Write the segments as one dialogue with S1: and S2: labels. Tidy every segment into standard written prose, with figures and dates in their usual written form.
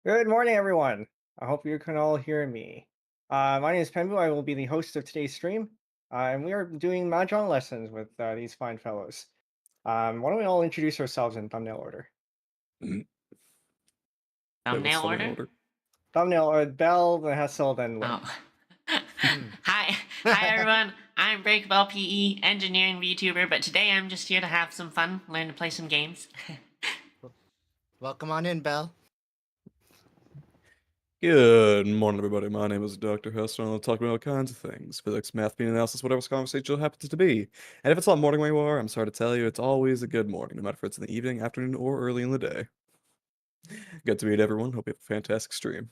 S1: Good morning, everyone. I hope you can all hear me. My name is Penbu. I will be the host of today's stream, and we are doing Mahjong lessons with these fine fellows. Why don't we all introduce ourselves in thumbnail order?
S2: Mm. Wait, what's
S3: Thumbnail
S2: thumbnail
S3: order?
S2: order?
S1: Thumbnail, Bell, then Hessel, then Lur.
S3: Oh.
S2: Hmm.
S3: Hi everyone. I'm Breakball PE, engineering VTuber, but today I'm just here to have some fun, learn to play some games.
S4: Welcome on in, Belle.
S2: Good morning, everybody. My name is Dr. Hester, and I'll talk about all kinds of things. Physics, math, being analysis, whatever conversation happens to be. And if it's not morning where you are, I'm sorry to tell you, it's always a good morning, no matter if it's in the evening, afternoon, or early in the day. Good to meet everyone. Hope you have a fantastic stream.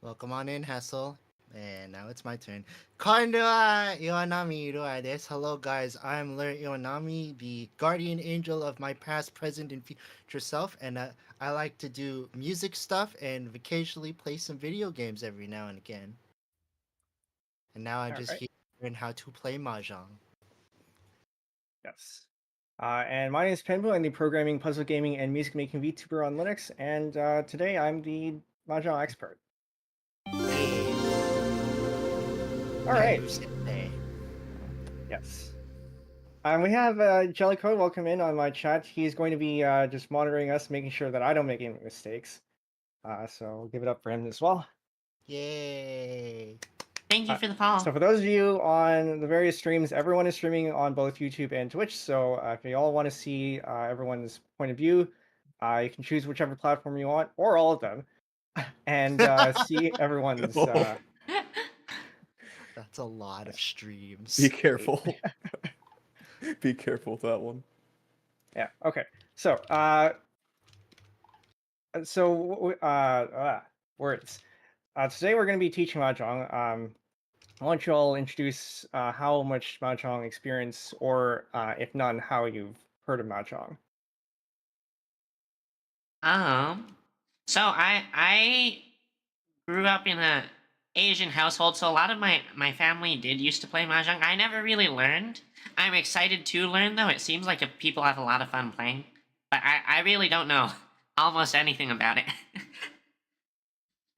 S4: Welcome on in, Hassel. And now it's my turn. Konniwa, Iwanami Iruai desu. Hello, guys. I'm Lur Iwanami, the guardian angel of my past, present, and future self. And I like to do music stuff and occasionally play some video games every now and again. And now I'm
S1: All
S4: just
S1: right.
S4: here learn how to play Mahjong.
S1: Yes. And my name is Penbu. I'm the programming, puzzle gaming, and music making VTuber on Linux, and today I'm the Mahjong expert.
S4: Hey,
S1: All right.
S4: Sensei.
S1: Yes. We have Jellicoe, welcome in on my chat. He's going to be just monitoring us, making sure that I don't make any mistakes. So we'll give it up for him as well.
S4: Yay.
S3: Thank you
S1: Uh,
S3: for the follow.
S1: So for those of you on the various streams, everyone is streaming on both YouTube and Twitch. So if you all want to see everyone's point of view, you can choose whichever platform you want, or all of them, and see everyone's.
S2: Oh,
S4: That's a lot of
S2: be
S4: streams.
S2: careful. Be careful with that one.
S1: Yeah. Okay. So words. Today we're going to be teaching Mahjong. Why don't you all introduce how much Mahjong experience, or if none, how you've heard of Mahjong?
S3: Um, so I grew up in a Asian household, so a lot of my family did used to play mahjong. I never really learned. I'm excited to learn though. It seems like people have a lot of fun playing, but I really don't know almost anything about it.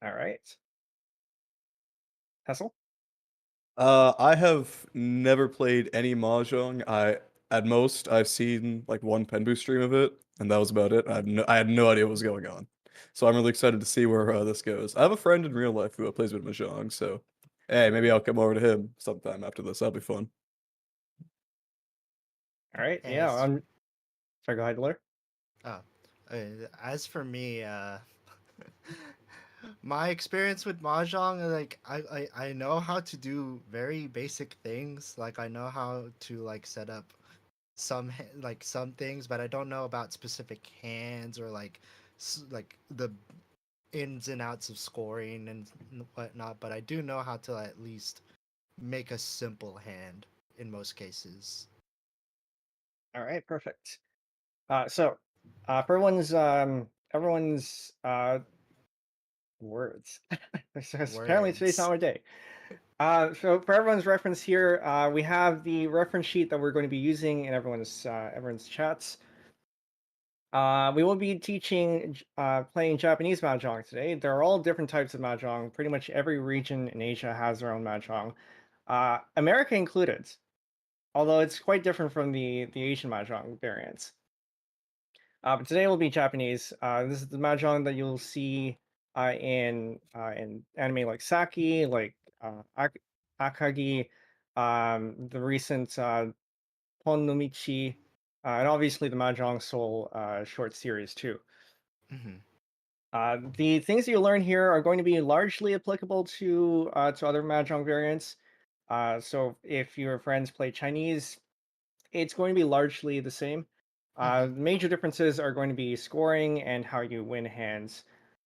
S1: All right. Hessel?
S2: I have never played any Mahjong. At most, I've seen like one Penbu stream of it, and that was about it. I had no idea what was going on. So I'm really excited to see where this goes. I have a friend in real life who plays a bit of Mahjong, so hey, maybe I'll come over to him sometime after this. That'll be fun.
S1: All right. Yeah.
S4: As
S1: Sorry, go ahead, Lur.
S4: Oh, uh, as for me, my experience with mahjong, like I know how to do very basic things. Like I know how to like set up like some things, but I don't know about specific hands or like like the ins and outs of scoring and whatnot. But I do know how to at least make a simple hand in most cases.
S1: All right. Perfect. So for everyone's words. Apparently today's not
S4: Words.
S1: my day. So for everyone's reference here, we have the reference sheet that we're going to be using in everyone's chats. We will be teaching playing Japanese mahjong today. There are all different types of mahjong. Pretty much every region in Asia has their own mahjong, America included. Although it's quite different from the Asian mahjong variants. But today will be Japanese. This is the mahjong that you'll see in anime like Saki, like Akagi, the recent Pon no Michi, and obviously the Mahjong Soul short series too.
S4: Hmm.
S1: The things that you learn here are going to be largely applicable to other Mahjong variants. So if your friends play Chinese, it's going to be largely the same.
S4: Hmm.
S1: Major differences are going to be scoring and how you win hands.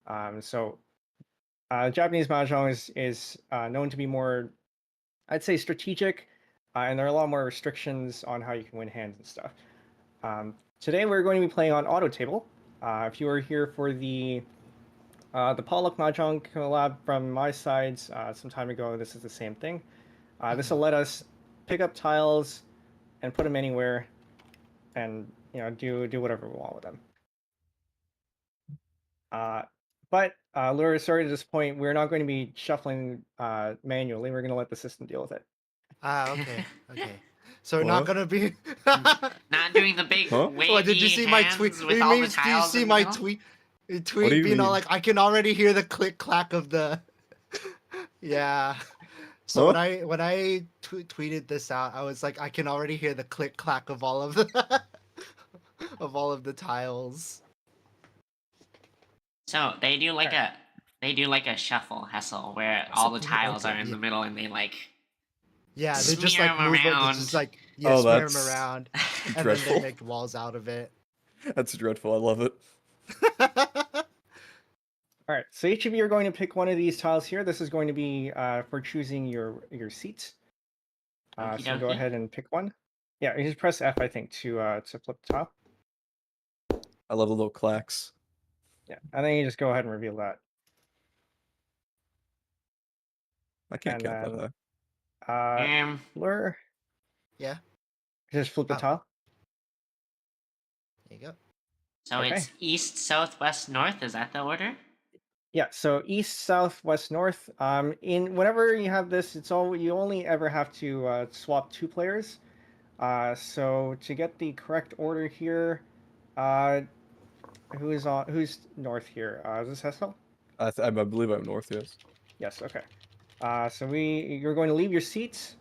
S1: Japanese mahjong is known to be more, I'd say, strategic, and there are a lot more restrictions on how you can win hands and stuff. Today we're going to be playing on Auto Table. If you were here for the Pollock Mahjong collab from my side some time ago, this is the same thing. This will let us pick up tiles and put them anywhere, and do whatever we want with them. Uh, but Laura, sorry to disappoint. We're not going to be shuffling manually. We're going to let the system deal with it.
S4: Ah, okay, okay. So we're not
S2: What?
S4: gonna be.
S3: Not doing the big
S2: Huh?
S4: What did you
S3: wavy
S4: see my tweet?
S3: hands with
S4: It
S3: all the
S4: means do you
S3: tiles
S4: see
S3: in the
S4: my
S3: middle.
S4: tweet?
S2: What do
S4: Tweet
S2: you
S4: being all
S2: mean?
S4: like, I can already hear the click clack of the. Yeah. So
S2: Huh?
S4: when I tweeted this out, I was like, I can already hear the click clack of all of the of all of the tiles.
S3: So they do like
S1: Alright.
S3: a shuffle hustle where all the tiles
S2: Okay.
S3: are in the middle and they like
S4: Yeah, they just
S3: smear
S4: like
S3: them
S4: move it. They just
S3: around.
S4: like
S2: Oh,
S4: smear them
S2: that's
S4: around, and then they
S2: dreadful.
S4: make walls out of it.
S2: That's dreadful. I love it.
S1: All right, so each of you are going to pick one of these tiles here. This is going to be for choosing your seat.
S3: Okie
S1: So go
S3: dokie.
S1: ahead and pick one. Yeah, you just press F, I think, to flip the tile.
S2: I love the little clacks.
S1: Yeah, and then you just go ahead and reveal that.
S2: I can't
S1: And
S2: count that
S1: then
S2: high.
S1: Blur,
S4: Yeah,
S1: just flip the
S4: Oh.
S1: tile.
S4: there you go.
S3: So
S1: Okay.
S3: it's east, south, west, north. Is that the order?
S1: Yeah, so east, south, west, north. In whenever you have this, it's all you only ever have to swap 2 players. So to get the correct order here, who's north here? Is this Hessel?
S2: I believe I'm north. Yes.
S1: Yes. Okay. So you're going to leave your seats,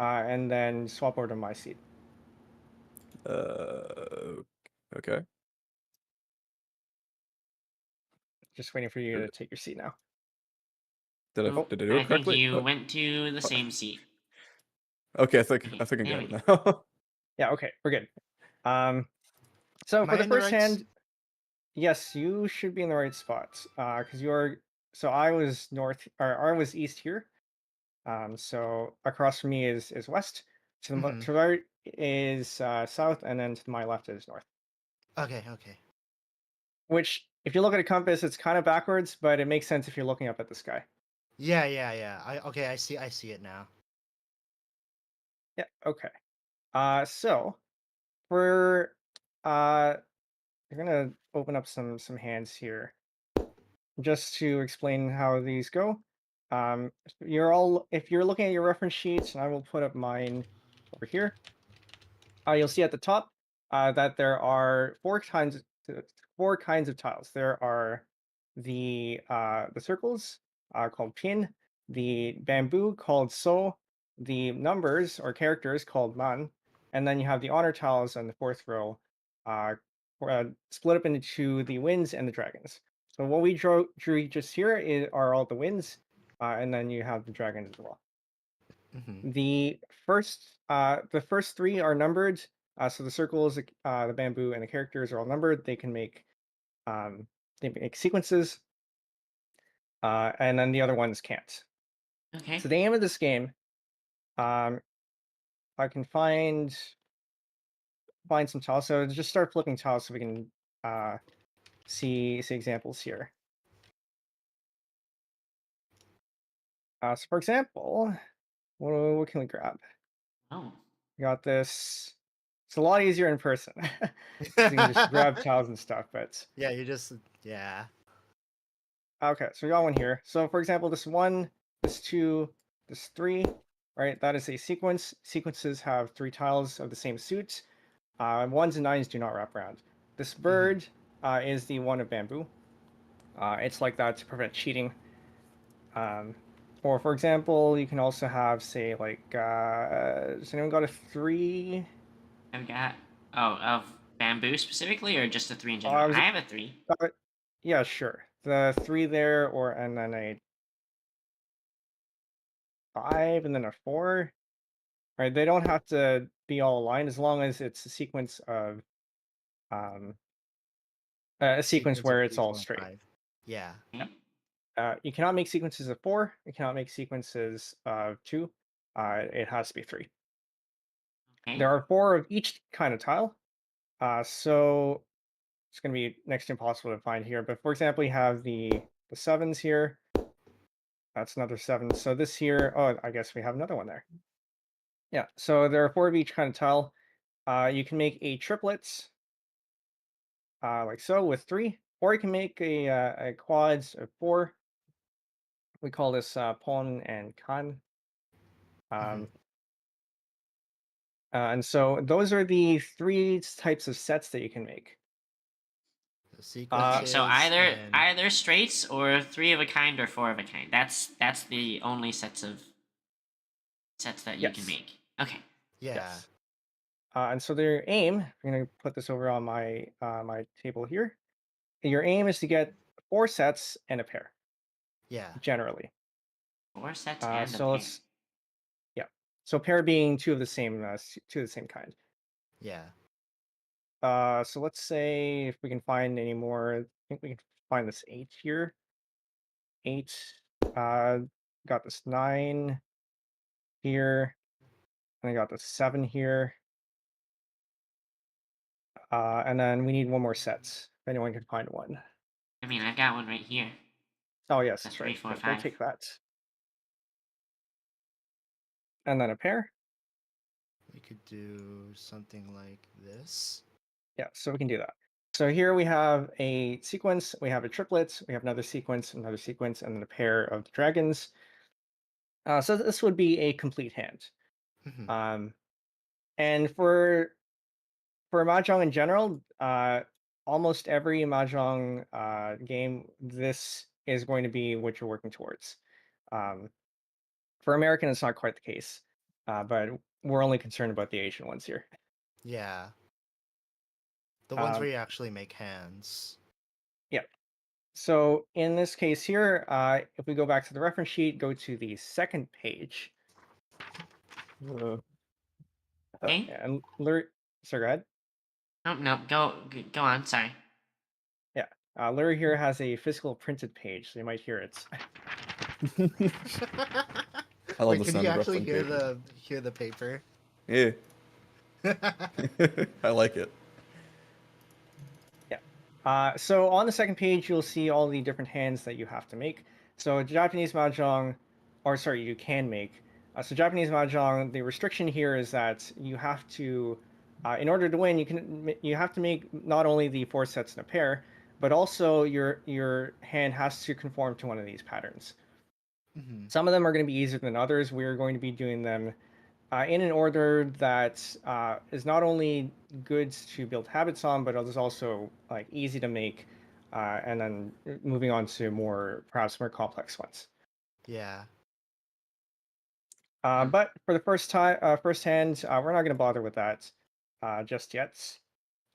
S1: and then swap over to my seat.
S2: Okay.
S1: Just waiting for you to take your seat now.
S2: Did I
S3: Oop,
S2: did I do
S3: I
S2: it
S3: think
S2: correctly?
S3: you went to the
S2: Oh.
S3: same seat.
S2: Okay, I think
S3: Okay,
S2: I
S3: there
S2: got
S3: we
S2: it now.
S1: Yeah. Okay. We're good. So
S4: Am
S1: for
S4: I
S1: the
S4: in the
S1: first
S4: right?
S1: hand, yes, you should be in the right spot. Because you're. So I was north, or I was east here. So across from me is west.
S4: Mhm.
S1: To the right is south, and then to my left is north.
S4: Okay, okay.
S1: Which, if you look at a compass, it's kind of backwards, but it makes sense if you're looking up at the sky.
S4: Yeah, yeah, yeah. I see it now.
S1: Yeah. Okay. So we're uh, you're gonna open up some hands here just to explain how these go. If you're looking at your reference sheets, and I will put up mine over here. You'll see at the top that there are 4 kinds of tiles. There are the circles called pin, the bamboo called so, the numbers or characters called man, and then you have the honor tiles on the 4th row, uh, split up into the winds and the dragons. So what we drew just here are all the winds, and then you have the dragons as well.
S4: Mhm.
S1: The first 3 are numbered. So the circles, the bamboo, and the characters are all numbered. Um, they make sequences, and then the other ones can't.
S3: Okay.
S1: So the aim of this game, if I can find some tiles. So just start flipping tiles so we can see examples here. So for example, what can we grab?
S3: Oh.
S1: We got this. It's a lot easier in person. 'Cause you can just grab tiles and stuff, but
S4: Yeah, you just yeah.
S1: okay, so we got one here. So for example, this 1, this 2, this 3, right? That is a sequence. Sequences have 3 tiles of the same suit. 1s and 9s do not wrap around. This bird is the one of bamboo. It's like that to prevent cheating. Or for example, you can also have, say, like, has anyone got a 3?
S3: I've got of bamboo specifically, or just a 3 in
S1: Oh,
S3: general. I have a 3.
S1: Yeah, sure. The 3 there, and then a 5, and then a 4. Right, they don't have to be all aligned as long as it's a sequence of um, a sequence
S4: Sequence of
S1: where it's
S4: 3,
S1: all
S4: 4, and
S1: straight.
S4: 5. Yeah.
S3: Okay.
S1: You cannot make sequences of 4. You cannot make sequences of 2. It has to be 3.
S3: Okay.
S1: There are 4 of each kind of tile, so it's going to be next to impossible to find here. But for example, you have the 7s here. That's another 7. So this here, oh, I guess we have another one there. Yeah. So there are 4 of each kind of tile. You can make a triplets, like so, with 3. or you can make a quads of 4. We call this pon and kan.
S4: Mhm.
S1: And so those are the 3 types of sets that you can make.
S4: The
S3: Okay, so
S4: sequences and
S3: either straights or 3 of a kind or 4 of a kind. That's the only sets that you can
S1: Yes.
S3: make. Okay.
S4: yeah,
S1: Yes. And so their aim, I'm going to put this over on my my table here. Your aim is to get 4 sets and a pair,
S4: yeah,
S1: generally.
S3: 4 sets and a
S1: So
S3: pair.
S1: let's, yeah. So pair being 2 of the same, 2 of the same kind.
S4: yeah.
S1: So let's say if we can find any more, I think we can find this 8 here. 8. Uh, got this 9 here, and I got this 7 here. And then we need one more set. If anyone can find one.
S3: I mean, I've got one right here.
S1: Oh yes,
S3: A
S1: that's
S3: 3,
S1: right.
S3: 4,
S1: Yeah, go
S3: 5.
S1: take that. And then a pair.
S4: We could do something like this.
S1: Yeah, so we can do that. So here we have a sequence, we have a triplet, we have another sequence, and then a pair of the dragons. So this would be a complete hand.
S4: Mhm.
S1: Um, and for mahjong in general, almost every mahjong game, this is going to be what you're working towards. Um, for American, it's not quite the case, but we're only concerned about the Asian ones here.
S4: Yeah. The ones
S1: Um,
S4: where you actually make hands.
S1: yeah. So in this case here, if we go back to the reference sheet, go to the second page, uh,
S3: Okay?
S1: and Lure, sorry, go ahead.
S3: No, go on. Sorry.
S1: Yeah, Lure here has a physical printed page, so you might hear it.
S2: I love
S4: Wait,
S2: the
S4: can you
S2: sound of
S4: actually
S2: rustling
S4: hear
S2: paper.
S4: the paper?
S2: Yeah, I like it.
S1: Yeah. So on the second page, you'll see all the different hands that you have to make. So Japanese mahjong, or sorry, you can make. So Japanese mahjong, the restriction here is that you have to, in order to win, you have to make not only the 4 sets in a pair, but also your hand has to conform to one of these patterns.
S4: Mhm.
S1: Some of them are going to be easier than others. We're going to be doing them in an order that is not only good to build habits on, but is also like easy to make, and then moving on to perhaps more complex ones.
S4: Yeah.
S1: But for the first hand, we're not going to bother with that just yet.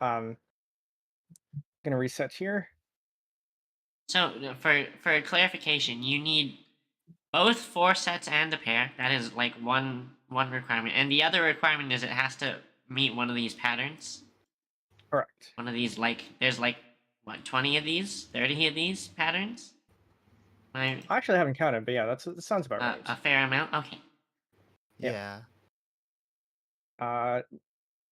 S1: Um, going to reset here.
S3: So for clarification, you need both 4 sets and a pair. That is like one requirement, and the other requirement is it has to meet one of these patterns.
S1: Correct.
S3: One of these, like, there's like what, 20 of these, 30 of these patterns. I
S1: I haven't counted, but yeah, that sounds about right.
S3: A fair amount. Okay.
S1: Yeah.
S4: Yeah.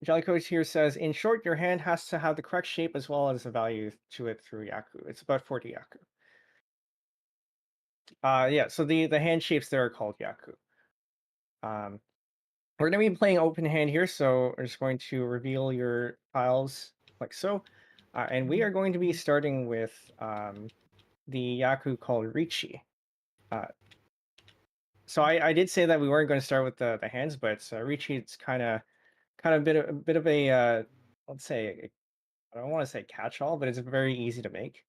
S1: Jellycoach here says, in short, your hand has to have the correct shape as well as a value to it through Yaku. It's about 40 Yaku. Yeah, so the hand shapes there are called Yaku. We're going to be playing open hand here, so we're just going to reveal your tiles like so. And we are going to be starting with the Yaku called Richi. So I did say that we weren't going to start with the hands, but Richi, it's kind of a bit of a let's say, I don't want to say catch-all, but it's very easy to make.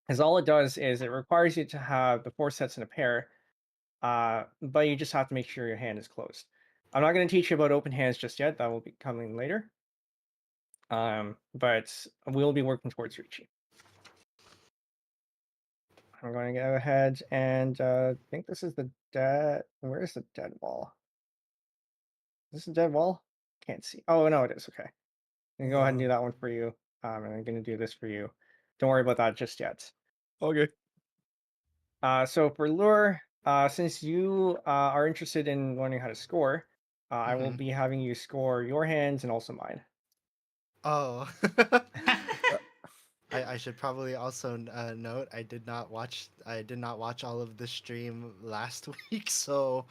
S1: Because all it does is it requires you to have the 4 sets in a pair, but you just have to make sure your hand is closed. I'm not going to teach you about open hands just yet. That will be coming later. But we'll be working towards reaching. I'm going to go ahead and I think this is the dead. Where is the dead wall? Is this a dead wall? Can't see. Oh no, it is. Okay. I'm going to go ahead and do that one for you. And I'm going to do this for you. Don't worry about that just yet.
S2: Okay.
S1: So for Lure, since you are interested in learning how to score, I will
S4: Mhm.
S1: be having you score your hands and also mine.
S4: Oh. I should probably also note I did not watch all of the stream last week, so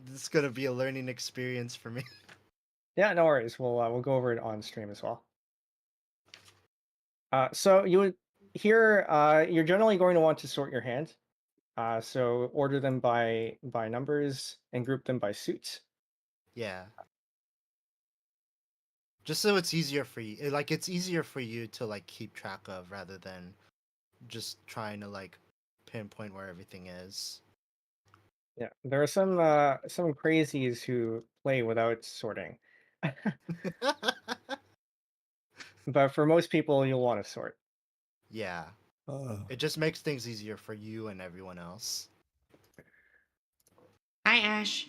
S4: this is gonna be a learning experience for me.
S1: Yeah, no worries. We'll go over it on stream as well. So you would here. You're generally going to want to sort your hand. So order them by numbers and group them by suits.
S4: Yeah. Just so it's easier for you. Like it's easier for you to like keep track of rather than just trying to like pinpoint where everything is.
S1: Yeah, there are some crazies who play without sorting, but for most people, you'll want to sort.
S4: Yeah.
S2: Uh,
S4: It just makes things easier for you and everyone else.
S3: Hi, Ash.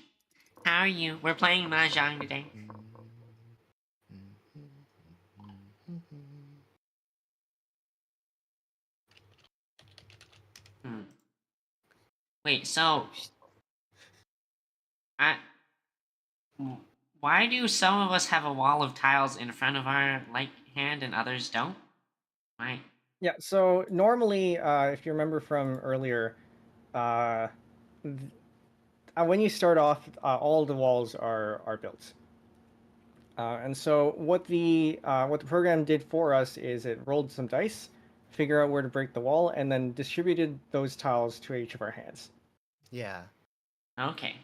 S3: How are you? We're playing Mahjong today. Hmm. Wait, so I why do some of us have a wall of tiles in front of our like hand and others don't? Why?
S1: Yeah, so normally, if you remember from earlier, uh, th- when you start off, all the walls are built. And so what the program did for us is it rolled some dice, figure out where to break the wall, and then distributed those tiles to each of our hands.
S4: Yeah.
S3: Okay.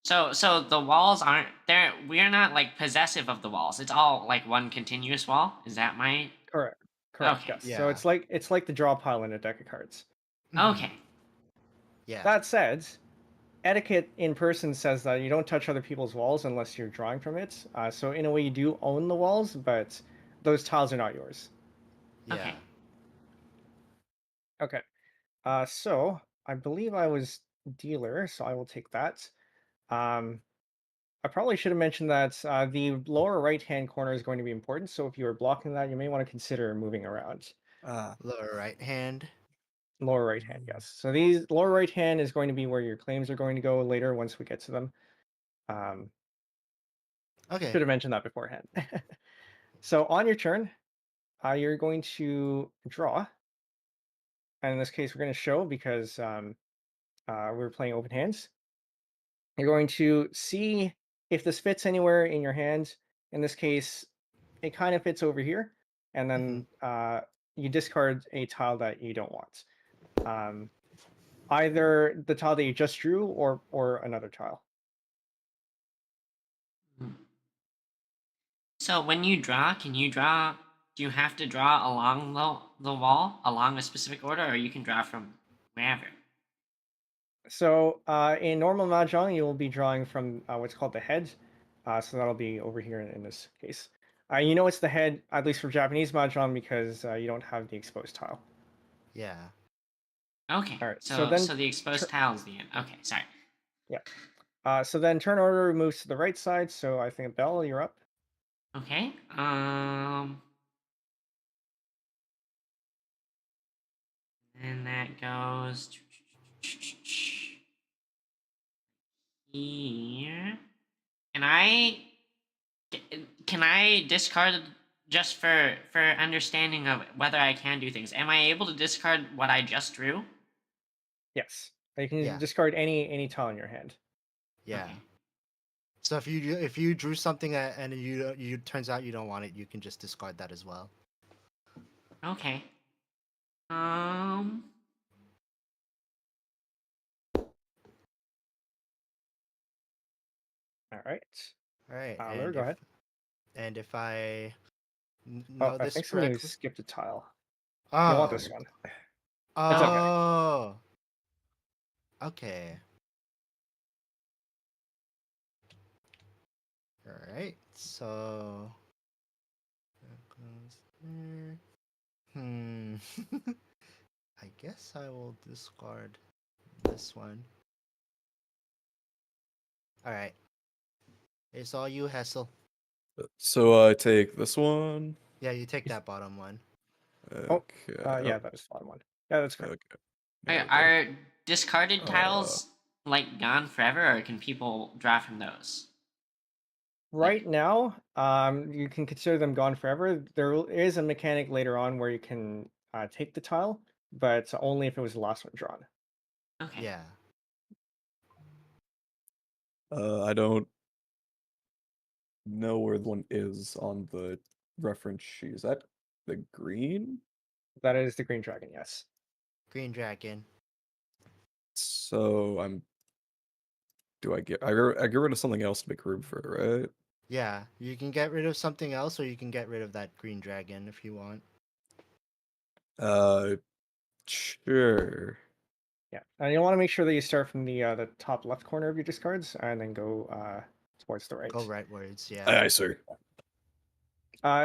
S3: So the walls aren't there. We're not like possessive of the walls. It's all like one continuous wall. Is that my?
S1: Correct. Correct.
S3: Okay.
S1: Yes. So
S4: Yeah.
S1: it's like the draw pile in a deck of cards.
S3: Okay.
S4: Yeah.
S1: That said, etiquette in person says that you don't touch other people's walls unless you're drawing from it. So in a way, you do own the walls, but those tiles are not yours.
S4: Yeah.
S3: Okay.
S1: Okay. So I believe I was dealer, so I will take that. Um, I probably should have mentioned that the lower right-hand corner is going to be important. So if you are blocking that, you may want to consider moving around.
S2: ah,
S4: Lower right hand.
S1: Lower right hand, yes. So these lower right hand is going to be where your claims are going to go later once we get to them. Um,
S4: Okay.
S1: should have mentioned that beforehand. So on your turn, you're going to draw. And in this case, we're going to show because we're playing open hands. You're going to see if this fits anywhere in your hand. In this case, it kind of fits over here. And
S4: Mm-hmm.
S1: then you discard a tile that you don't want. Um, either the tile that you just drew or another tile.
S3: Hmm. So when you draw, can you draw? Do you have to draw along the wall along a specific order, or you can draw from wherever?
S1: So in normal Mahjong, you will be drawing from what's called the head. So that'll be over here in this case. You know it's the head, at least for Japanese Mahjong, because you don't have the exposed tile.
S4: Yeah.
S3: Okay.
S1: All right, so
S3: So
S1: then,
S3: so the exposed tile is the end. Okay. Sorry.
S1: yeah. So then turn order moves to the right side. So I think Bell, you're up.
S3: Okay. And that goes here. And can I discard just for understanding of whether I can do things? Am I able to discard what I just drew?
S1: Yes, you can
S4: Yeah.
S1: discard any tile in your hand.
S4: Yeah.
S3: Okay.
S4: So if you drew something and you turns out you don't want it, you can just discard that as well.
S3: Okay. Um.
S1: All right.
S4: All right.
S1: Lure, go ahead.
S4: And if I
S1: Oh,
S4: know
S1: I
S4: this
S1: think somebody
S4: correctly.
S1: skipped a tile. You'll want
S4: Oh.
S1: this one. It's okay.
S4: Oh. Okay. All right. So that goes there. Hmm. I guess I will discard this one. All right. It's all you, Hessel.
S2: so I take this one.
S4: Yeah, you take that bottom one.
S1: Oh,
S2: Okay.
S1: yeah, that is the bottom one. Yeah, that's correct.
S2: Okay. There we go.
S3: Are discarded
S2: Uh,
S3: tiles like gone forever, or can people draw from those? Like,
S1: Right now, you can consider them gone forever. Is a mechanic later on where you can take the tile, but only if it was the last one drawn.
S3: okay.
S4: Yeah.
S2: I don't know where the one is on the reference sheet. Is that The green?
S1: That is the green dragon, yes.
S4: Green dragon.
S2: So I get rid of something else to make room for it, right?
S4: Yeah, you can get rid of something else, or you can get rid of that green dragon if you want.
S2: Sure.
S1: Yeah, and you'll want to make sure that you start from the top left corner of your discards and then go towards the right.
S4: Go rightwards, yeah.
S2: Aye, sir.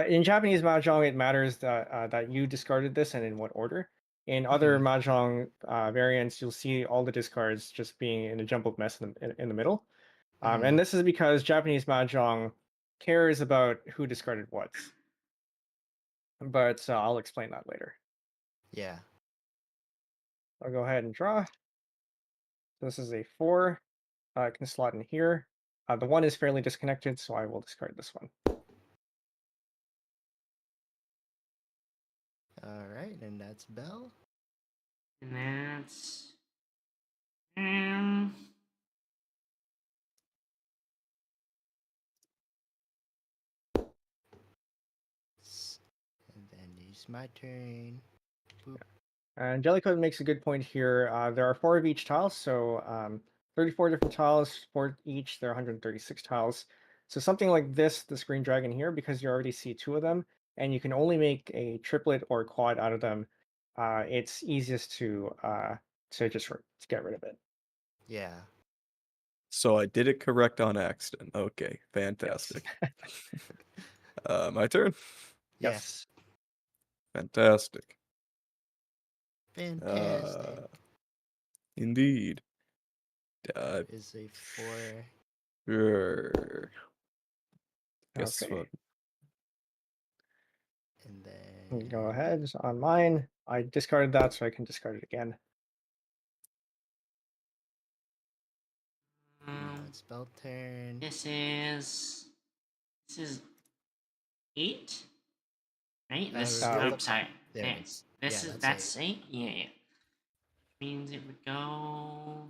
S1: In Japanese mahjong, it matters that you discarded this and in what order. In other mahjong variants, you'll see all the discards just being in a jumbled mess in the middle. And this is because Japanese mahjong cares about who discarded what. But I'll explain that later.
S4: Yeah.
S1: I'll go ahead and draw. This is a 4. It can slot in here. The 1 is fairly disconnected, so I will discard this one.
S4: All right, and that's Bell.
S3: And that's.
S4: And then it's my turn. Boop.
S1: And Jellycoat makes a good point here. There are 4 of each tile, so 34 different tiles, 4 each. There are 136 tiles. So something like this green dragon here, because you already see 2 of them, and you can only make a triplet or quad out of them, it's easiest to just get rid of it.
S4: Yeah.
S2: So I did it correct on accident. Okay, fantastic. My turn.
S1: Yes.
S2: Fantastic.
S4: Fantastic.
S2: Indeed.
S4: Is a 4.
S2: Sure. Guess
S1: Okay.
S2: what?
S4: And then
S1: Go ahead. On mine, I discarded that, so I can discard it again.
S4: now it's Bell turn.
S3: This is 8, right? This
S4: reveal
S3: oh,
S4: the
S3: sorry.
S4: there
S3: There.
S4: it is.
S3: This
S4: Yeah,
S3: is
S4: that's
S3: 8. Yeah. Means it would go.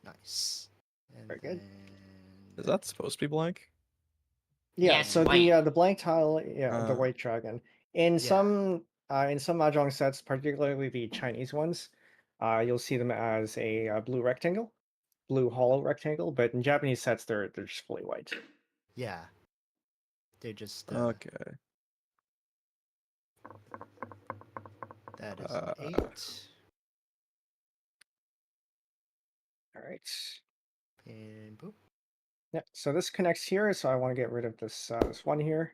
S4: Nice. And
S1: Very good.
S2: Is that supposed to be blank?
S1: Yeah,
S3: it's
S1: so
S3: white.
S1: the blank tile, the white dragon. In some mahjong sets, particularly the Chinese ones, you'll see them as a blue rectangle, blue hollow rectangle. But in Japanese sets, they're just fully white.
S4: Yeah. They're just
S2: Okay.
S4: that is an 8.
S1: All right.
S4: And boop.
S1: Yeah. So this connects here, so I want to get rid of this this one here.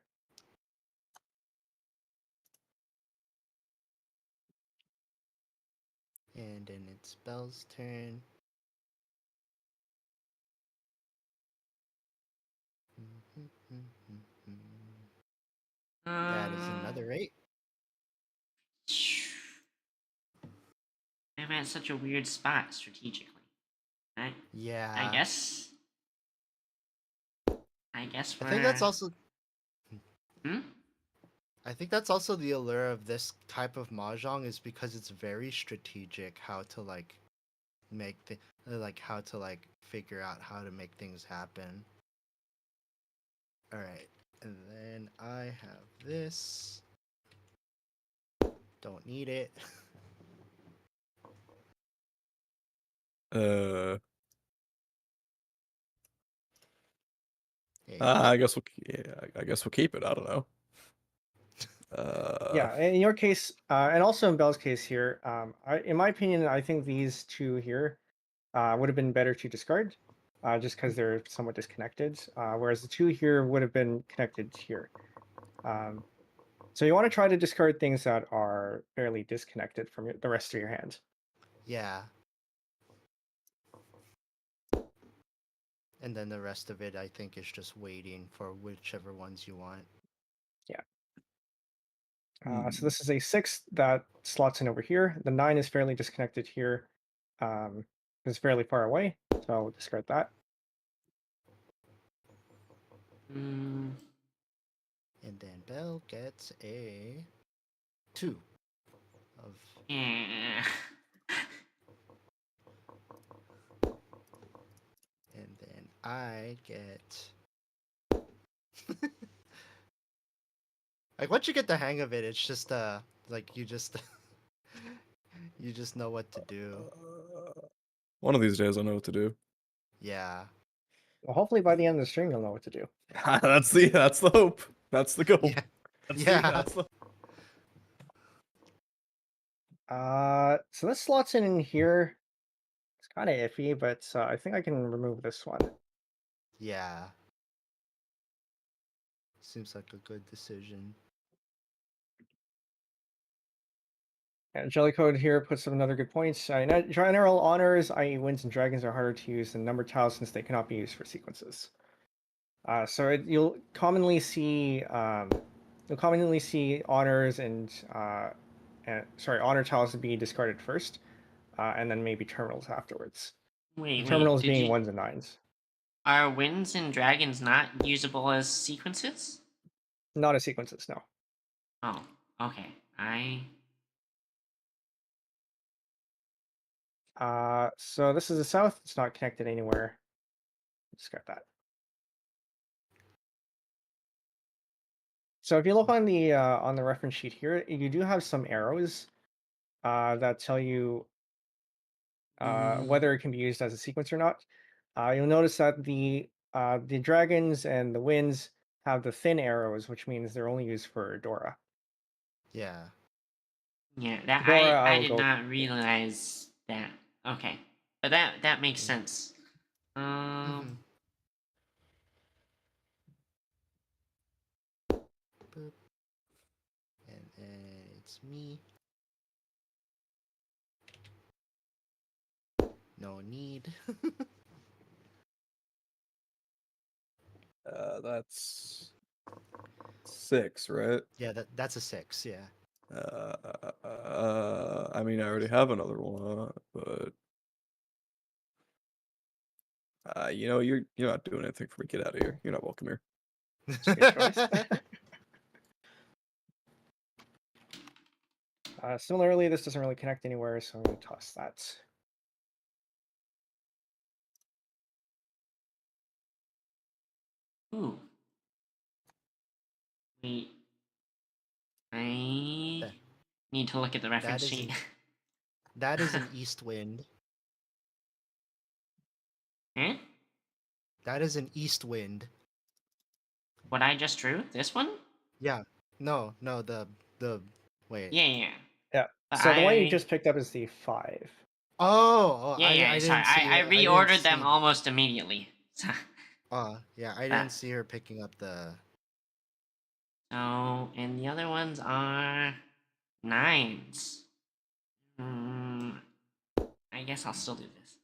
S4: And then it's Bell's turn. That is another 8.
S3: I'm at such a weird spot strategically.
S4: Yeah.
S3: I guess. I
S4: think that's also
S3: Hmm?
S4: I think that's also the allure of this type of mahjong is because it's very strategic how to like make how to like figure out how to make things happen. All right. And then I have this. Don't need it.
S2: I guess we'll keep it. I don't know.
S1: Yeah, in your case, and also in Bell's case here, in my opinion, I think these 2 here would have been better to discard, just because they're somewhat disconnected. Whereas the 2 here would have been connected here. So you want to try to discard things that are fairly disconnected from the rest of your hand.
S4: Yeah. And then the rest of it I think is just waiting for whichever ones you want.
S1: Yeah. So this is a 6 that slots in over here. The 9 is fairly disconnected here. It's fairly far away, so I'll discard that.
S4: And then Bell gets a 2 of
S3: Yeah.
S4: and then I get. Like once you get the hang of it, it's just like you just you just know what to do.
S2: One of these days, I know what to do.
S4: Yeah.
S1: Well, hopefully by the end of the stream, you'll know what to do.
S2: That's the hope. That's the goal.
S4: Yeah.
S2: Yeah.
S4: Yeah.
S2: That's the...
S1: So this slots in here. It's kind of iffy, but I think I can remove this one.
S4: Yeah. Seems like a good decision.
S1: And Jellycode here puts up another good point. General honors, i.e. wins and dragons, are harder to use than number tiles since they cannot be used for sequences. You'll commonly see honors and honor tiles to be discarded first, and then maybe terminals afterwards.
S3: Wait,
S1: Terminals
S3: did
S1: being
S3: you...
S1: ones and nines.
S3: Are winds and dragons not usable as sequences?
S1: Not as sequences, no.
S3: Oh, okay.
S1: So this is the south. It's not connected anywhere. Discard that. So if you look on the reference sheet here, you do have some arrows that tell you whether it can be used as a sequence or not. You'll notice that the dragons and the winds have the thin arrows, which means they're only used for Dora.
S4: Yeah.
S3: Yeah, that
S1: Dora,
S3: I
S1: will
S3: did
S1: go.
S3: not realize that. Okay, but that makes sense.
S4: Mhm. Boop. And it's me. No need.
S2: That's 6, right?
S4: Yeah, that's a 6. Yeah.
S2: I mean, I already have another one, but you're not doing anything for me. Get out of here. You're not welcome here.
S1: It's a good choice. Similarly, this doesn't really connect anywhere, so I'm going to toss that.
S3: Ooh. Wait. I
S4: That-
S3: need to look at the reference
S4: is
S3: sheet.
S4: That is an east wind.
S3: Eh?
S4: That is an east wind.
S3: What I just drew? This one?
S4: Yeah. No, the wait.
S3: Yeah.
S1: Yeah.
S3: But
S1: So the one you just picked up is the 5.
S4: Oh,
S3: Yeah.
S4: I
S3: Sorry,
S4: didn't see
S3: I
S4: it. I didn't
S3: reordered them
S4: see-
S3: almost immediately.
S4: yeah, I didn't see her picking up the.
S3: So, and the other ones are 9s. I guess I'll still do this.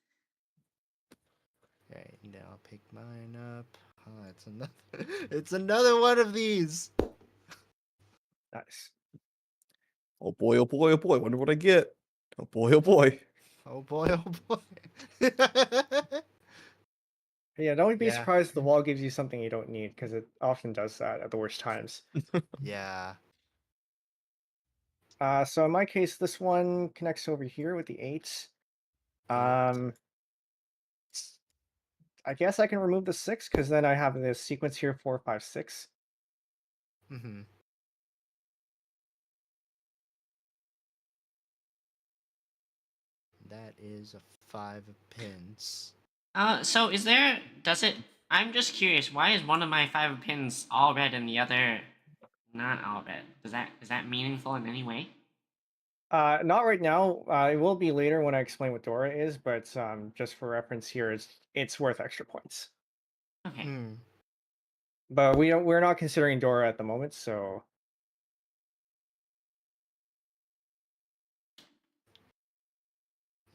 S4: Okay, now I'll pick mine up. Oh, it's another. It's another one of these.
S1: Nice.
S2: Oh boy, oh boy, oh boy. Wonder what I get. Oh boy, oh boy.
S4: Oh boy, oh boy.
S1: Yeah, don't be
S4: Yeah.
S1: surprised if the wall gives you something you don't need, because it often does that at the worst times.
S4: Yeah.
S1: So in my case, this one connects over here with the 8. I guess I can remove the 6, because then I have this sequence here, 4, 5, 6.
S4: Mm-hmm. That is a 5 of pins.
S3: So I'm just curious, why is one of my 5 of pins all red and the other not all red? Is that meaningful in any way?
S1: Not right now. It will be later when I explain what Dora is, but just for reference here, it's worth extra points.
S3: Okay.
S4: Hmm.
S1: But we're not considering Dora at the moment, so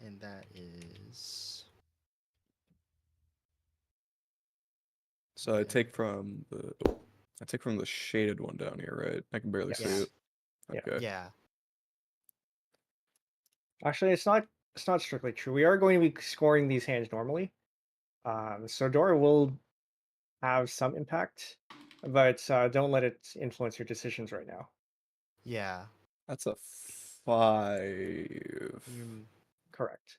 S4: And that is.
S2: So I take from the shaded one down here, right? I can barely see
S1: Yes.
S2: it.
S1: Yeah.
S2: Okay.
S4: Yeah.
S1: Actually, it's not strictly true. We are going to be scoring these hands normally. So Dora will have some impact, but don't let it influence your decisions right now.
S4: Yeah.
S2: That's a 5.
S1: Correct.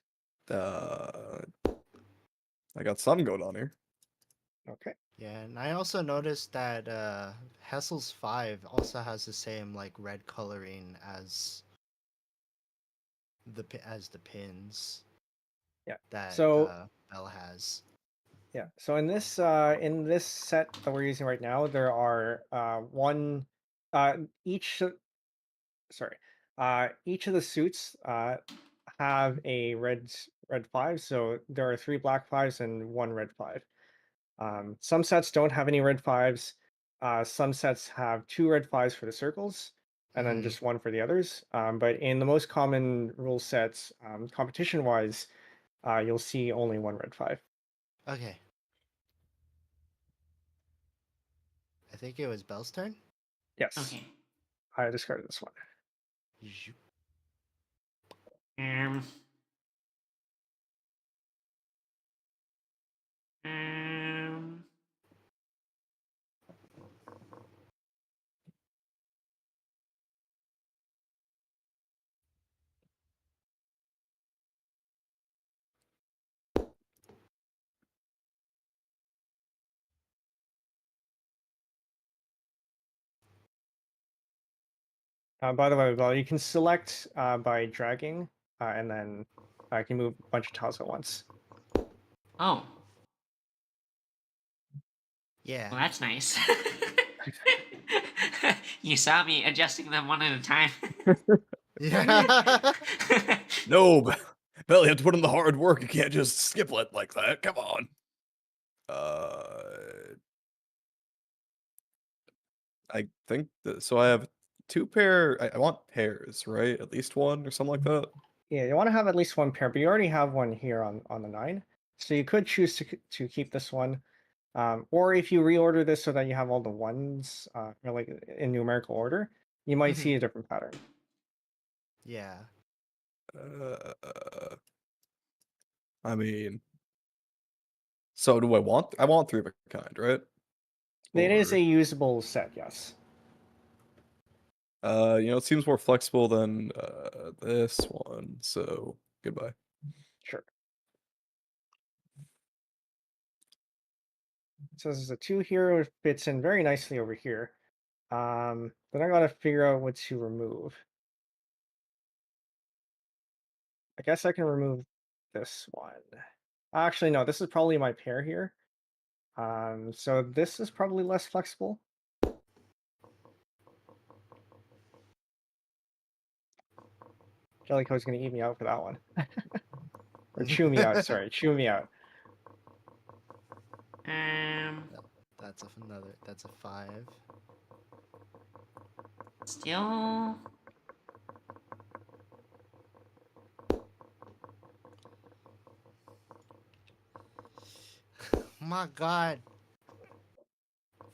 S2: I got something going on here.
S1: Okay.
S4: Yeah, and I also noticed that Hessel's 5 also has the same like red coloring as the pins
S1: Yeah.
S4: that
S1: So
S4: Bell has.
S1: yeah. So in this set that we're using right now, there are each sorry each of the suits have a red five. So there are three black fives and one red five. Some sets don't have any red fives. Some sets have two red fives for the circles, and then
S4: Mhm.
S1: just one for the others. But in the most common rule sets, competition-wise, you'll see only one red five.
S4: Okay. I think it was Bell's turn.
S1: Yes,
S3: Okay.
S1: I discarded this one.
S4: Zoop.
S3: Um. Um.
S1: By the way, well, you can select by dragging, and then you can move a bunch of tiles at once.
S3: Oh.
S4: Yeah.
S3: Well, that's nice. You saw me adjusting them one at a time.
S4: Yeah.
S2: No, Bell, you have to put in the hard work. You can't just skip it like that. Come on. I think that, so. I have two pair. I want pairs, right? At least one or something like that.
S1: Yeah, you want to have at least one pair, but you already have one here on the 9. So you could choose to keep this one. Or if you reorder this so that you have all the ones like in numerical order, you might see
S4: Mhm.
S1: a different pattern.
S4: Yeah.
S2: I mean, so do I want? I want three of a kind, right?
S1: It is
S2: Or
S1: a usable set, yes.
S2: it seems more flexible than this one. So goodbye.
S1: Sure. So this is a 2 here, it fits in very nicely over here. Then I gotta figure out what to remove. I guess I can remove this one. Actually, no, this is probably my pair here. So this is probably less flexible. Jellicoe's gonna eat me out for that one. Or chew me out, sorry, chew me out.
S3: Um.
S4: That's a 5.
S3: Still.
S4: My god.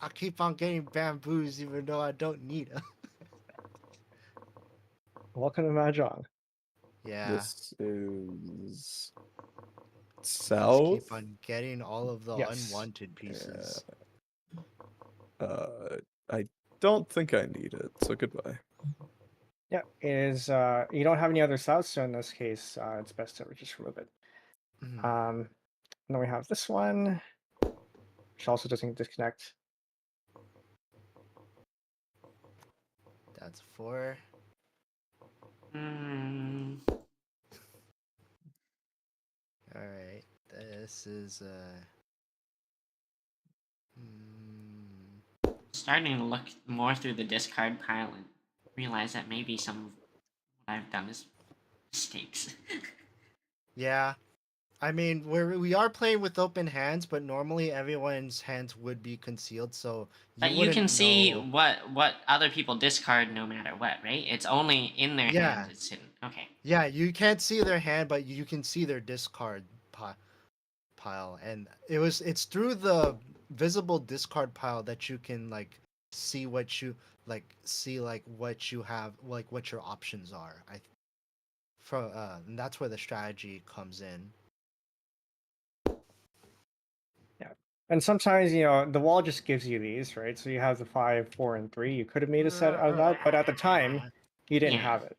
S4: I keep on getting bamboos even though I don't need them.
S1: Welcome to Mahjong.
S4: Yeah.
S2: This is
S4: Just keep
S2: south.
S4: on getting all of the
S1: Yes.
S4: unwanted pieces.
S2: I don't think I need it. So goodbye.
S1: Yeah, it is you don't have any other souths, so in this case, it's best to just remove it.
S4: Mhm.
S1: And then we have this one, which also doesn't disconnect.
S4: That's 4.
S3: Hmm.
S4: Alright. This is mm,
S3: Starting to look more through the discard pile and realize that maybe some of what I've done is mistakes.
S4: yeah. I mean, we are playing with open hands, but normally everyone's hands would be concealed, so
S3: But
S4: you
S3: you can
S4: wouldn't
S3: see
S4: know.
S3: what other people discard no matter what, right? It's only in their
S4: Yeah.
S3: hands it's hidden. Okay.
S4: Yeah, you can't see their hand, but you can see their discard pile, and it's through the visible discard pile that you can like see what you have, like what your options are. And that's where the strategy comes in.
S1: Yeah. And sometimes, the wall just gives you these, right? So you have the 5, 4, and 3. You could have made a set out of that, but at the time, you didn't
S3: Yeah.
S1: have it.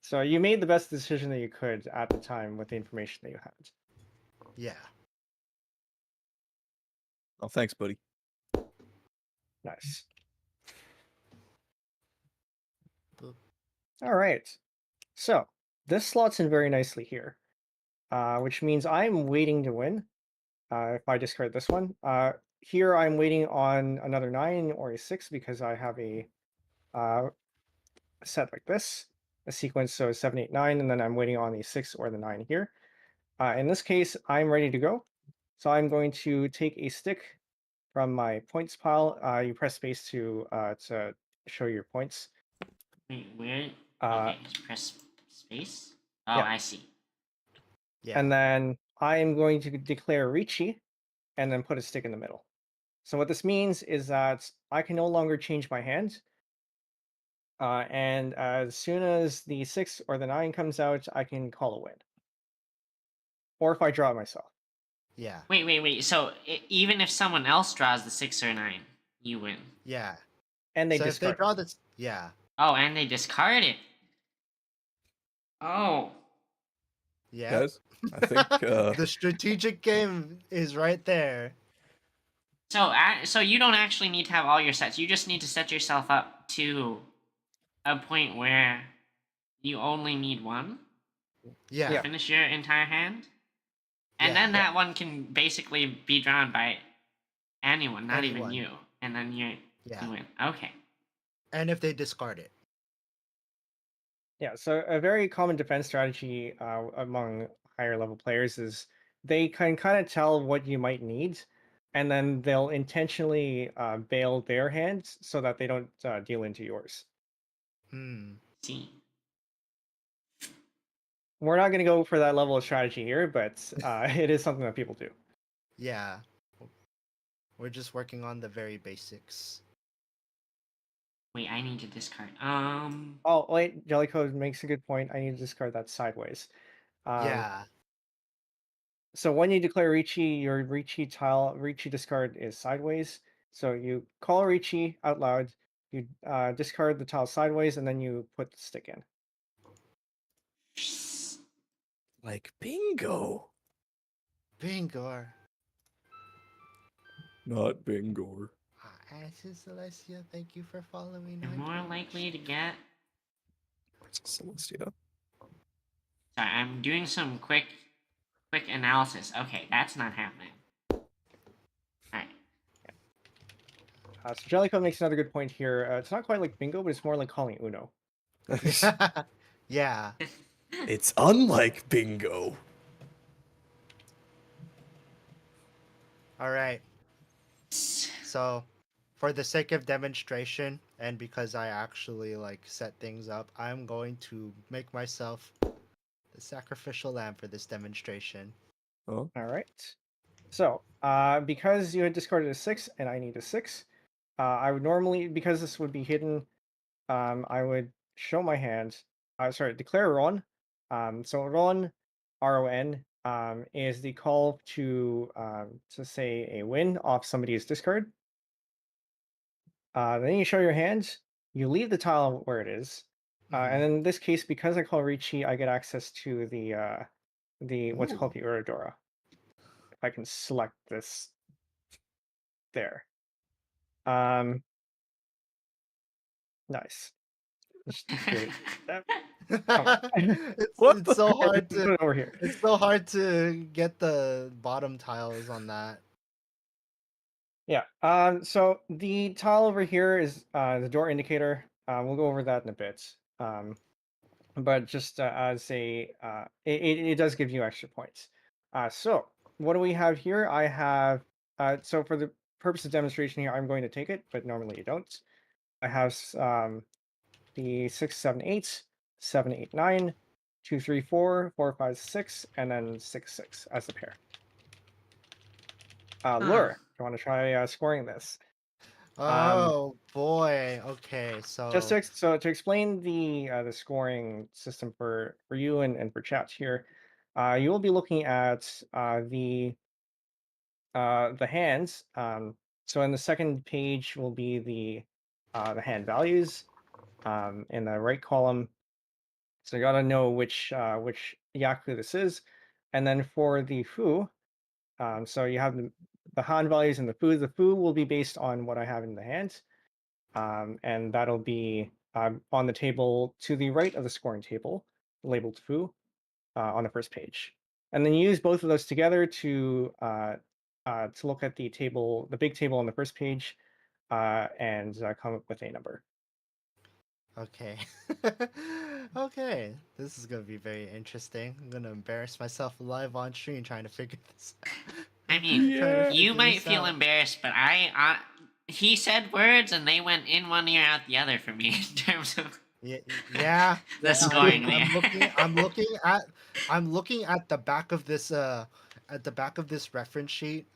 S1: So you made the best decision that you could at the time with the information that you had.
S4: Yeah.
S2: Oh, thanks, buddy.
S1: Nice.
S4: Boop.
S1: All right. So this slots in very nicely here, which means I'm waiting to win. If I discard this one, here I'm waiting on another 9 or a 6 because I have a set like this, a sequence, so 7, 8, 9, and then I'm waiting on the 6 or the 9 here. In this case, I'm ready to go. So I'm going to take a stick from my points pile. You press space to show your points.
S3: Wait, where?
S1: Uh,
S3: Okay, just press space. Oh,
S1: yeah.
S3: I see.
S4: Yeah.
S1: And then I am going to declare Ricci and then put a stick in the middle. So what this means is that I can no longer change my hand. And as soon as the 6 or the 9 comes out, I can call a win. Or if I draw it myself.
S4: Yeah.
S3: Wait. So even if someone else draws the 6 or 9, you win.
S4: Yeah.
S1: And they
S4: So if they
S1: discard
S4: draw
S1: it.
S4: this, yeah.
S3: Oh, and they discard it. Oh.
S4: Yeah.
S2: Guys, I think
S4: The strategic game is right there.
S3: So you don't actually need to have all your sets. You just need to set yourself up to a point where you only need one
S4: Yeah.
S3: to
S1: Yeah.
S3: finish your entire hand. And
S4: Yeah.
S3: then that one can basically be drawn by anyone, not even
S4: Anyone.
S3: you. And then you
S4: Yeah.
S3: win. Okay.
S4: And if they discard it.
S1: Yeah, so a very common defense strategy among higher level players is they can kind of tell what you might need, and then they'll intentionally bail their hands so that they don't deal into yours.
S4: Hmm.
S3: See.
S1: We're not going to go for that level of strategy here, but it is something that people do.
S4: Yeah. We're just working on the very basics.
S3: Wait, I need to discard.
S1: Oh, wait, Jellycode makes a good point. I need to discard that sideways.
S4: Yeah.
S1: So when you declare Ricci, your Ricci discard is sideways. So you call Ricci out loud, you discard the tile sideways, and then you put the stick in.
S2: like bingo.
S4: Bingo.
S2: Not bingo.
S4: Ashes Celestia, thank you for following.
S3: you're more likely to get.
S2: Celestia.
S3: Sorry, I'm doing some quick analysis. Okay, that's not happening. Alright.
S1: So Jellycode makes another good point here. It's not quite like bingo, but it's more like calling Uno.
S4: Yeah.
S2: It's unlike bingo.
S4: All right. So, for the sake of demonstration, and because I actually like set things up, I'm going to make myself the sacrificial lamb for this demonstration.
S2: Oh,
S1: All right. So because you had discarded a 6 and I need a 6, I would normally, because this would be hidden, I would show my hand. Sorry, declare Ron. So Ron, RON, is the call to say a win off somebody's discard. Then you show your hand. You leave the tile where it is, and in this case, because I call Ricci, I get access to the what's called the Uradora. If I can select this there. Nice. Just create that.
S2: What
S4: it's so
S2: the-
S4: hard
S1: Put
S4: to
S1: it over here.
S4: it's so hard to get the bottom tiles on that.
S1: Yeah. So the tile over here is the door indicator. We'll go over that in a bit. But just as it does give you extra points. So what do we have here? I have so for the purpose of demonstration here, I'm going to take it, but normally you don't. I have the 6, 7, 8, 7, 8, 9, 2, 3, 4, 4, 5, 6, and then 6, 6 as the pair. Lure, do you want to try scoring this?
S4: Oh boy. Okay.
S1: Just
S4: So
S1: to explain the scoring system for you and for chat here, you will be looking at the hands. So in the second page will be the hand values. In the right column, so you gotta know which Yaku this is, and then for the Fu, so you have the Han values and the fu. The fu will be based on what I have in the hand, and that'll be on the table to the right of the scoring table, labeled fu, on the first page. And then you use both of those together to look at the table, the big table on the first page, and come up with a number.
S4: Okay. Okay. This is gonna be very interesting. I'm gonna embarrass myself live on stream trying to figure this out.
S3: I mean,
S2: Yeah.
S3: you
S4: Figure
S3: might
S4: this
S3: feel
S4: out.
S3: embarrassed, but he said words and they went in one ear out the other for me in terms of
S4: Yeah.
S3: the scoring there.
S4: I'm looking at the back of this reference sheet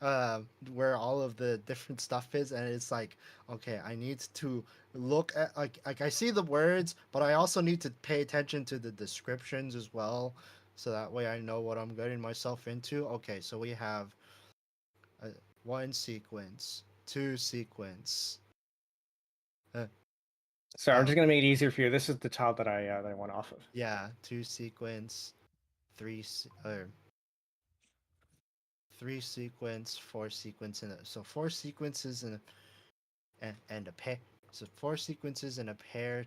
S4: where all of the different stuff is, and it's like, okay, I need to look at like I see the words, but I also need to pay attention to the descriptions as well, so that way I know what I'm getting myself into. Okay, so we have one sequence, two sequence.
S1: So I'm
S4: Oh,
S1: just gonna make it easier for you. This is the tile that I went off of.
S4: yeah, two sequence, or three sequence, four sequence, so four sequences and a pair. So four sequences and a pair,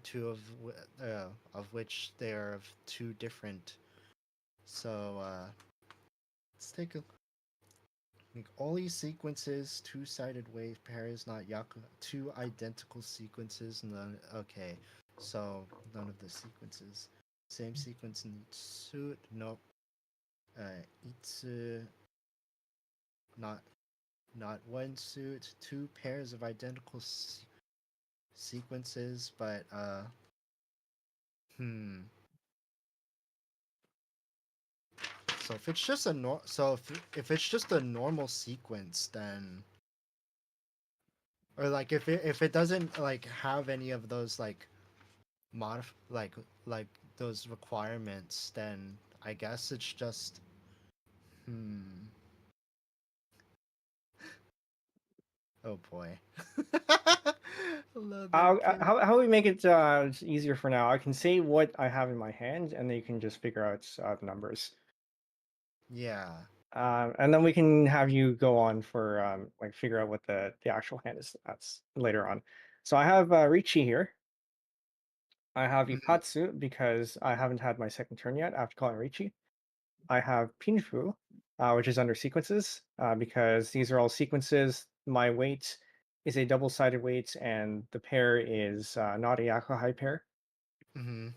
S4: of which they are of two different. So let's take a like all these sequences, two-sided wave pairs, not Yaku. Two identical sequences, none. Okay, so none of the sequences. Same sequence in each suit. Nope. Itsu. Not one suit. Two pairs of identical sequences, but hmm. So if it's just a if it's just a normal sequence, then or like if it doesn't like have any of those like like those requirements, then I guess it's just hmm. Oh boy. Leather kid.
S1: How we make it easier for now? I can say what I have in my hand, and then you can just figure out the numbers.
S4: Yeah.
S1: And then we can have you go on for like figure out what the actual hand is. That's later on. So I have Richi here. I have
S4: Mhm.
S1: Ipatsu because I haven't had my second turn yet after calling Richi. I have Pinfu, which is under sequences, because these are all sequences. My weight is a double-sided weight, and the pair is not a Yakuhai pair.
S4: Mhm.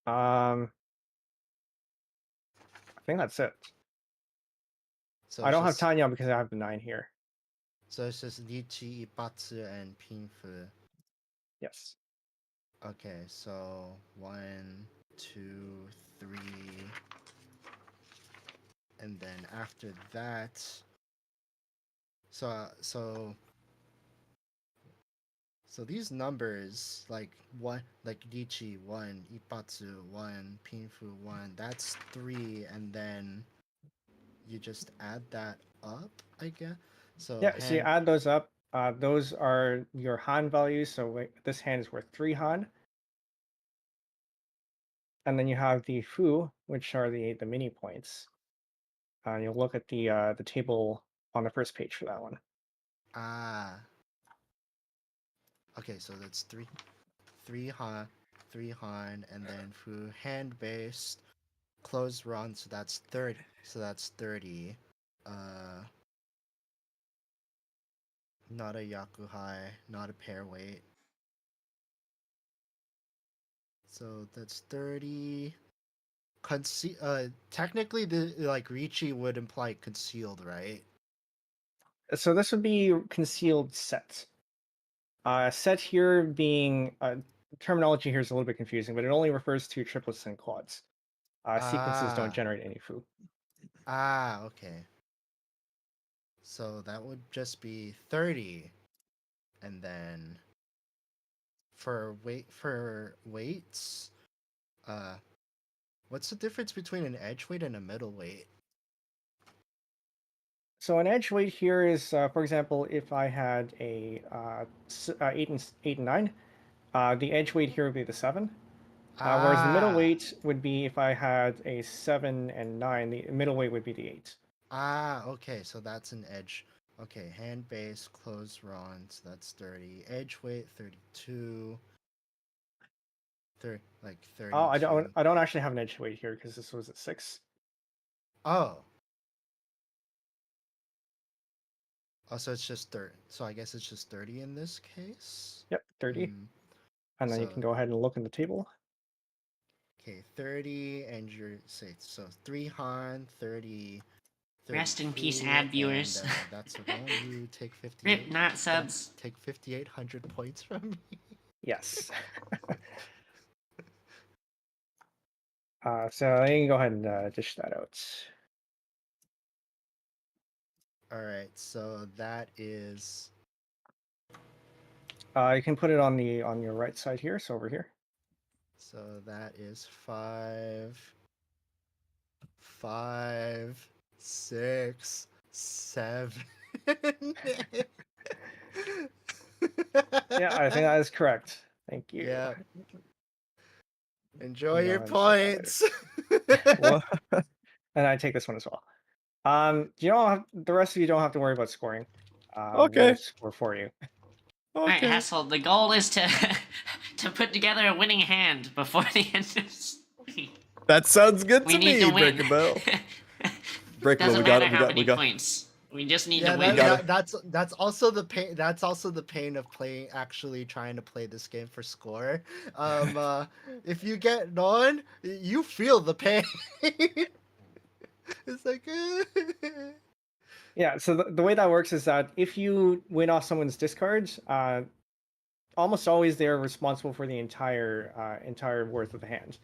S1: Um, I think that's it.
S4: So
S1: I
S4: it's
S1: don't have
S4: just
S1: Tanya because I have the 9 here.
S4: Lichi, Ipatsu, and Pinfu.
S1: Yes.
S4: Okay, so 1, 2, 3, and then after that, so these numbers like one, like Lichi 1, Ipatsu 1, Pinfu 1, that's 3, and then you just add that up, I guess. So
S1: Yeah, so you
S4: hand.
S1: add those up. Those are your Han values. So this hand is worth 3 Han. And then you have the Fu, which are the mini points. You'll look at the table on the first page for that one.
S4: Ah. Okay, so that's three Han, and then Fu hand based closed run. So that's 30. So that's 30. Uh, not a Yakuhai, not a pair weight. So that's 30. Technically, the like Richi would imply concealed, right?
S1: So this would be concealed set. Set here being terminology here is a little bit confusing, but it only refers to triplets and quads. Sequences don't
S4: Ah,
S1: generate any Fu.
S4: okay. So that would just be 30, and then for weights, uh, what's the difference between an edge weight and a middle weight?
S1: So an edge weight here is, for example, if I had a 8 and 9, the edge weight here would be the 7. Whereas the middle
S4: Ah,
S1: weight would be if I had a 7 and 9, the middle weight would be the 8.
S4: okay, so that's an edge. Okay, hand base, close runs, that's 30. Edge weight, 32. Like 32.
S1: Oh, I don't actually have an edge weight here because this was at 6.
S4: Oh. Oh, so it's just 30. So I guess it's just 30 in this case?
S1: Yep, 30.
S4: Hmm.
S1: And then you
S4: So-
S1: can go ahead and look in the table.
S4: Okay, 30, and you're say so 3 Han, 30.
S3: Rest in peace,
S4: 33,
S3: ad viewers.
S4: And, that's a roll. You take 58.
S3: Rip not subs.
S4: Take 5,800 points from me.
S1: Yes. So you can go ahead and dish that out.
S4: All right, so that is
S1: You can put it on your right side here, so over here.
S4: so that is 5, 5, 6, 7.
S1: Yeah, I think that is correct. Thank you.
S4: Yeah. Enjoy
S1: No,
S4: your
S1: I'm sorry.
S4: points.
S1: Well, and I take this one as well. You don't have, the rest of you don't have to worry about scoring.
S2: Okay.
S1: We'll score for you.
S3: Alright,
S2: Okay.
S3: Hassel, the goal is to to put together a winning hand before the end of this week.
S2: That sounds good
S3: We
S2: to
S3: need
S2: me,
S3: to win.
S2: Break a Bell. Break a Bell,
S3: Doesn't
S2: we got
S3: matter
S2: it. We
S3: how
S2: got
S3: many
S2: we got
S3: points. We just need
S4: Yeah,
S3: to win.
S2: gotta-
S4: that's also the pain. That's also the pain of playing, actually trying to play this game for score. If you get none, you feel the pain. It's like,
S1: Yeah, so the way that works is that if you win off someone's discards, almost always they're responsible for the entire worth of the hand.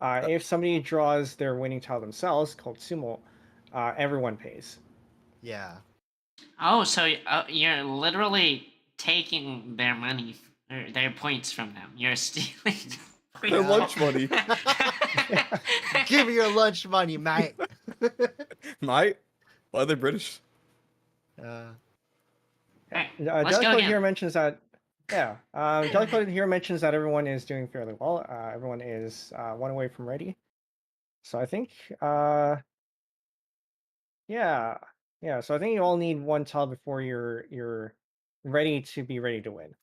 S1: If somebody draws their winning tile themselves, called sumo, everyone pays.
S4: yeah,
S3: Oh, so you're literally taking their money or their points from them. You're stealing
S2: Their
S4: Yeah.
S2: lunch money.
S4: give me your lunch money, mate.
S2: Mate, why are they British?
S3: Alright, let's go
S1: Jellycode
S3: again.
S1: here mentions that. Yeah, Jellycode here mentions that everyone is doing fairly well. Everyone is one away from ready. So I think, yeah. So I think you all need one tile before you're ready to win.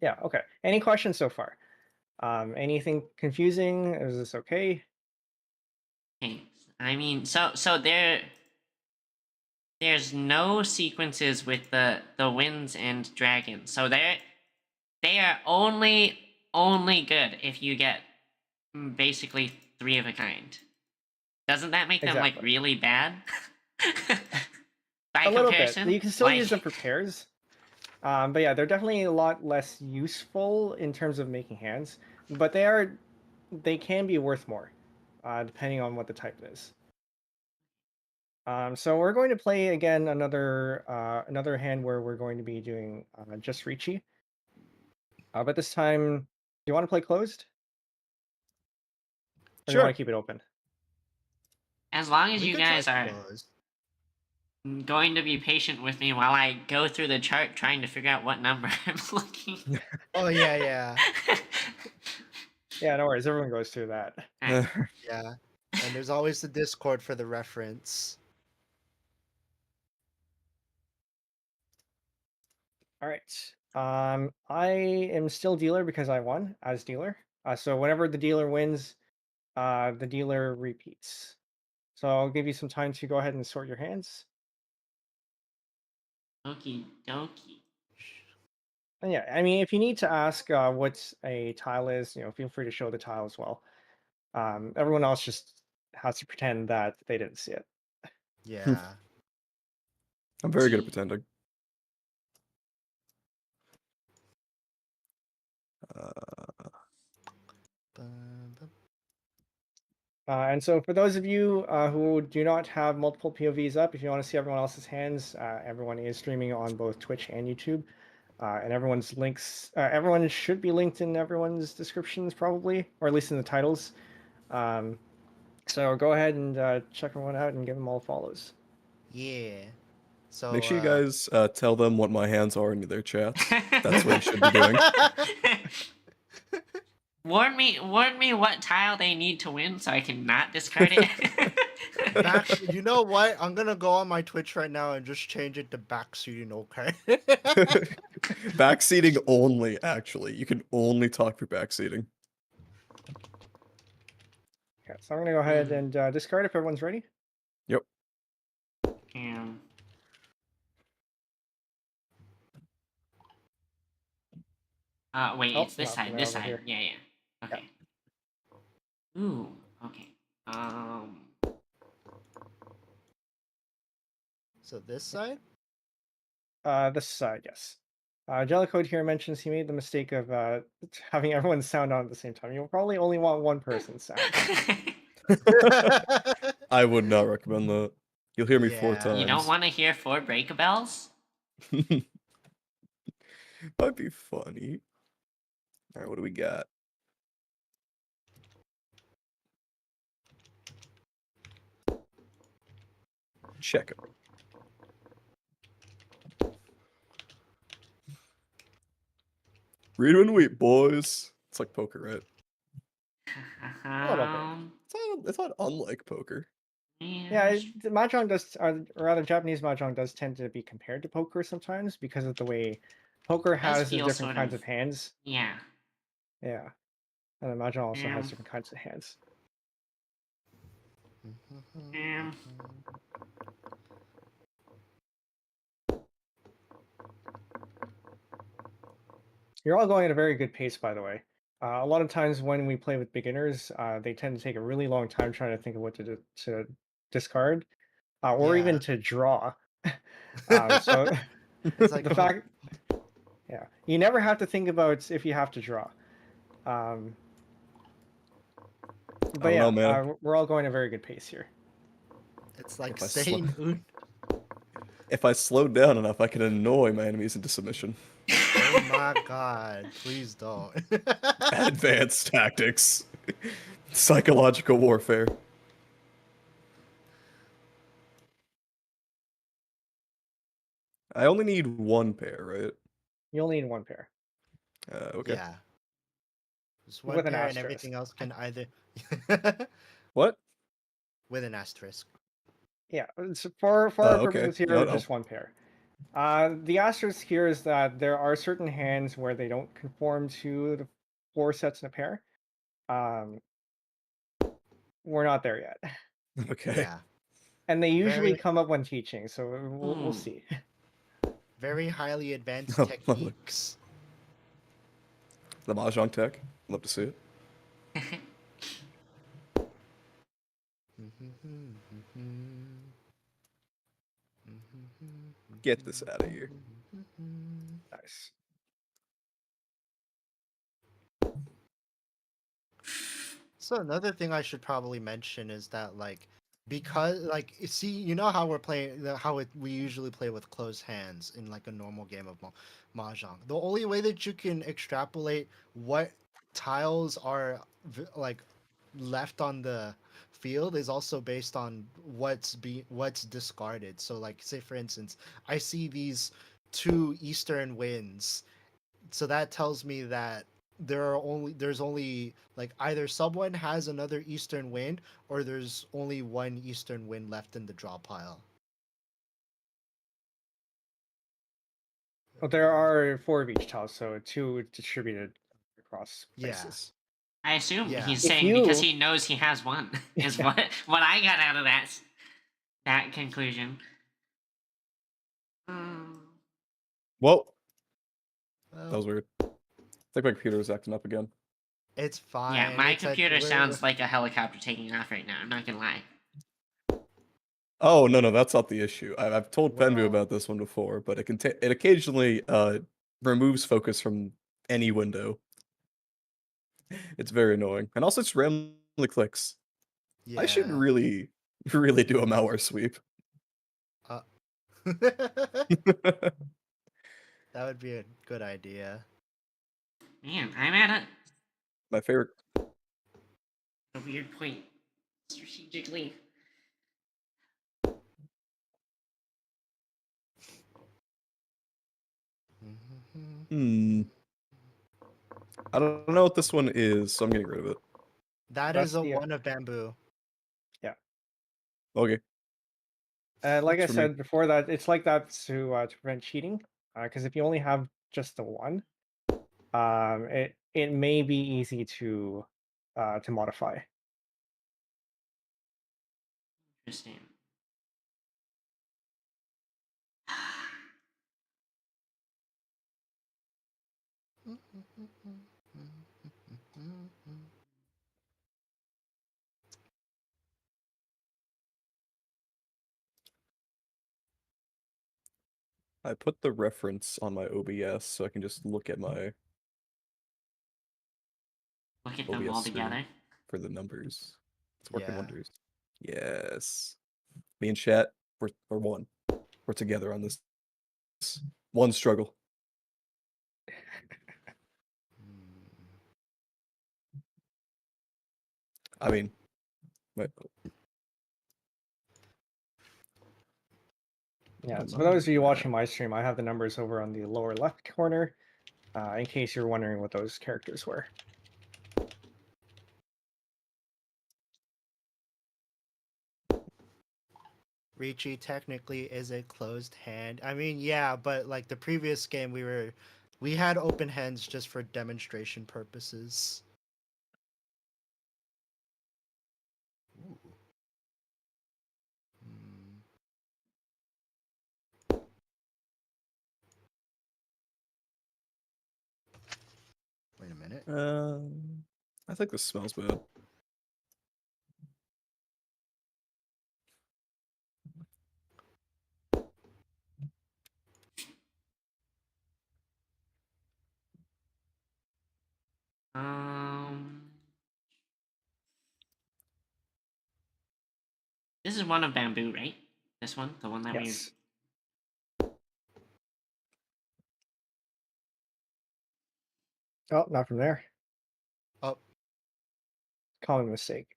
S1: Yeah. Okay. Any questions so far? Anything confusing? Is this okay?
S3: Okay, I mean, so there's no sequences with the winds and dragons. So they are only good if you get basically 3 of a kind. Doesn't that make them like
S1: Exactly.
S3: really bad? By
S1: A little bit.
S3: comparison,
S1: You can still
S3: like,
S1: use them for pairs. But yeah, they're definitely a lot less useful in terms of making hands. But they can be worth more, depending on what the type is. So we're going to play again another hand where we're going to be doing just Ricci. But this time, do you want to play closed? Or do you
S2: Sure.
S1: want to keep it open?
S3: as long as
S4: We
S3: you
S4: could try
S3: guys are
S4: close.
S3: going to be patient with me while I go through the chart trying to figure out what number I'm looking.
S4: Oh yeah.
S1: Yeah, no worries. Everyone goes through that.
S3: Alright,
S4: Yeah. And there's always the Discord for the reference.
S1: All right. I am still dealer because I won as dealer. So whenever the dealer wins, the dealer repeats. So I'll give you some time to go ahead and sort your hands.
S3: okie dokie.
S1: And yeah, I mean, if you need to ask what a tile is, feel free to show the tile as well. Everyone else just has to pretend that they didn't see it.
S4: Yeah.
S2: I'm very good at pretending.
S1: And so for those of you who do not have multiple POVs up, if you want to see everyone else's hands, everyone is streaming on both Twitch and YouTube. And everyone's links, everyone should be linked in everyone's descriptions probably, or at least in the titles. So go ahead and check everyone out and give them all follows.
S4: Yeah. So
S2: Make sure you guys tell them what my hands are in their chats. That's what you should be doing.
S3: Warn me what tile they need to win so I can not discard it.
S4: You know what? I'm gonna go on my Twitch right now and just change it to backseating, okay?
S2: Backseating only, actually. You can only talk for backseating.
S1: Okay, so I'm gonna go ahead
S3: Mm.
S1: and discard if everyone's ready.
S2: Yep.
S3: Damn. Wait,
S1: Oh,
S3: it's this
S1: nothing
S3: side. This
S1: over
S3: side.
S1: here.
S3: Yeah, yeah.
S1: Yeah.
S3: Okay. Ooh. Okay.
S4: So this side?
S1: This side, yes. Jellicode here mentions he made the mistake of having everyone sound on at the same time. You'll probably only want one person's sound.
S2: I would not recommend that. You'll hear me 4
S4: Yeah.
S3: You don't
S2: times.
S3: want to hear 4 breakabells?
S2: Might be funny. All right, what do we got? Check it. Read and wait, boys. It's like poker, right?
S1: little bit.
S2: It's not unlike poker.
S1: Yeah, the mahjong does, or rather, Japanese mahjong does tend to be compared to poker sometimes because of the way poker
S3: It does
S1: has the
S3: feel
S1: different
S3: sort
S1: kinds
S3: of-
S1: of hands.
S3: Yeah.
S1: Yeah, and the mahjong also has different kinds of hands.
S3: Um,
S1: You're all going at a very good pace, by the way. A lot of times when we play with beginners, they tend to take a really long time trying to think of what to discard, or
S4: Yeah.
S1: even to draw. So
S4: It's like,
S1: the fact, yeah, you never have to think about if you have to draw.
S2: I
S1: But
S2: don't
S1: yeah,
S2: know, man.
S1: we're all going at a very good pace here.
S4: it's like
S2: If I
S4: saying,
S2: If I slow down enough, I can annoy my enemies into submission.
S4: oh my god, please don't.
S2: Advanced tactics. Psychological warfare. I only need 1 pair, right?
S1: You only need one pair
S2: Okay.
S4: Yeah. Just one
S1: with an
S4: pair and
S1: asterisk.
S4: everything else can either
S2: What?
S4: with an asterisk.
S1: Yeah, it's for our
S2: Okay.
S1: purposes here,
S2: No, no.
S1: just one pair. The asterisk here is that there are certain hands where they don't conform to the 4 sets in a pair. Um, we're not there yet,
S2: Okay.
S4: Yeah.
S1: and they usually
S4: Very
S1: come up when teaching, so we'll
S3: Hmm.
S1: see.
S4: very highly advanced
S2: Oh,
S4: techniques.
S2: The Mahjong tech. Love to see it. Get this out of here.
S1: Nice.
S4: So another thing I should probably mention is that because see, you know how we're playing we usually play with closed hands in like a normal game of mahjong. The only way that you can extrapolate what tiles are like left on the field is also based on what's discarded. So like say for instance, I see these 2 eastern winds, so that tells me that there's only like either someone has another eastern wind or there's only 1 eastern wind left in the draw pile.
S1: But there are 4 of each tile, so 2 distributed across
S4: Yeah.
S1: places.
S3: I assume
S4: Yeah.
S3: he's
S1: If
S3: saying because
S1: you-
S3: he knows he has one. Is what I got out of that conclusion. Um,
S2: Whoa. That
S4: Well,
S2: was weird. I think my computer was acting up again.
S4: it's fine.
S3: yeah, my
S4: It's
S3: computer sounds like a helicopter taking off right now. I'm not gonna lie.
S2: Oh, no, that's not the issue. I've told
S4: We're
S2: Penbu
S4: all-
S2: about this one before, but it occasionally removes focus from any window. It's very annoying. And also it's randomly clicks.
S4: yeah.
S2: I should really, really do a malware sweep.
S4: That would be a good idea.
S3: Man, I'm at
S2: My favorite.
S3: a weird point strategically.
S2: Hmm. I don't know what this one is, so I'm getting rid of it.
S4: That
S1: That's
S4: is a
S1: the-
S4: one of bamboo.
S2: Okay.
S1: Like I
S2: Works for me.
S1: said before, that it's like that to prevent cheating. Because if you only have just the one, it may be easy to modify.
S3: Interesting.
S2: I put the reference on my OBS so I can just look at my
S3: Look at them
S2: OBS
S3: all
S2: soon
S3: together.
S2: for the numbers. It's working
S4: Yeah.
S2: wonders. Yes. Me and chat, we're one. We're together on this. One struggle. I mean, wait,
S1: Yeah.
S2: oh,
S1: So for those of you
S2: yeah.
S1: watching my stream, I have the numbers over on the lower left corner, in case you're wondering what those characters were.
S4: Ricci technically is a closed hand. I mean, yeah, but like the previous game, we had open hands just for demonstration purposes. Ooh. Hmm. Wait a minute.
S2: I think this smells bad.
S3: Um, this is one of bamboo, right? This one, the one that we.
S1: Yes. Oh, not from there.
S4: Oh,
S1: Common mistake.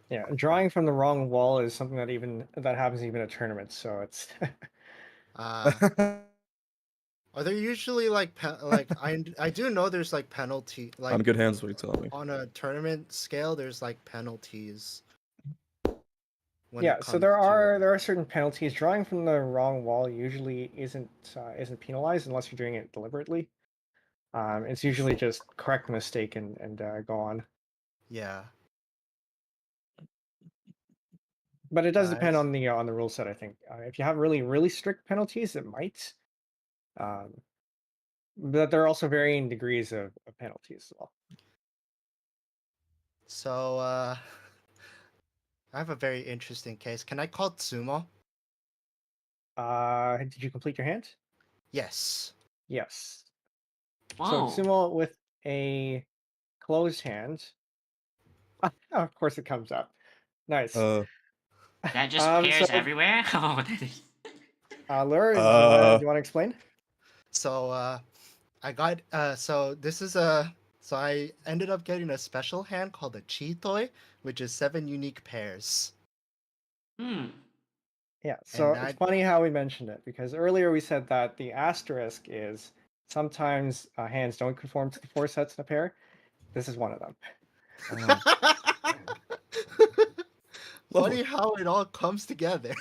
S1: Yeah, drawing from the wrong wall is something that happens even at tournaments. So it's
S4: are there usually like I do know there's like penalty like
S2: I'm good hands, what you telling me?
S4: on a tournament scale there's like penalties when
S1: yeah.
S4: it
S1: So
S4: comes to
S1: there are certain penalties. Drawing from the wrong wall usually isn't penalized unless you're doing it deliberately. It's usually just correct the mistake and go on.
S4: yeah.
S1: But it does depend
S4: Guys,
S1: on the rule set. I think if you have really strict penalties, it might. Um, but there are also varying degrees of penalties as well.
S4: so I have a very interesting case. Can I call Tsumo?
S1: Did you complete your hand?
S4: Yes.
S1: Yes. So
S3: Whoa!
S1: Tsumo with a closed hand. Of course it comes up. Nice.
S3: That just pairs
S1: So
S3: everywhere. Oh, that is.
S1: Lure, do you want to explain?
S4: So I got so this is so I ended up getting a special hand called a Chitoi, which is 7 unique pairs.
S3: Hmm.
S1: Yeah, so
S4: And
S1: it's
S4: that
S1: funny how we mentioned it because earlier we said that the asterisk is sometimes hands don't conform to the 4 sets in a pair. This is one of them.
S2: Lovely.
S4: Funny how it all comes together.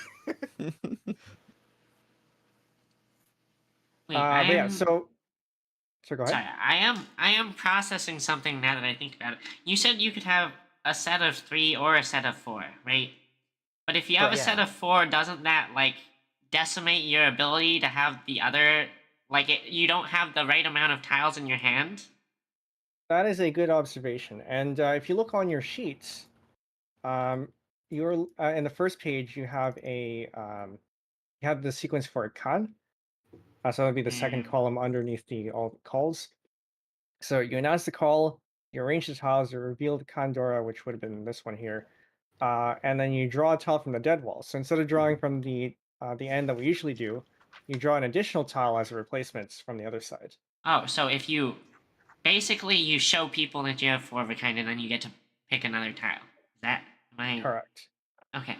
S3: Wait,
S1: But yeah, so go ahead.
S3: sorry. I am processing something now that I think about it. You said you could have a set of 3 or a set of 4, right? But if you have a
S1: Correct.
S3: set
S4: Yeah.
S3: of 4, doesn't that like decimate your ability to have the other? Like you don't have the right amount of tiles in your hand.
S1: That is a good observation. And if you look on your sheets, um, you're in the first page you have you have the sequence for a kan. So that would be the second
S3: Mm.
S1: column underneath the all calls. So you announce the call, you arrange the tiles, you reveal the Kandora, which would have been this one here, and then you draw a tile from the dead wall. So instead of drawing from the end that we usually do, you draw an additional tile as a replacement from the other side.
S3: Oh, so if you basically you show people that you have 4 of a kind, and then you get to pick another tile. Is that am I?
S1: Correct.
S3: Okay.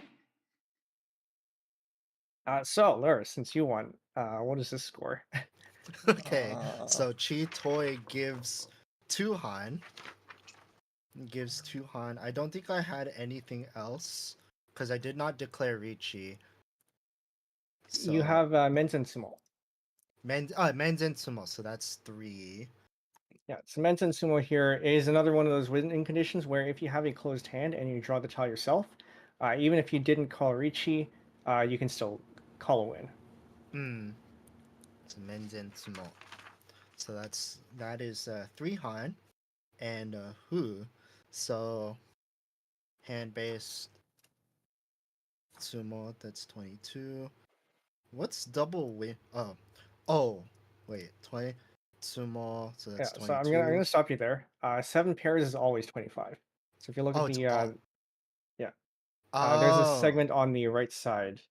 S1: So Lura, since you won, what is this score?
S4: Okay, so Chi Toy gives 2 Han. Gives 2 Han. I don't think I had anything else because I did not declare Ricci. So
S1: You have Men's and Sumo.
S4: Men's and Sumo, so that's 3.
S1: Yeah, so Men's and Sumo here is another one of those win conditions where if you have a closed hand and you draw the tile yourself, even if you didn't call Ricci, you can still call a win.
S4: So Men's and Sumo. So that is 3 Han and Hu. So hand based Sumo, that's 22. What's double win? Oh, wait, 20 Sumo, so
S1: Yeah,
S4: that's
S1: so I'm
S4: 22.
S1: gonna stop you there. 7 pairs is always 25. So if you look
S4: Oh,
S1: at
S4: it's
S1: the
S4: all.
S1: yeah, there's a
S4: Oh,
S1: segment on the right side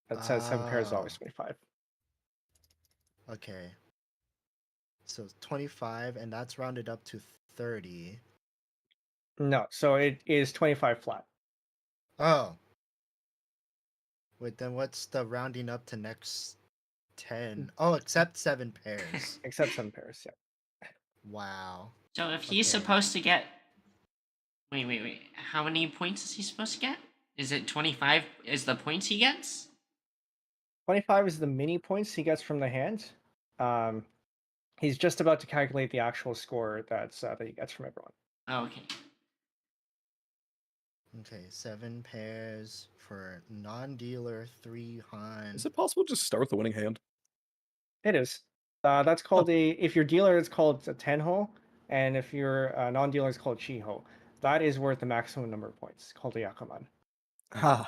S1: that says 7 pairs is
S4: oh,
S1: always 25.
S4: okay. So 25, and that's rounded up to 30.
S1: No, so it is 25 flat.
S4: Oh, wait, then what's the rounding up to next 10? Oh, except 7 pairs.
S1: Except 7 pairs, yeah.
S4: Wow.
S3: So if he's
S4: Okay.
S3: supposed to get, wait, how many points is he supposed to get? Is it 25? Is the points he gets?
S1: 25 is the mini points he gets from the hand. He's just about to calculate the actual score that he gets from everyone.
S3: Oh, okay.
S4: Okay, 7 pairs for non-dealer, 3 Han.
S2: Is it possible to just start with the winning hand?
S1: It is. That's called if you're dealer, it's called a tenho, and if you're a non-dealer, it's called chiho. That is worth the maximum number of points, called a yakuman.
S2: Ha.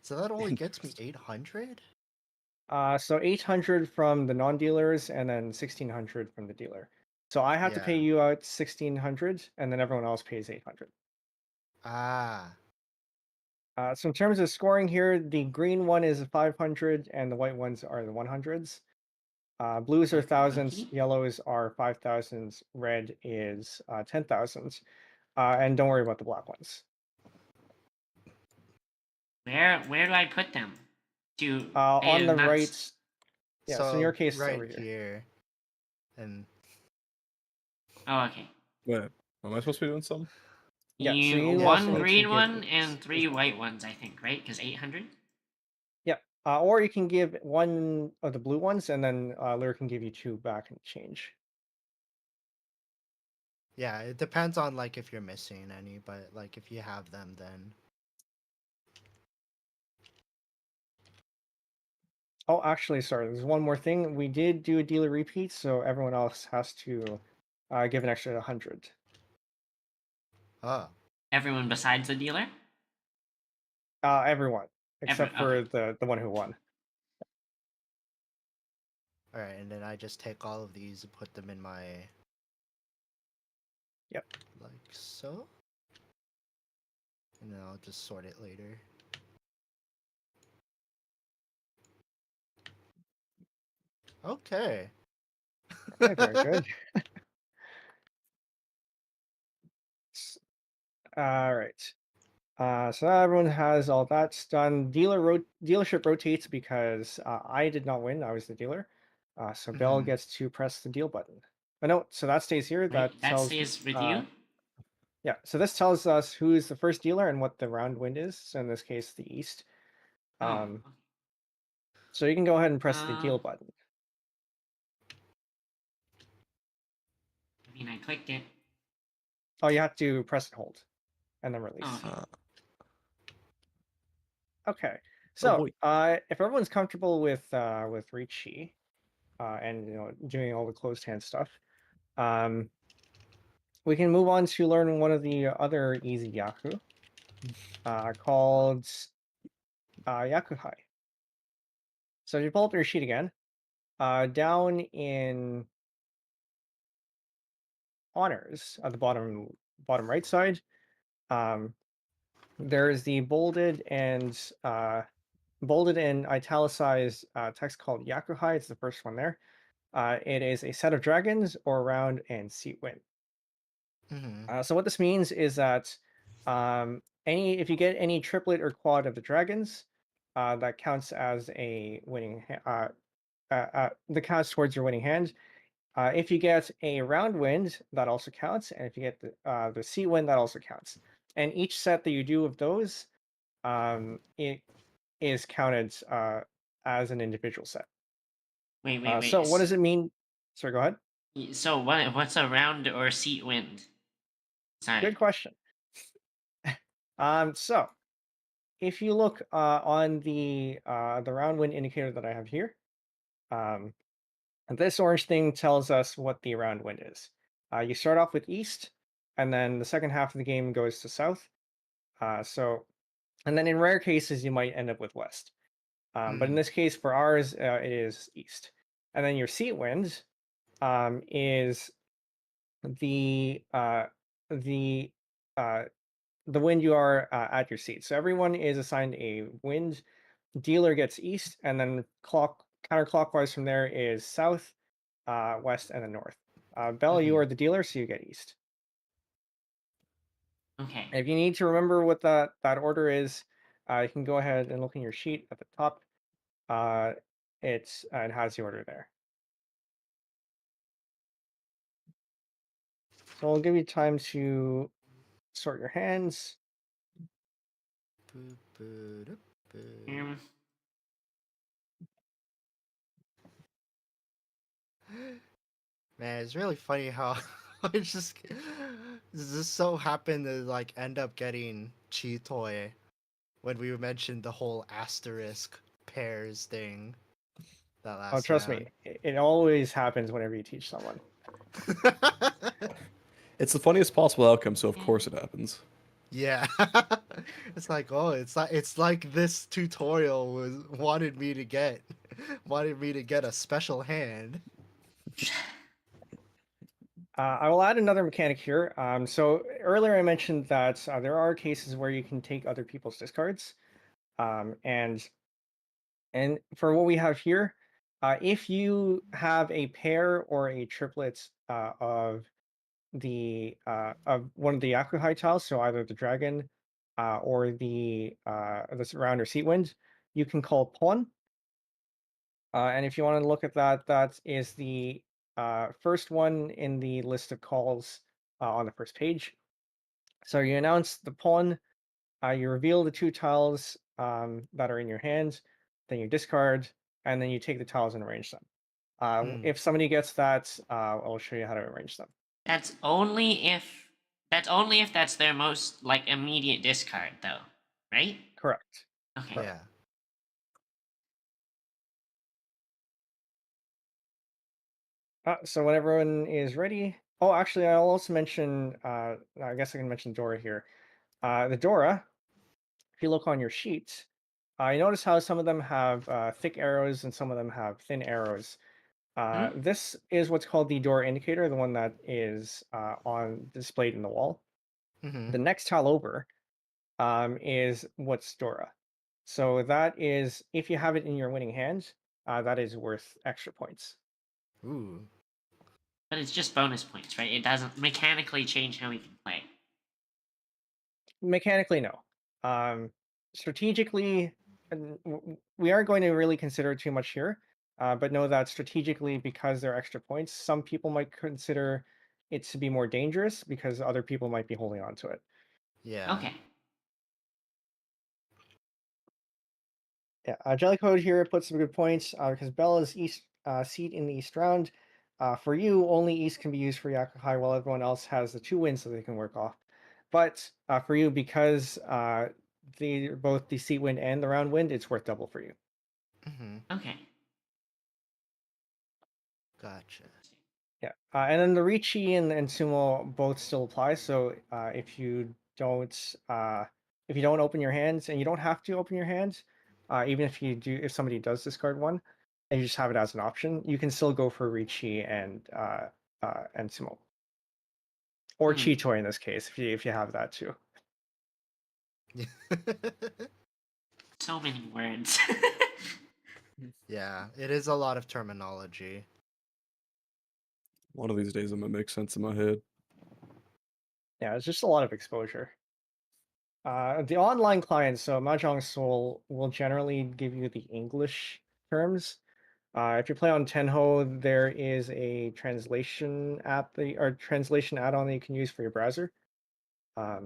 S4: So that only gets me
S2: Interesting.
S4: 800?
S1: So 800 from the non-dealers, and then 1600 from the dealer. So I have to pay
S4: Yeah.
S1: you out 1600, and then everyone else pays 800.
S4: Ah.
S1: So in terms of scoring here, the green one is 500, and the white ones are the 100s. Blues are
S3: Okie
S1: thousands,
S3: dokie.
S1: yellows are 5,000s, red is 10,000s, and don't worry about the black ones.
S3: Where do I put them? To
S1: On the
S3: not
S1: right, yeah. So in your case, it's
S4: right
S1: over here.
S4: here. And
S3: Oh, okay.
S2: Wait, am I supposed to be doing something?
S1: Yeah. So
S3: You
S1: you also
S3: one
S1: need to
S3: green
S1: give
S3: one
S1: eights
S3: and
S1: as
S3: 3
S1: well.
S3: white ones, I think, right? Because 800.
S1: Yeah. Or you can give one of the blue ones, and then Lyra can give you 2 back and change.
S4: yeah, it depends on like if you're missing any, but like if you have them, then
S1: Oh, actually, sorry. There's one more thing. We did do a dealer repeat, so everyone else has to give an extra 100.
S4: oh,
S3: Everyone besides the dealer.
S1: Everyone except
S3: Okay.
S1: for the one who won.
S4: all right. And then I just take all of these and put them in my.
S1: Yep.
S4: Like so. And then I'll just sort it later. Okay.
S1: Okay, very good. All right. So now everyone has all that's done. Dealership rotates because I did not win. I was the dealer. So Bell
S4: Mhm.
S1: gets to press the deal button. But no, so that stays here. That
S3: Wait, that
S1: tells
S3: stays with you.
S1: yeah. So this tells us who's the first dealer and what the round wind is. So in this case, the east.
S3: Oh.
S1: So you can go ahead and press the
S3: Uh,
S1: deal button.
S3: I mean, I clicked it.
S1: Oh, you have to press and hold, and then
S3: Oh,
S1: release.
S3: okay.
S1: Okay.
S2: Oh
S1: So
S2: boy.
S1: if everyone's comfortable with Ricci, and doing all the closed hand stuff, we can move on to learn one of the other easy Yaku, called Yakuhai. So if you pull up your sheet again, down in honors at the bottom right side, there is the bolded and italicized text called Yakuhai. It's the first one there. It is a set of dragons or round and seat win.
S4: Mhm.
S1: So what this means is that If you get any triplet or quad of the dragons, that counts as a winning. That counts towards your winning hand. If you get a round wind, that also counts, and if you get the sea wind, that also counts. And each set that you do of those, it is counted as an individual set.
S3: Wait, wait, wait.
S1: So what does it mean? Sorry, go ahead.
S3: So what's a round or seat wind? Sorry.
S1: Good question. So if you look on the round wind indicator that I have here, um, this orange thing tells us what the round wind is. You start off with east, and then the second half of the game goes to south. And then in rare cases, you might end up with west. But in this case, for ours, it is east. And then your seat wind is the uh, the uh, the wind you are at your seat. So everyone is assigned a wind. Dealer gets east, and then counterclockwise from there is south, west, and then north. Bella, you are the dealer, so you get east.
S3: Okay.
S1: If you need to remember what that order is, you can go ahead and look in your sheet at the top. It has the order there. So I'll give you time to sort your hands.
S3: Um,
S4: Man, it's really funny how it just so happened to like end up getting Cheetoy when we mentioned the whole asterisk pairs thing that
S1: Oh,
S4: last
S1: trust
S4: round.
S1: me, it always happens whenever you teach someone.
S2: It's the funniest possible outcome, so of course it happens.
S4: Yeah. It's like, oh, it's like this tutorial wanted me to get a special hand.
S1: I will add another mechanic here. So earlier I mentioned that there are cases where you can take other people's discards, and for what we have here, if you have a pair or a triplet of one of the Yakuhai tiles, so either the dragon or the this round or seat wind, you can call pawn. And if you want to look at that, that is the first one in the list of calls on the first page. So you announce the pawn, you reveal the two tiles that are in your hand, then you discard, and then you take the tiles and arrange them. If somebody gets that, I'll show you how to arrange them.
S3: that's only if that's their most like immediate discard, though, right?
S1: Correct.
S3: Okay.
S1: Correct.
S4: Yeah.
S1: So when everyone is ready. Oh, actually, I'll also mention. I guess I can mention Dora here. The Dora, if you look on your sheet, you notice how some of them have thick arrows and some of them have thin arrows.
S3: Hmm?
S1: This is what's called the Dora indicator, the one that is on displayed in the wall.
S4: Mm-hmm.
S1: The next tile over is what's Dora. So that is, if you have it in your winning hand, that is worth extra points.
S4: Ooh.
S3: But it's just bonus points, right? It doesn't mechanically change how we can play.
S1: Mechanically, no. Strategically, we aren't going to really consider too much here, but know that strategically, because they're extra points, some people might consider it to be more dangerous because other people might be holding on to it.
S4: Yeah.
S3: Okay.
S1: Yeah, Jellycode here puts some good points because Bella's east seat in the east round. For you, only east can be used for Yakuhai, while everyone else has the two wins that they can work off. But for you, because both the seat wind and the round wind, it's worth double for you.
S4: Mm-hmm.
S3: Okay.
S4: Gotcha.
S1: Yeah, and then the Ricci and Sumo both still apply. So if you don't open your hands, and you don't have to open your hands, even if you do, if somebody does discard one, and you just have it as an option, you can still go for Ricci and Sumo, or
S3: Hmm.
S1: Chitoy in this case, if you have that too.
S3: So many words.
S4: Yeah, it is a lot of terminology.
S2: One of these days I'm gonna make sense in my head.
S1: Yeah, it's just a lot of exposure. The online client, so Mahjong Soul, will generally give you the English terms. If you play on Tenho, there is a translation app or translation add-on that you can use for your browser. But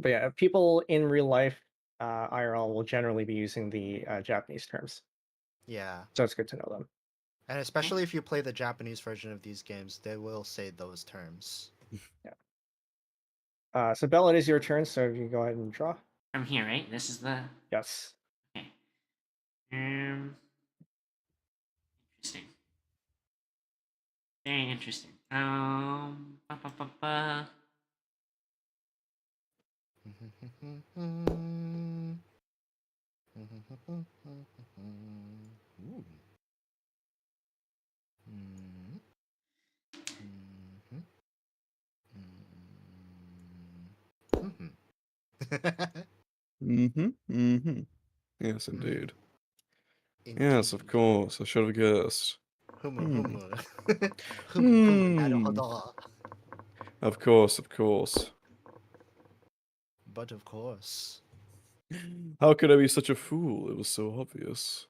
S1: yeah, people in real life, IRL, will generally be using the Japanese terms,
S4: Yeah,
S1: so it's good to know them.
S4: and especially if you play the Japanese version of these games, they will say those terms.
S1: So Bella, it is your turn, so you go ahead and draw.
S3: From here, right? This is the.
S1: Yes.
S3: Okay. Interesting. Very interesting. Ba, ba, ba, ba.
S4: Ooh.
S2: Yes, indeed.
S4: Indeed.
S2: Yes, of course. I should have guessed.
S4: Humu,
S2: Hmm.
S4: humu. Humu, humu,
S2: Hmm.
S4: naruhodo.
S2: Of course, of course.
S4: But of course.
S2: How could I be such a fool? It was so obvious.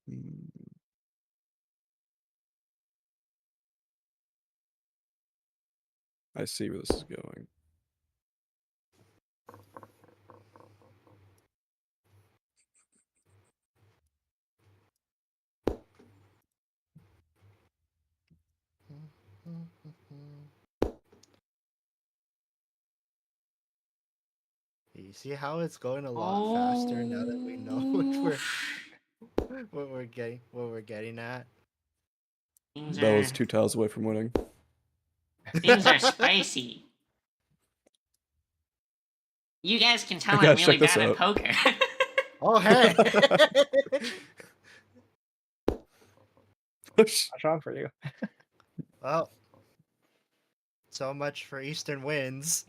S2: Hmm. I see where this is going.
S4: You see how it's going a lot faster now that we know what we're getting at.
S3: Things
S2: That was
S3: are
S2: 2 tiles away from winning.
S3: things are spicy. You guys can tell I'm
S2: Guys,
S3: really
S2: check this
S3: bad at
S2: out.
S3: poker.
S4: Oh hey.
S1: Mahjong for you.
S4: Well, so much for Eastern wins.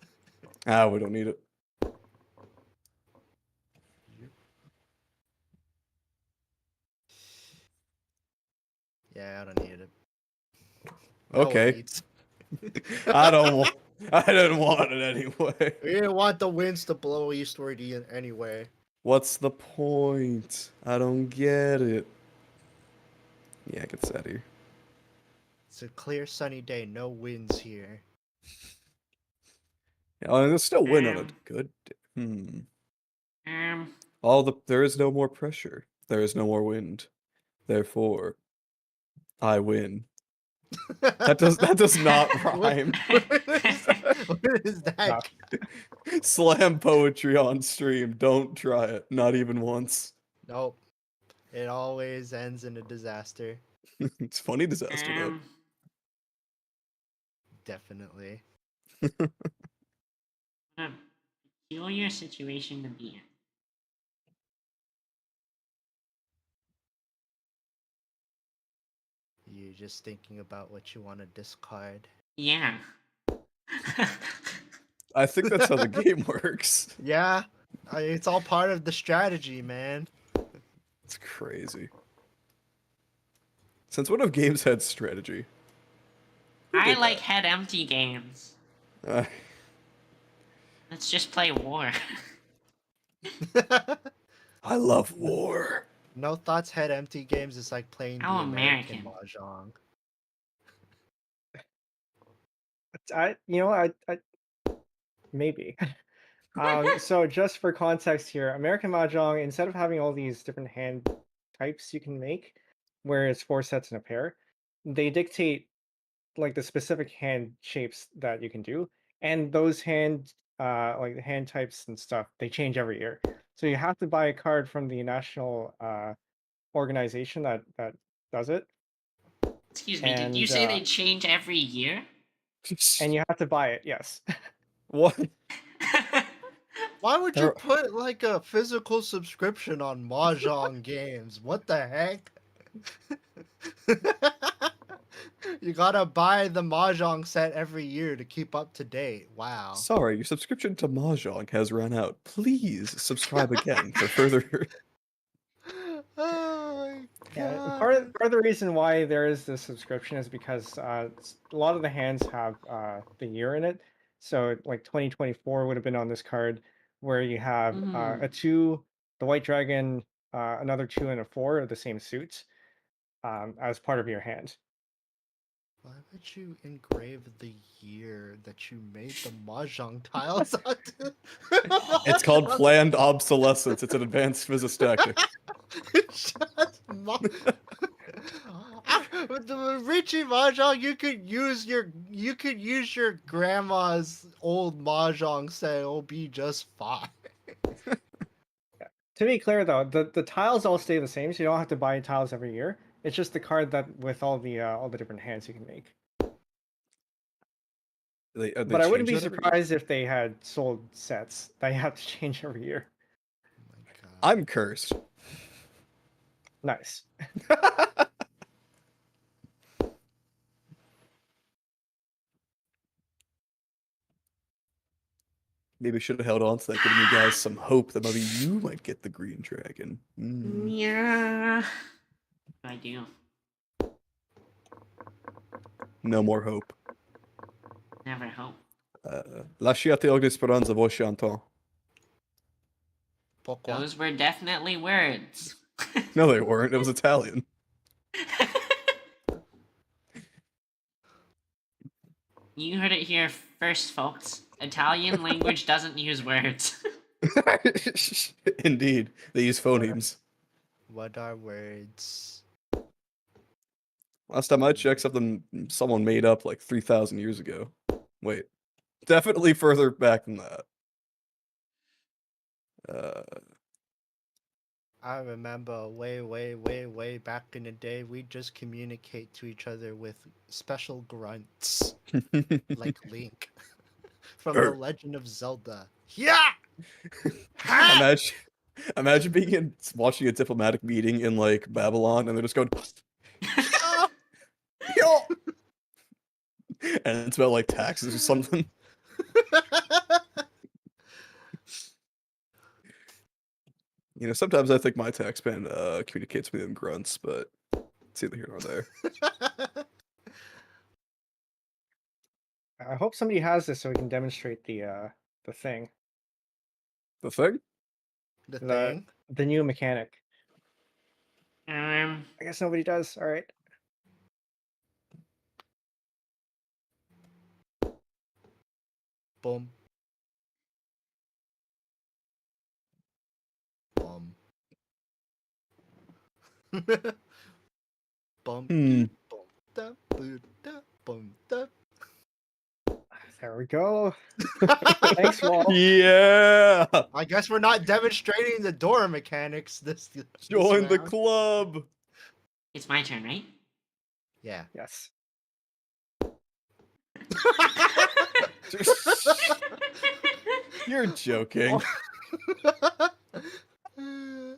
S2: Ah, we don't need it.
S4: Yeah, I don't need it.
S2: Okay.
S4: Needs.
S2: I don't want. I didn't want it anyway.
S4: We didn't want the winds to blow eastward anyway.
S2: What's the point? I don't get it. Yeah, get out of here.
S4: It's a clear sunny day, no winds here.
S2: Yeah, I there's still wind on a
S3: Um,
S2: good. Hmm.
S3: um,
S2: There is no more pressure. There is no more wind. Therefore, I win. That does not rhyme.
S4: What is that?
S2: Slam poetry on stream. Don't try it. Not even once.
S4: Nope. It always ends in a disaster.
S2: It's funny disaster though.
S4: Definitely.
S3: What a peculiar situation to be in.
S4: You're just thinking about what you want to discard.
S3: Yeah.
S2: I think that's how the game works.
S4: Yeah, it's all part of the strategy, man.
S2: It's crazy. Since when have games had strategy? Who
S3: I
S2: did
S3: like
S2: that?
S3: head empty games.
S2: Uh,
S3: Let's just play war.
S2: I love war.
S4: No thoughts, head empty games is like playing the
S3: How
S4: American
S3: American.
S4: Mahjong.
S1: I maybe. So just for context here, American Mahjong, instead of having all these different hand types you can make, where it's 4 sets in a pair, they dictate like the specific hand shapes that you can do, and those like the hand types and stuff, they change every year. So you have to buy a card from the national organization that does it,
S3: Excuse me, did you
S1: and
S3: say they change every year?
S1: and you have to buy it. Yes.
S2: What?
S4: Why would you
S2: There-
S4: put like a physical subscription on Mahjong games? What the heck? You gotta buy the Mahjong set every year to keep up to date. Wow.
S2: Sorry, your subscription to Mahjong has run out. Please subscribe again for further.
S4: Oh my
S1: Yeah,
S4: god.
S1: part of the reason why there is this subscription is because a lot of the hands have the year in it. So like 2024 would have been on this card, where you have a 2, the white dragon, another 2 and a 4 of the same suit as part of your hand.
S4: Why would you engrave the year that you made the Mahjong tiles onto?
S2: It's called planned obsolescence. It's an advanced physics tactic.
S4: Just with the Richie Mahjong, you could use your grandma's old Mahjong set. It'll be just fine.
S1: To be clear though, the tiles all stay the same, so you don't have to buy tiles every year. It's just the card that with all the different hands you can make.
S2: They
S1: But I wouldn't
S2: change
S1: be
S2: that every year?
S1: surprised if they had sold sets that you have to change every year.
S4: Oh my god.
S2: I'm cursed.
S1: Nice.
S2: Maybe should have held on to that, giving you guys some hope that maybe you might get the green dragon.
S3: Yeah. I do.
S2: No more hope.
S3: Never hope.
S2: Lasciate ogni speranza voi chantant.
S4: Pourquoi?
S3: Those were definitely words.
S2: No, they weren't. It was Italian.
S3: You heard it here first, folks. Italian language doesn't use words.
S2: Indeed, they use phonemes.
S4: What are words?
S2: Last time I checked, something someone made up like 3,000 years ago. Wait, definitely further back than that.
S4: I remember way back in the day, we just communicate to each other with special grunts, like Link from The Legend of Zelda. Yeah!
S2: imagine, imagine watching a diplomatic meeting in like Babylon, and they're just going, "Yo!" and it's about like taxes or something. You know, sometimes I think my tax man communicates with me in grunts, but it's either here nor there.
S1: I hope somebody has this so we can demonstrate the thing.
S2: The thing?
S4: The
S1: The
S4: thing?
S1: the new mechanic.
S3: Um,
S1: I guess nobody does. All right.
S4: Boom. Boom. Boom.
S2: Hmm.
S4: Boom. Da, boo, da, boom, da.
S1: There we go. Thanks, Wall.
S2: Yeah!
S4: I guess we're not demonstrating the door mechanics this
S2: Join the
S4: round.
S2: club!
S3: it's my turn, right?
S4: Yeah.
S1: Yes.
S2: You're joking.
S4: Mm,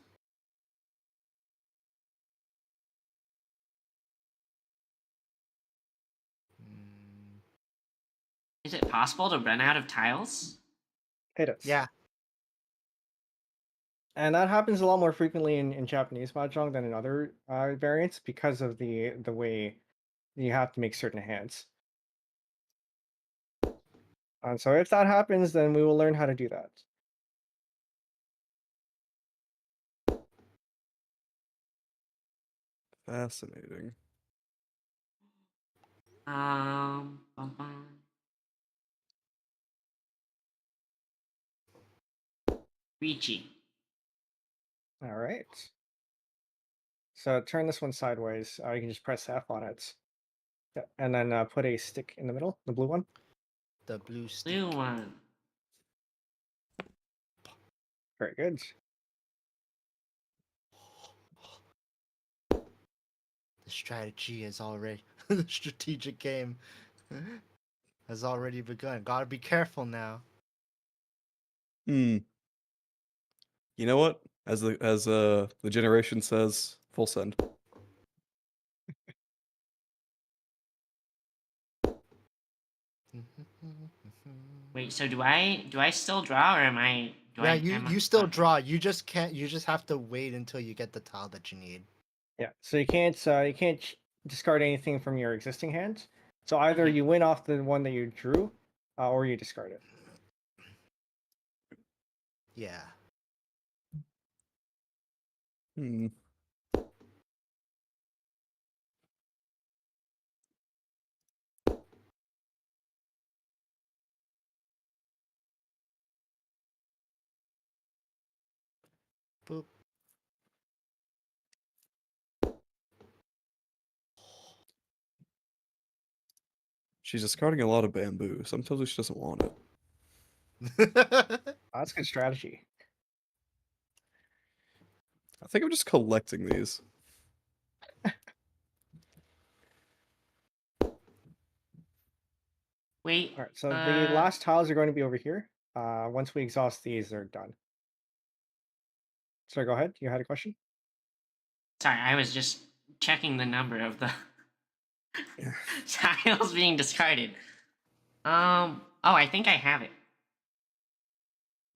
S3: Is it possible to run out of tiles?
S1: It is.
S4: yeah.
S1: And that happens a lot more frequently in Japanese mahjong than in other variants because of the way you have to make certain hands. And so if that happens, then we will learn how to do that.
S2: Fascinating.
S3: Bum, bum. Ricci.
S1: All right. So turn this one sideways. You can just press F on it. Yeah, and then put a stick in the middle, the blue one.
S4: The blue stick.
S3: Blue one.
S1: Very good.
S4: The strategy is already the strategic game has already begun. Gotta be careful now.
S2: Hmm. You know what? As the generation says, full send.
S3: Wait, so do I still draw, or am I?
S4: Yeah, you still
S3: okay.
S4: draw. You just can't. You just have to wait until you get the tile that you need.
S1: Yeah, so you can't discard anything from your existing hand. So either
S3: Okay.
S1: you win off the one that you drew, or you discard it.
S4: Yeah.
S2: Hmm.
S4: Boop.
S2: She's discarding a lot of bamboo. Sometimes she doesn't want it.
S1: That's good strategy.
S2: I think I'm just collecting these.
S3: Wait.
S1: All right, so the last tiles are going to be over here. Once we exhaust these, they're done. So go ahead. You had a question?
S3: Sorry, I was just checking the number of the tiles being discarded. Oh, I think I have it.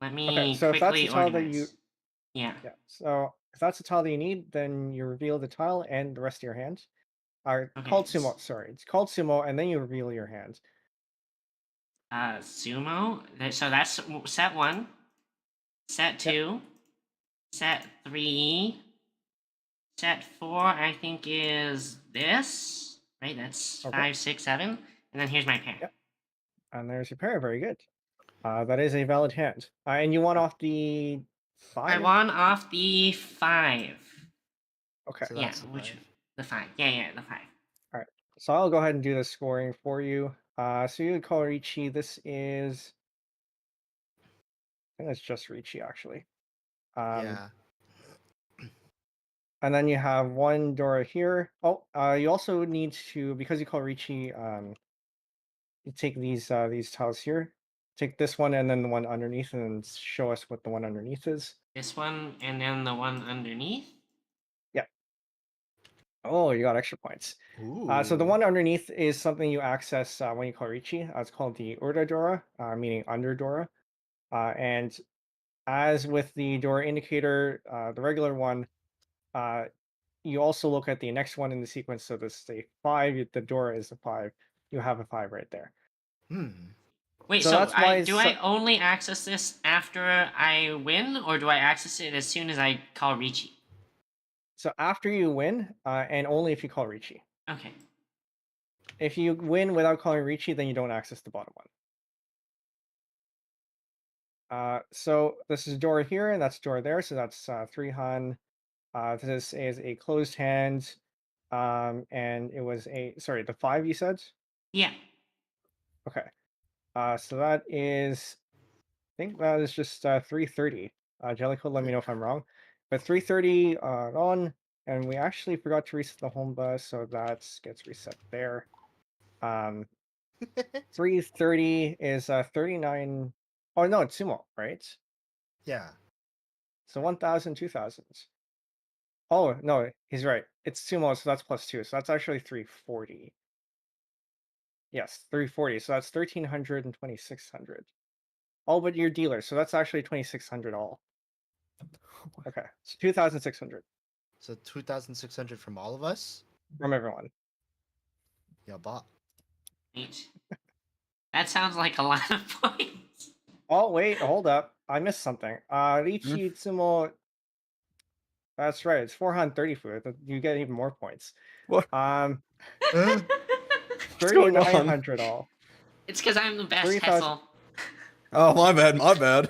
S3: Let me
S1: Okay, so if that's
S3: quickly
S1: the tile that
S3: organize.
S1: you
S3: Yeah.
S1: so if that's the tile that you need, then you reveal the tile and the rest of your hand. Are
S3: Okay.
S1: called sumo. Sorry, it's called sumo, and then you reveal your hand.
S3: Sumo. So that's set 1, set 2, set 3, set 4. I think is this. Right. That's
S1: Okay.
S3: 5, 6, 7, and then here's my pair.
S1: Yep. And there's your pair. Very good. That is a valid hand. And you want off the 5?
S3: I won off the 5.
S1: Okay.
S4: So
S3: Yeah,
S4: that's the
S3: which
S4: 5.
S3: the 5. Yeah, the 5.
S1: All right. So I'll go ahead and do the scoring for you. So you call Ricci. This is, I think it's just Ricci actually.
S4: Yeah.
S1: And then you have one Dora here. Oh, you also need to, because you call Ricci, you take these tiles here. Take this one and then the one underneath, and show us what the one underneath is.
S3: This one and then the one underneath.
S1: Yeah. Oh, you got extra points.
S4: Ooh.
S1: So the one underneath is something you access when you call Ricci. It's called the Urda Dora, meaning under Dora. And as with the Dora indicator, the regular one, you also look at the next one in the sequence. So this is a 5. The Dora is a 5. You have a 5 right there.
S3: Wait,
S1: So
S3: so
S1: that's why
S3: I only access this after I win, or do I access it as soon as I call Ricci?
S1: So after you win, and only if you call Ricci.
S3: Okay.
S1: If you win without calling Ricci, then you don't access the bottom one. So this is Dora here, and that's Dora there. So that's 3 Han. This is a closed hand, and it was the 5 you said.
S3: Yeah.
S1: Okay. So that is, I think that is just 330. Jellicoe, let me know if I'm wrong. But 330 on, and we actually forgot to reset the home bus, so that gets reset there. 330 is 39. Oh no, it's sumo, right?
S4: Yeah.
S1: So 1,000, 2,000. Oh no, he's right. It's sumo, so that's +2. So that's actually 340. Yes, 340. So that's 1,300 and 2,600. All but your dealer. So that's actually 2,600 all. Okay, so 2,600
S4: So 2,600 from all of us.
S1: from everyone.
S4: Yeah, bot.
S3: Wait. That sounds like a lot of points.
S1: Oh wait, hold up. I missed something. Richi Tsumo. That's right. It's 430 food. You get even more points.
S2: What?
S4: Huh?
S2: What's going on?
S1: 3,900 all.
S3: It's because I'm the best
S1: 3,000.
S3: Hessel.
S2: Oh, my bad, my bad.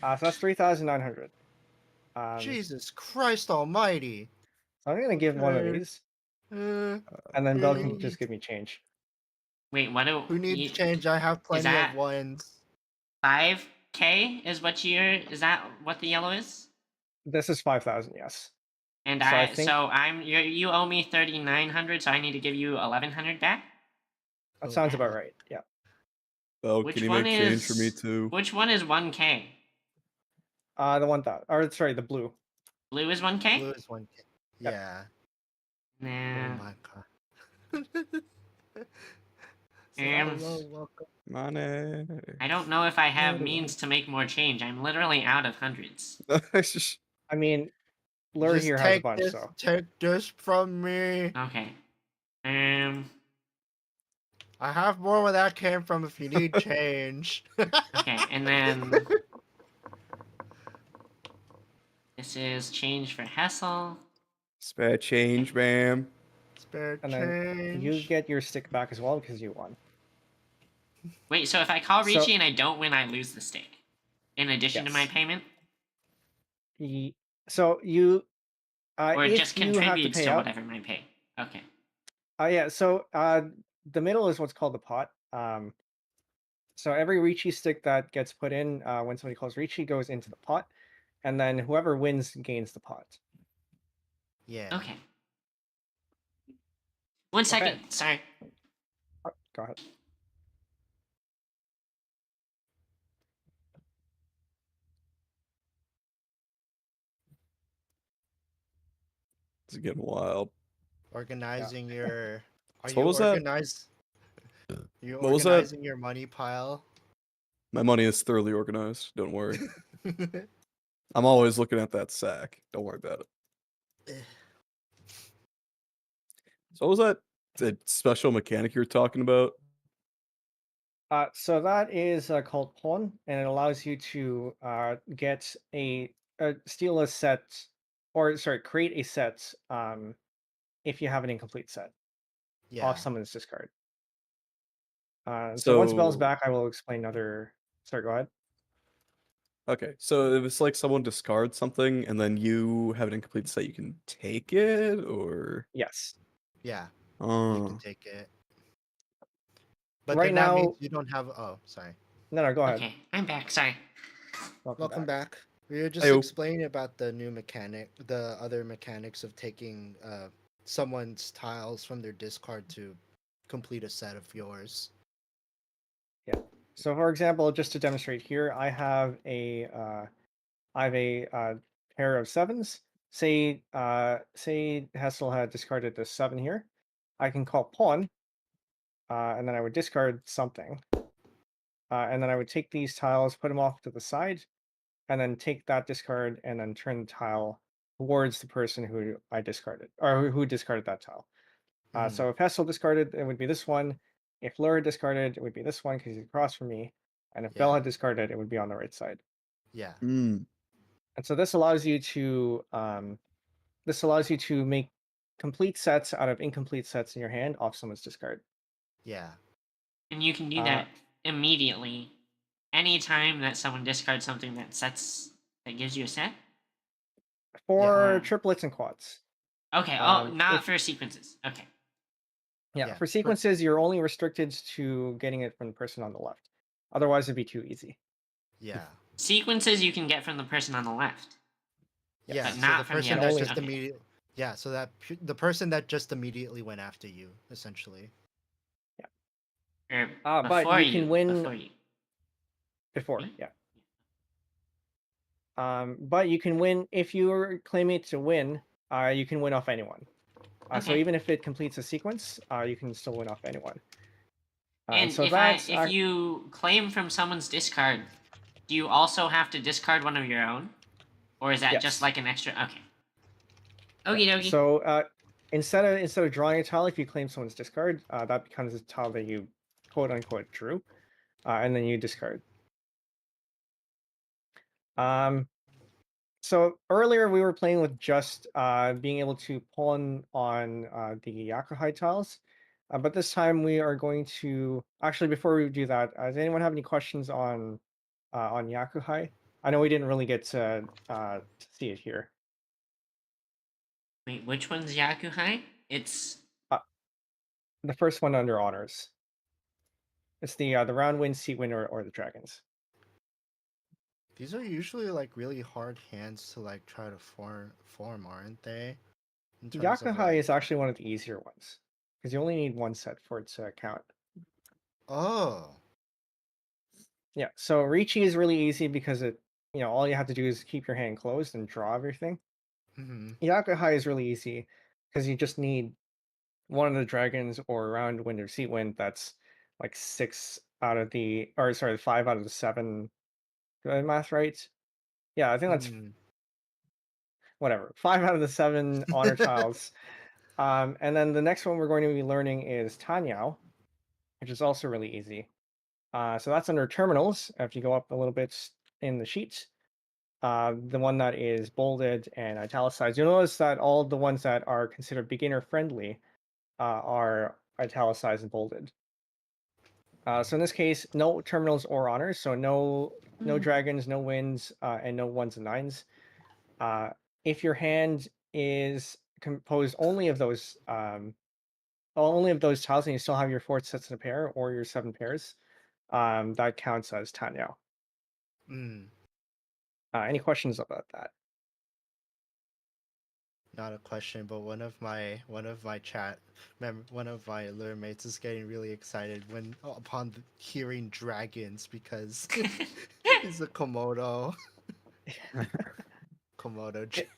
S1: So that's 3,900.
S4: Jesus Christ Almighty!
S1: So I'm gonna give one of
S4: Okay.
S1: these,
S4: Uh,
S1: and then Bell can
S4: really?
S1: just give me change.
S3: Wait, what do
S4: Who needs
S3: you,
S4: change? I have plenty
S3: that-
S4: of ones.
S3: 5K is what is that what the yellow is?
S1: This is 5,000. Yes.
S3: And
S1: So I think
S3: you owe me 3,900, so I need to give you 1,100 back.
S1: that sounds about right. Yeah.
S2: Oh,
S3: Which
S2: can you
S3: one
S2: make change for me
S3: is
S2: too?
S3: Which one is 1K?
S1: The 1,000. Or sorry, the blue.
S3: Blue is 1K.
S4: Blue is 1K.
S1: Yep.
S4: Yeah.
S3: Nah.
S4: Oh my god. Hello, welcome.
S2: Money.
S3: I don't know if I have
S2: Money.
S3: means to make more change. I'm literally out of hundreds.
S1: I mean, Lure
S4: Just
S1: here has a
S4: take
S1: bunch,
S4: this,
S1: so
S4: take this from me.
S3: Okay.
S4: I have more where that came from if you need change.
S3: Okay, and then this is change for Hessel.
S2: Spare change, ma'am.
S4: Spare
S1: and then
S4: change.
S1: you get your stick back as well because you won.
S3: Wait, so if I call
S1: So-
S3: Ricci and I don't win, I lose the stick. In addition to my
S1: Yes.
S3: payment?
S1: So you,
S3: Or it
S1: if
S3: just
S1: you have to
S3: contributes
S1: pay
S3: to
S1: out,
S3: whatever my pay. Okay.
S1: yeah. So the middle is what's called the pot. So every Ricci stick that gets put in when somebody calls Ricci goes into the pot, and then whoever wins gains the pot.
S4: Yeah.
S3: Okay. 1 second.
S1: Okay.
S3: Sorry.
S1: Go ahead.
S2: It's getting wild.
S4: Organizing your. Are
S2: So
S4: you
S2: what was that?
S4: organized? You
S2: What was that?
S4: organizing your money pile?
S2: My money is thoroughly organized. Don't worry. I'm always looking at that sack. Don't worry about it. So what was that the special mechanic you were talking about?
S1: So that is called pawn, and it allows you to get steal a set, or sorry, create a set if you have an incomplete set
S4: Yeah.
S1: off someone's discard. So once Bell's
S2: So
S1: back, I will explain other. Sorry, go ahead.
S2: okay, so if it's like someone discards something and then you have an incomplete set, you can take it, or
S1: Yes.
S4: Yeah. You
S2: oh,
S4: can take it. But
S1: Right
S4: then that means
S1: now,
S4: you don't have. Oh, sorry.
S1: no, go ahead.
S3: Okay, I'm back. Sorry.
S1: Welcome back.
S4: We were just
S2: Ayo.
S4: explaining about the new mechanic, the other mechanics of taking someone's tiles from their discard to complete a set of yours.
S1: So, for example, just to demonstrate here, I have a pair of sevens. Say Hessel had discarded this 7 here. I can call pawn, and then I would discard something, and then I would take these tiles, put them off to the side, and then take that discard and then turn the tile towards the person who I discarded, or who discarded that tile.
S4: Mhm.
S1: So if Hessel discarded, it would be this one. If Lura discarded, it would be this one because he's across from me. And if Bell
S4: Yeah.
S1: had discarded, it would be on the right side.
S4: Yeah.
S2: mm.
S1: And so this allows you to make complete sets out of incomplete sets in your hand off someone's discard.
S4: Yeah.
S3: And you can do that immediately. Anytime that someone discards something that gives you a set?
S1: For
S3: Yeah.
S1: triplets and quads.
S3: Okay, not for sequences. Okay.
S1: Yeah,
S4: Yeah,
S1: for
S4: but-
S1: sequences, you're only restricted to getting it from the person on the left. Otherwise, it'd be too easy.
S4: Yeah.
S3: Sequences you can get from the person on the left.
S4: Yeah.
S3: But
S4: So
S3: not
S4: the
S3: from the
S4: person
S1: other
S4: that
S1: side.
S4: just
S3: Okay.
S4: immediately. Yeah. So that the person that just immediately went after you, essentially.
S3: Or
S1: But
S3: before
S1: you can win
S3: Before you.
S1: before,
S3: Me?
S1: yeah. But you can win if you're claiming to win. You can win off anyone. So
S3: Okay.
S1: even if it completes a sequence, you can still win off anyone.
S3: And
S1: so
S3: if you claim from someone's discard, do you also have to discard one of your own? Or is that
S1: Yes.
S3: just like an extra? Okay.
S1: yeah.
S3: Okie dokie.
S1: So instead of drawing a tile, if you claim someone's discard, that becomes a tile that you quote unquote drew, and then you discard. So earlier we were playing with just being able to pawn on the Yakuhai tiles, but this time we are going to actually before we do that, does anyone have any questions on Yakuhai? I know we didn't really get to see it here.
S3: Wait, which one's Yakuhai? It's
S1: The first one under honors. It's the round win, seat win, or the dragons.
S4: These are usually like really hard hands to like try to form, aren't they? In terms of,
S1: Yakuhai
S4: like-
S1: is actually one of the easier ones because you only need one set for it to count.
S4: Oh.
S1: Yeah, so Ricci is really easy because all you have to do is keep your hand closed and draw everything.
S4: Hmm.
S1: Yakuhai is really easy because you just need one of the dragons or round wind or seat wind that's like 6 out of the, or sorry, 5 out of the 7. Do I have math right? Yeah, I think that's
S4: Mm.
S1: whatever. 5 out of the 7 honor tiles. And then the next one we're going to be learning is Tanyao, which is also really easy. So that's under terminals. If you go up a little bit in the sheet, the one that is bolded and italicized, you'll notice that all the ones that are considered beginner friendly are italicized and bolded. So in this case, no terminals or honors. So no dragons, no winds, and no ones and nines. If your hand is composed only of those tiles, and you still have your 4 sets in a pair or your 7 pairs, that counts as Tanyao.
S4: Mm.
S1: Any questions about that?
S4: Not a question, but one of my one of my lure mates is getting really excited when upon hearing dragons because he's a Komodo.
S1: It-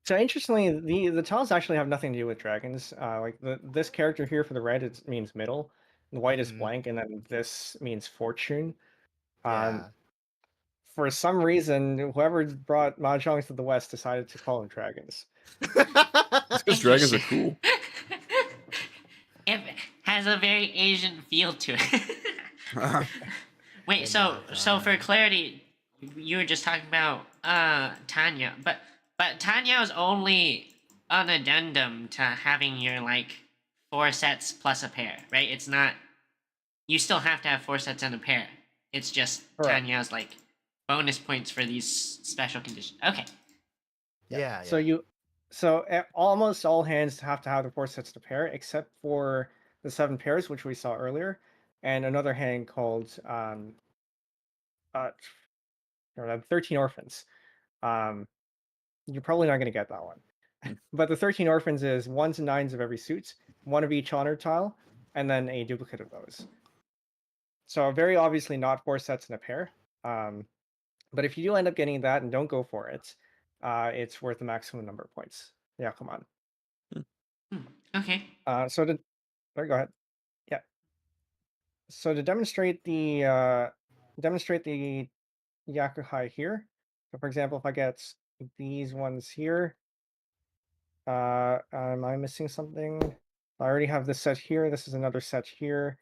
S1: So interestingly, the tiles actually have nothing to do with dragons. Like this character here for the red, it means middle. The white is
S4: Mhm.
S1: blank, and then this means fortune. Um,
S4: Yeah.
S1: for some reason, whoever brought mahjongs to the West decided to call them dragons.
S2: It's because dragons are cool.
S3: It has a very Asian feel to it. Wait,
S4: Oh
S3: so
S4: my
S3: for
S4: God.
S3: clarity, you were just talking about Tanya, but Tanya is only an addendum to having your like 4 sets plus a pair, right? It's not, you still have to have 4 sets and a pair. It's just
S1: Correct.
S3: Tanya's like bonus points for these special conditions. Okay.
S1: Yeah.
S4: Yeah,
S1: So
S4: yeah.
S1: almost all hands have to have the 4 sets to pair, except for the 7 pairs, which we saw earlier, and another hand called uh, 13 orphans. Um, you're probably not going to get that one. But the 13 orphans is ones and nines of every suit, one of each honor tile, and then a duplicate of those. So very obviously not 4 sets in a pair. But if you do end up getting that and don't go for it, it's worth the maximum number of points. Yeah, come on.
S3: Okay.
S1: So to sorry, go ahead. Yeah. So to demonstrate the Yakuhai here. So for example, if I get these ones here, am I missing something? I already have this set here. This is another set here.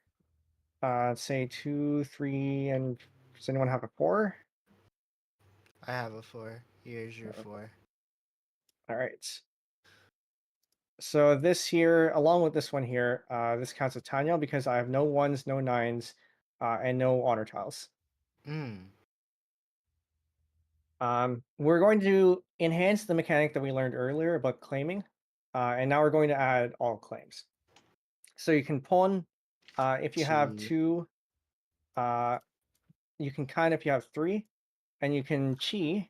S1: Say 2, 3, and does anyone have a 4?
S4: I have a 4. Here's your 4.
S1: All right. So this here, along with this one here, this counts as Tanya because I have no ones, no nines, and no honor tiles.
S4: Mm.
S1: We're going to enhance the mechanic that we learned earlier about claiming, and now we're going to add all claims. So you can pawn if you have
S4: Chi.
S1: 2, you can kind if you have 3, and you can chi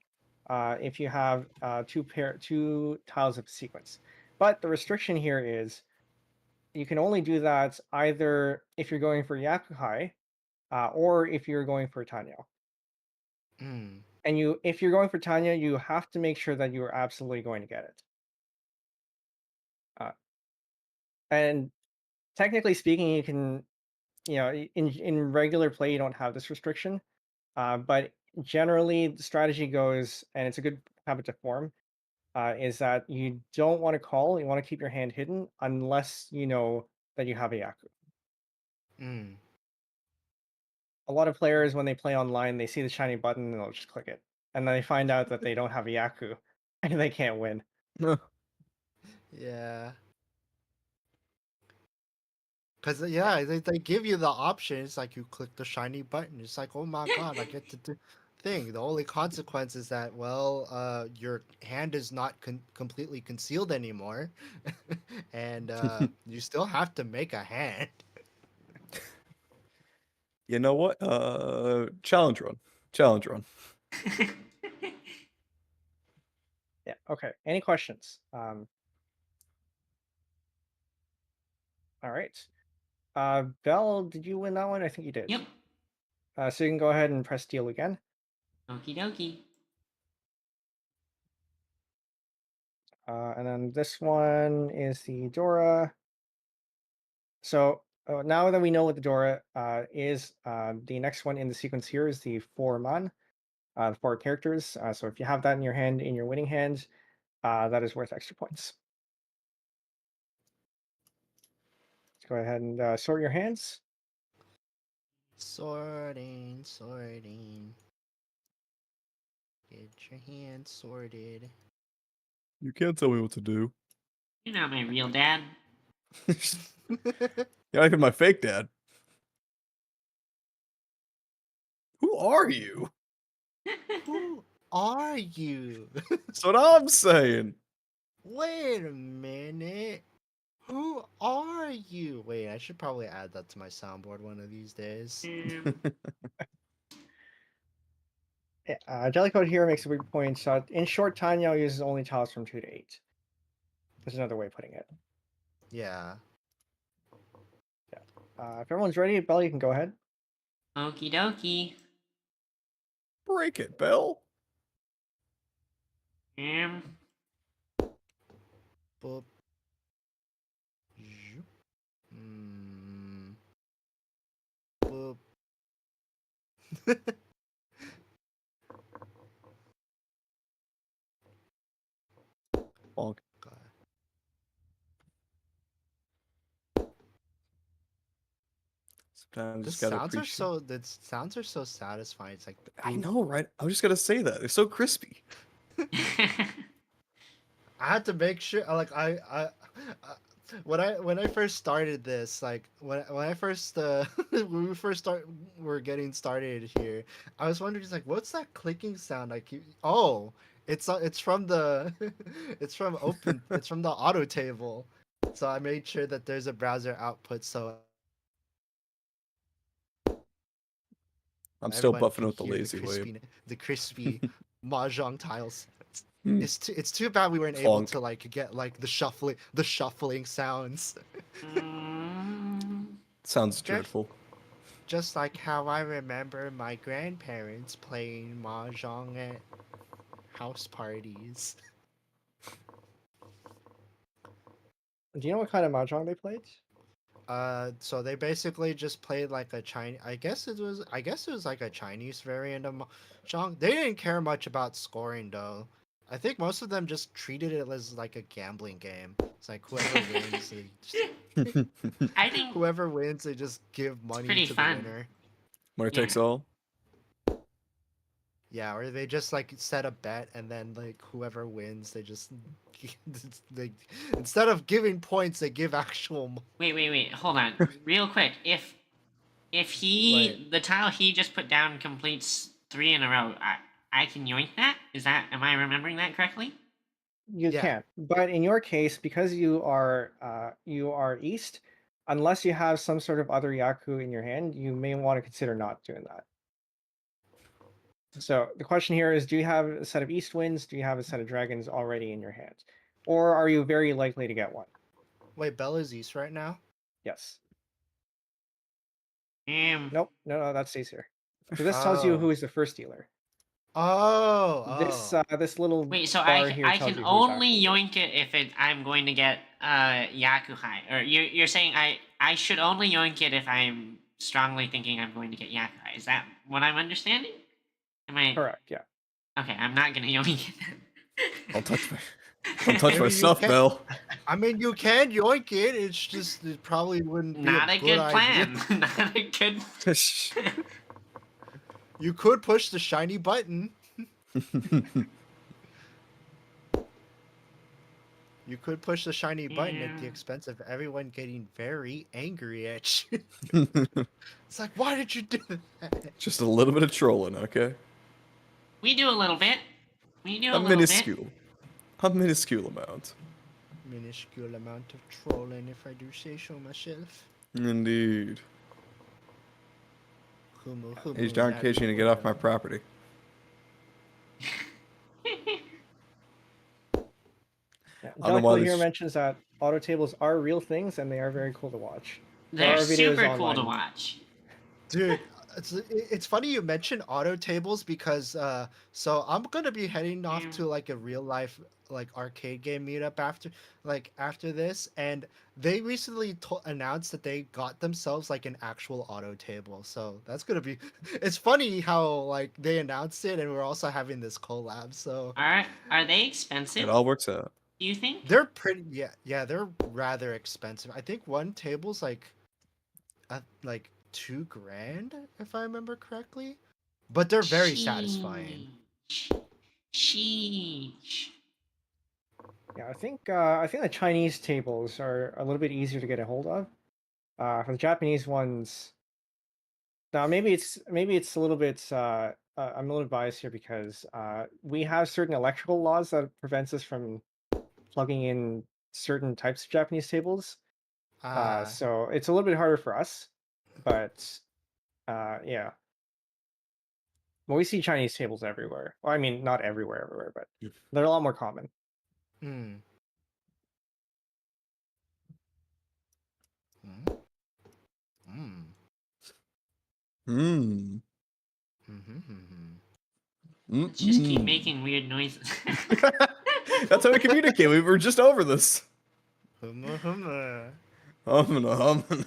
S1: if you have 2 tiles of sequence. But the restriction here is you can only do that either if you're going for Yakuhai or if you're going for Tanya.
S4: Mm.
S1: And if you're going for Tanya, you have to make sure that you are absolutely going to get it. And technically speaking, you can, in regular play, you don't have this restriction. But generally, the strategy goes, and it's a good habit to form, is that you don't want to call. You want to keep your hand hidden unless you know that you have a Yaku.
S4: Mm.
S1: A lot of players, when they play online, they see the shiny button and they'll just click it, and then they find out that they don't have a Yaku, and they can't win.
S4: Yeah. Cause yeah, they give you the option. It's like you click the shiny button. It's like, oh my god, I get to do thing. The only consequence is that your hand is not completely concealed anymore, and you still have to make a hand.
S2: You know what? Challenge run. Challenge run.
S1: Yeah. Okay. Any questions? All right. Bell, did you win that one? I think you did.
S3: Yep.
S1: So you can go ahead and press deal again.
S3: Okie dokie.
S1: And then this one is the Dora. So now that we know what the Dora is, the next one in the sequence here is the four man, the four characters. So if you have that in your hand, in your winning hand, that is worth extra points. Let's go ahead and sort your hands.
S4: Sorting, sorting. Get your hands sorted.
S2: You can't tell me what to do.
S3: You're not my real dad.
S2: You're not even my fake dad. Who are you?
S4: Who are you?
S2: That's what I'm saying.
S4: Wait a minute. Who are you? Wait, I should probably add that to my soundboard one of these days.
S1: Jellycoat here makes a big point. So in short, Tanya uses only tiles from 2 to 8. There's another way of putting it.
S4: Yeah.
S1: If everyone's ready, Belle, you can go ahead.
S3: Okie dokie.
S2: Break it, Bell.
S4: Boop. Zoop. Boop.
S2: Bonk.
S4: God.
S2: Sometimes
S4: The
S2: just gotta
S4: sounds are
S2: appreciate.
S4: so satisfying. It's like
S2: I know, right? I was just gonna say that. It's so crispy.
S4: I had to make sure like when I first started this, like when I first when we first were getting started here, I was wondering just like what's that clicking sound I keep it's from the it's from the auto table. So I made sure that there's a browser output so
S2: I'm still
S4: everyone
S2: buffing
S4: can
S2: with the
S4: hear
S2: lazy
S4: the crispy mahjong tiles.
S2: wave.
S4: It's too bad we weren't able
S2: Bonk.
S4: to like get like the shuffling sounds.
S2: Sounds
S4: Just-
S2: dreadful.
S4: Just like how I remember my grandparents playing mahjong at house parties.
S1: Do you know what kind of mahjong they played?
S4: So they basically just played like a Chinese. I guess it was like a Chinese variant of mahjong. They didn't care much about scoring though. I think most of them just treated it as like a gambling game. It's like whoever wins,
S3: I think
S4: whoever wins, they just give money
S3: pretty
S4: to
S3: fun.
S4: the winner.
S2: Winner
S3: Yeah.
S2: takes all.
S4: Yeah, or they just like set a bet and then like whoever wins, they just they instead of giving points, they give actual.
S3: Wait. Hold on, real quick. If the tile he just put down completes 3 in a row, I can yoink that. Am I remembering that correctly?
S1: You
S4: Yeah.
S1: can, but in your case, because you are east, unless you have some sort of other yaku in your hand, you may want to consider not doing that. So the question here is: do you have a set of east winds? Do you have a set of dragons already in your hand, or are you very likely to get one?
S4: Wait, Bella's east right now.
S1: Yes.
S3: Um.
S1: Nope. No, that stays here. So this tells you who is the first dealer.
S4: Oh.
S1: This little
S3: Wait, so
S1: bar here
S3: I
S1: tells
S3: can
S1: you who's
S3: only
S1: actually
S3: yoink it if I'm going to get Yakuhai, or you're saying I should only yoink it if I'm strongly thinking I'm going to get Yakuhai. Is that what I'm understanding? Am I
S1: correct. Yeah.
S3: okay? I'm not gonna yoink it then.
S2: Don't touch my don't touch
S4: Maybe
S2: my
S4: you
S2: stuff,
S4: can-
S2: Bell.
S4: I mean, you can yoink it. It's just it probably wouldn't be
S3: Not a good
S4: idea.
S3: plan. Not a good.
S4: You could push the shiny button. You could push the shiny button at the
S3: Yeah.
S4: expense of everyone getting very angry at you. It's like, why did you do that?
S2: Just a little bit of trolling, okay?
S3: We do a little bit. We do a
S2: A
S3: little bit.
S2: minuscule. A minuscule amount.
S4: Minuscule amount of trolling, if I do say so myself.
S2: Indeed.
S4: Humu,
S2: He's darn Cajun to get off my property.
S1: Yeah.
S2: I don't know why
S1: Jellicle here
S2: this.
S1: mentions that auto tables are real things and they are very cool to watch.
S3: They're
S1: There are videos
S3: super cool to
S1: online.
S3: watch.
S4: Dude, It's funny you mentioned auto tables because so I'm gonna be heading off
S3: Yeah.
S4: to like a real life like arcade game meetup after this, and they recently announced that they got themselves like an actual auto table. So that's gonna be. It's funny how like they announced it, and we're also having this collab. So
S3: Are they
S2: It
S3: expensive?
S2: all works out.
S3: Do you think?
S4: they're pretty. Yeah, they're rather expensive. I think one table's like 2 grand if I remember correctly. But they're very satisfying.
S3: Sheesh. Sheesh.
S1: Yeah, I think the Chinese tables are a little bit easier to get a hold of. For the Japanese ones, now maybe it's a little bit. I'm a little biased here because we have certain electrical laws that prevents us from plugging in certain types of Japanese tables.
S4: Ah,
S1: So it's a little bit harder for us, but yeah. Well, we see Chinese tables everywhere. Well, I mean, not everywhere, but they're a lot more common.
S4: hmm. Hmm. Hmm.
S2: Hmm.
S4: Hmm.
S3: Let's just keep
S2: Mm-mm.
S3: making weird noises.
S2: That's how we communicate. We were just over this.
S4: Humma humma.
S2: Humana, humana.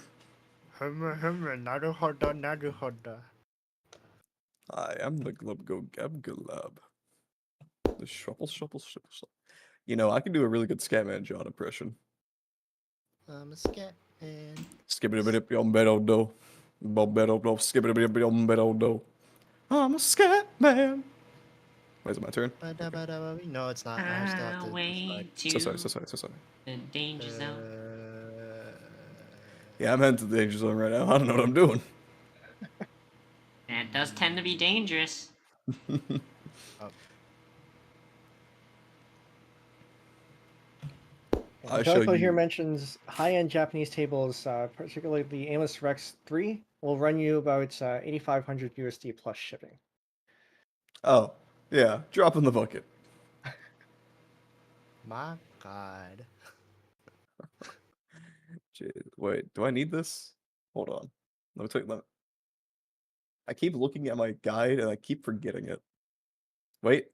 S4: Humma humma. Naruhodo naruhodo.
S2: I am the Glub Go Gab Galab. The shuffle, shuffle, shuffle, shuffle. You know, I can do a really good Scatman John impression.
S4: I'm a scat man.
S2: Skibbity biddy yum bedo do. Bobedo do. Skibbity biddy yum bedo do. I'm a scat man. Wait, is it my turn?
S4: No, it's not. I still have to
S3: Highway
S4: decide.
S2: So sorry,
S3: to
S2: so sorry, so sorry.
S3: the danger zone.
S2: Yeah, I'm heading to the danger zone right now. I don't know what I'm doing.
S3: That does tend to be dangerous.
S4: Oh,
S2: I shall
S1: Jellicoe here
S2: you.
S1: mentions high-end Japanese tables, particularly the Amos Rex 3, will run you about 8,500 USD plus shipping.
S2: Oh, yeah, drop in the bucket.
S4: my God.
S2: Wait, do I need this? Hold on. Let me take that. I keep looking at my guide and I keep forgetting it. Wait,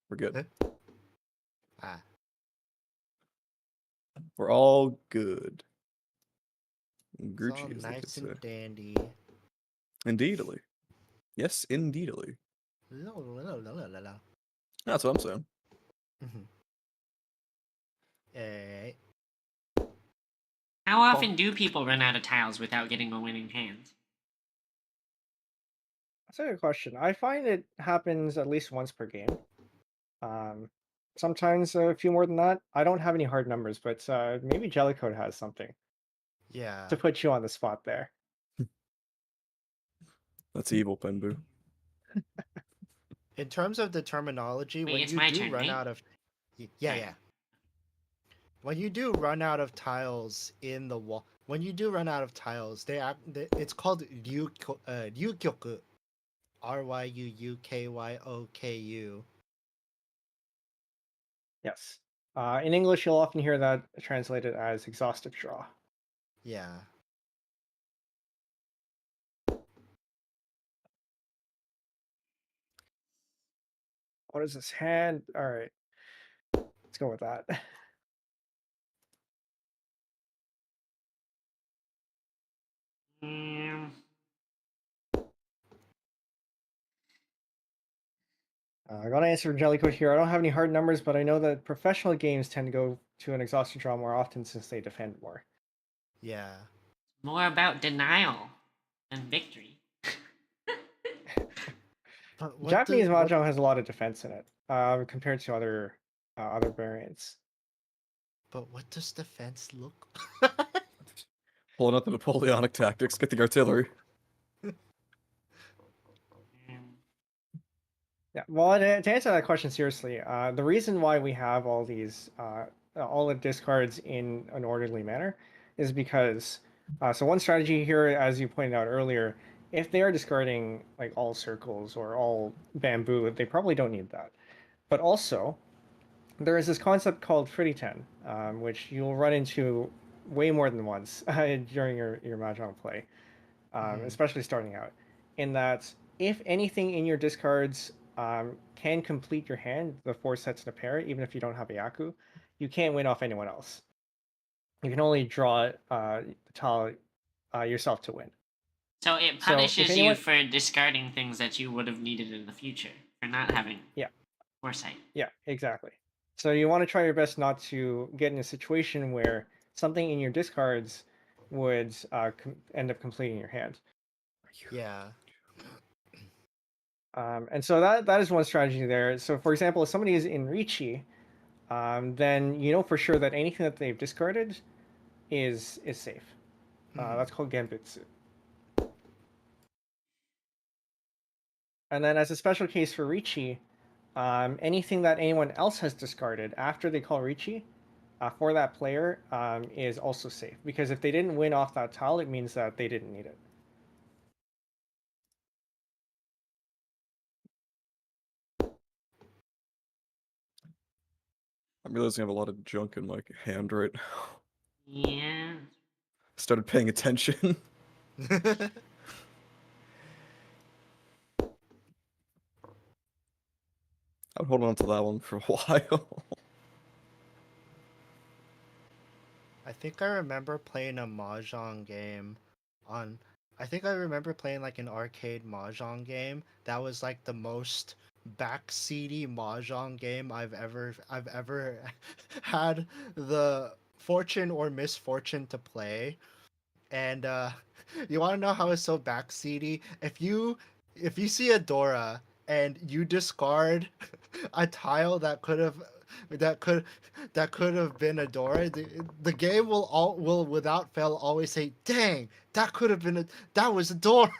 S2: we're good.
S4: Ah,
S2: We're all good.
S4: it's all
S2: Gucci, as they could
S4: nice
S2: say.
S4: and dandy.
S2: Indeedly. Yes, indeedly.
S4: La, la, la, la, la, la.
S2: That's what I'm saying.
S4: Eh,
S3: How often do people run out of tiles without getting a winning hand?
S1: That's a good question. I find it happens at least once per game. Um, Sometimes a few more than that. I don't have any hard numbers, but maybe Jellicoe has something
S4: yeah.
S1: to put you on the spot there.
S2: That's evil, Penbu.
S4: In terms of the terminology,
S3: Wait,
S4: when
S3: it's
S4: you
S3: my
S4: do
S3: turn,
S4: run
S3: right?
S4: out of yeah,
S3: Right.
S4: yeah. When you do run out of tiles in the wall, when you do run out of tiles, it's called ryukyoku. Ryuukyoku.
S1: Yes. In English, you'll often hear that translated as exhaustive draw.
S4: Yeah.
S1: What is this hand? All right, let's go with that.
S3: Um,
S1: I got to answer Jellicoe here. I don't have any hard numbers, but I know that professional games tend to go to an exhaustive draw more often since they defend more.
S4: Yeah.
S3: more about denial than victory.
S4: But
S1: Japanese mahjong has a lot of defense in it compared to other variants.
S4: but what does defense look?
S2: Pulling out the Napoleonic tactics. Get the artillery.
S3: Um,
S1: Yeah. Well, to answer that question seriously, the reason why we have all the discards in an orderly manner is because so one strategy here, as you pointed out earlier, if they are discarding like all circles or all bamboo, they probably don't need that. But also, there is this concept called Frititen, which you'll run into way more than once during your mahjong play. especially starting out, in that if anything in your discards can complete your hand, the 4 sets in a pair, even if you don't have a Yaku, you can't win off anyone else. You can only draw the tile yourself to win.
S3: So it
S1: So if
S3: punishes you
S1: anyone,
S3: for discarding things that you would have needed in the future for not having
S1: yeah,
S3: foresight.
S1: yeah, exactly. So you want to try your best not to get in a situation where something in your discards would end up completing your hand.
S4: Yeah.
S1: And so that is one strategy there. So for example, if somebody is in Richi, then you know for sure that anything that they've discarded is safe. That's called Genbutsu. And then as a special case for Richi, anything that anyone else has discarded after they call Richi for that player is also safe. Because if they didn't win off that tile, it means that they didn't need it.
S2: I'm realizing I have a lot of junk in my hand right now.
S3: Yeah.
S2: Started paying attention. I'm holding on to that one for a while.
S4: I think I remember playing a Mahjong game on. I think I remember playing like an arcade Mahjong game that was like the most backseaty Mahjong game I've ever had the fortune or misfortune to play. And you want to know how it's so backseaty? If you see a Dora and you discard a tile that could that could have been a Dora, the game will without fail always say, "Dang, that could have been that was a Dora."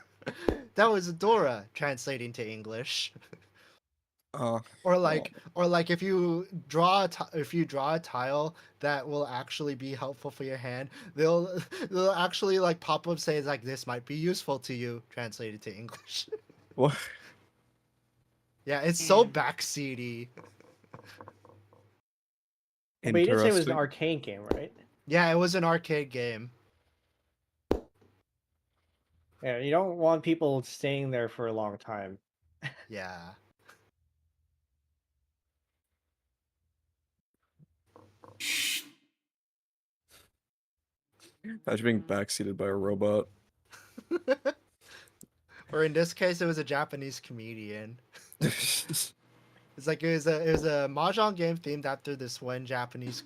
S4: That was a Dora, translating to English. Or
S2: Well,
S4: like if if you draw a tile that will actually be helpful for your hand, they'll they'll actually like pop up saying like this might be useful to you, translated to English.
S2: what?
S4: Yeah, it's so backseaty.
S1: But you did say it was an
S2: Interesting.
S1: arcade game, right?
S4: Yeah, it was an arcade game.
S1: Yeah, you don't want people staying there for a long time.
S4: Yeah.
S2: Imagine being backseated by a robot.
S4: Or in this case, it was a Japanese comedian. It's like it was a mahjong game themed after this one Japanese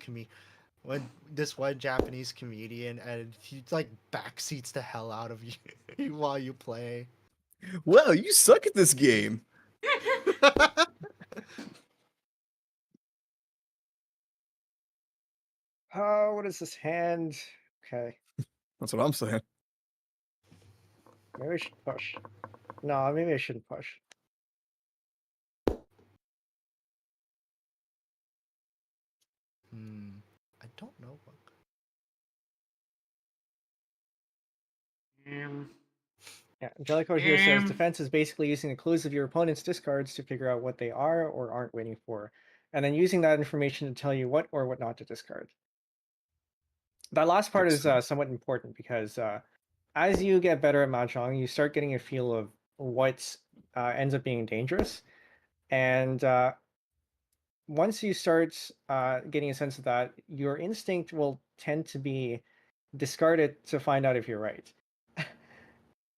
S4: comedian, and he like backseats the hell out of you while you play.
S2: Well, you suck at this game.
S1: Oh, what is this hand? Okay,
S2: That's what I'm saying.
S1: maybe I should push. No, maybe I shouldn't push.
S4: I don't know what.
S1: Yeah, Jellicoe here says defense is basically using the clues of your opponent's discards to figure out what they are or aren't waiting for, and then using that information to tell you what or what not to discard. That last part is somewhat important because as you get better at Mahjong, you start getting a feel of what ends up being dangerous. And once you start getting a sense of that, your instinct will tend to be discard it to find out if you're right,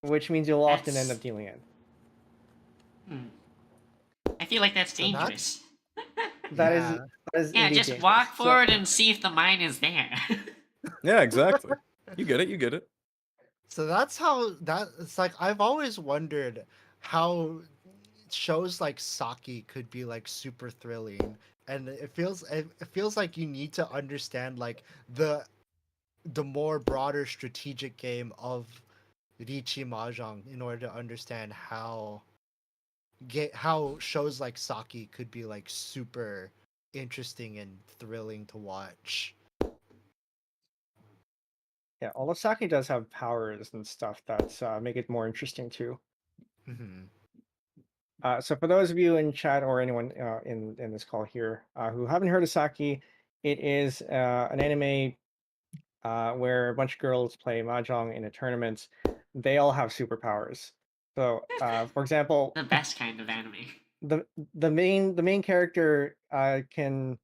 S1: which means you'll often end up dealing in.
S3: I feel like that's
S4: So that
S3: dangerous.
S1: That is
S4: yeah.
S1: that is
S3: Yeah,
S1: indeed
S3: just
S1: dangerous.
S3: walk
S1: So,
S3: forward and see if the mine is there.
S2: Yeah, exactly. You get it. You get it.
S4: So that's how that it's like I've always wondered how shows like Saki could be like super thrilling, and it feels like you need to understand like the more broader strategic game of Richi Mahjong in order to understand how shows like Saki could be like super interesting and thrilling to watch.
S1: yeah, although Saki does have powers and stuff that make it more interesting too.
S4: Mm-hmm.
S1: So for those of you in chat or anyone in this call here who haven't heard of Saki, it is an anime where a bunch of girls play mahjong in a tournament. they all have superpowers. So, for example,
S3: The best kind of anime.
S1: the main character can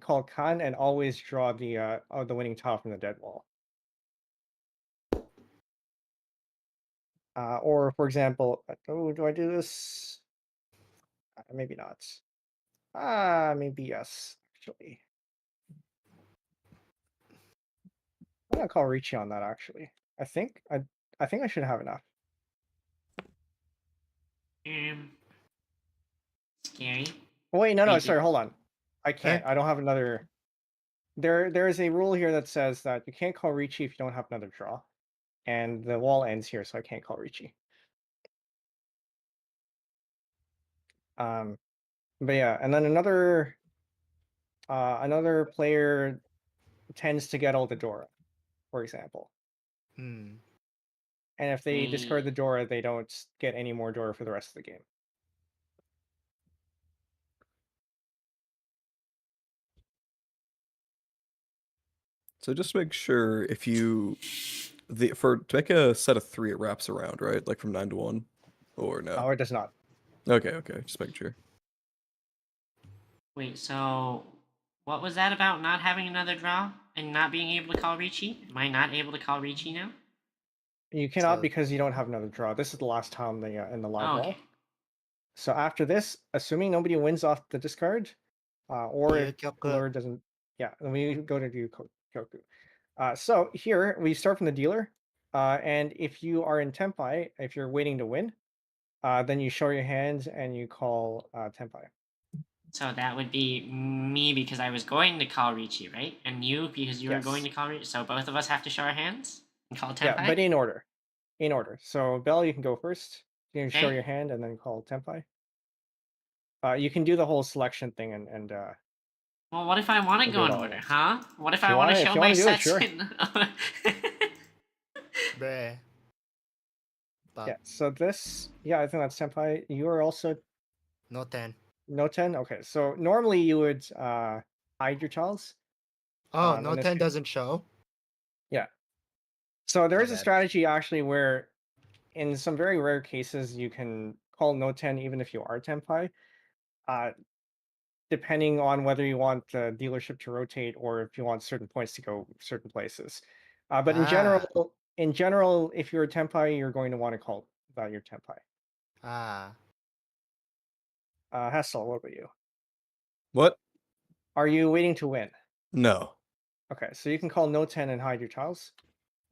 S1: call Khan and always draw the winning tile from the dead wall. Or for example, oh, do I do this? Maybe not. Maybe yes, actually. I'm gonna call Ricci on that actually. I think I should have enough.
S3: Um, scary.
S1: Wait, no,
S3: Creepy.
S1: sorry, hold on. I
S4: Eh?
S1: can't. I don't have another. There is a rule here that says that you can't call Ricci if you don't have another draw, and the wall ends here, so I can't call Ricci. But yeah, and then another player tends to get all the Dora, for example.
S4: Hmm.
S1: And if they discard the Dora, they don't get any more Dora for the rest of the game.
S2: So just make sure if you to make a set of 3, it wraps around, right? Like from 9 to 1, or no?
S1: Oh, it does not.
S2: Okay, just make sure.
S3: Wait, so what was that about not having another draw and not being able to call Ricci? Am I not able to call Ricci now?
S1: You cannot
S4: So-
S1: because you don't have another draw. This is the last time in the live
S3: Oh,
S1: wall.
S3: okay.
S1: So after this, assuming nobody wins off the discard, or if
S4: Ryukyoku.
S1: Lure doesn't, yeah, then we go to Ryukyoku. So here we start from the dealer, and if you are in Tenpai, if you're waiting to win, then you show your hands and you call Tenpai.
S3: So that would be me because I was going to call Ricci, right? And you because you were going to
S1: Yes.
S3: call Ricci. So both of us have to show our hands and call Tenpai?
S1: Yeah, but in order. In order. So Bell, you can go first. You can show
S3: Okay.
S1: your hand and then call Tenpai. You can do the whole selection thing and
S3: Well, what if I want to
S1: we'll do
S3: go
S1: it
S3: in
S1: all at
S3: order,
S1: once.
S3: huh? What if
S1: If
S3: I
S1: you
S3: want to
S1: wanna- if
S3: show
S1: you
S3: my
S1: wanna do it,
S3: sets
S1: sure.
S3: in?
S4: Bruh.
S1: Yeah, so this, yeah, I think that's Senpai. You are also
S4: No 10.
S1: no 10? Okay, so normally you would hide your tiles.
S4: Oh,
S1: in
S4: no
S1: this
S4: 10
S1: case.
S4: doesn't show.
S1: Yeah. So there
S4: My
S1: is a
S4: bad.
S1: strategy actually where in some very rare cases you can call no 10 even if you are Tenpai. Depending on whether you want the dealership to rotate or if you want certain points to go certain places. But in general, if you're a Tenpai, you're going to want to call that your Tenpai.
S4: Ah.
S1: Hessel, what about you?
S2: What?
S1: Are you waiting to win?
S2: No.
S1: Okay, so you can call no 10 and hide your tiles.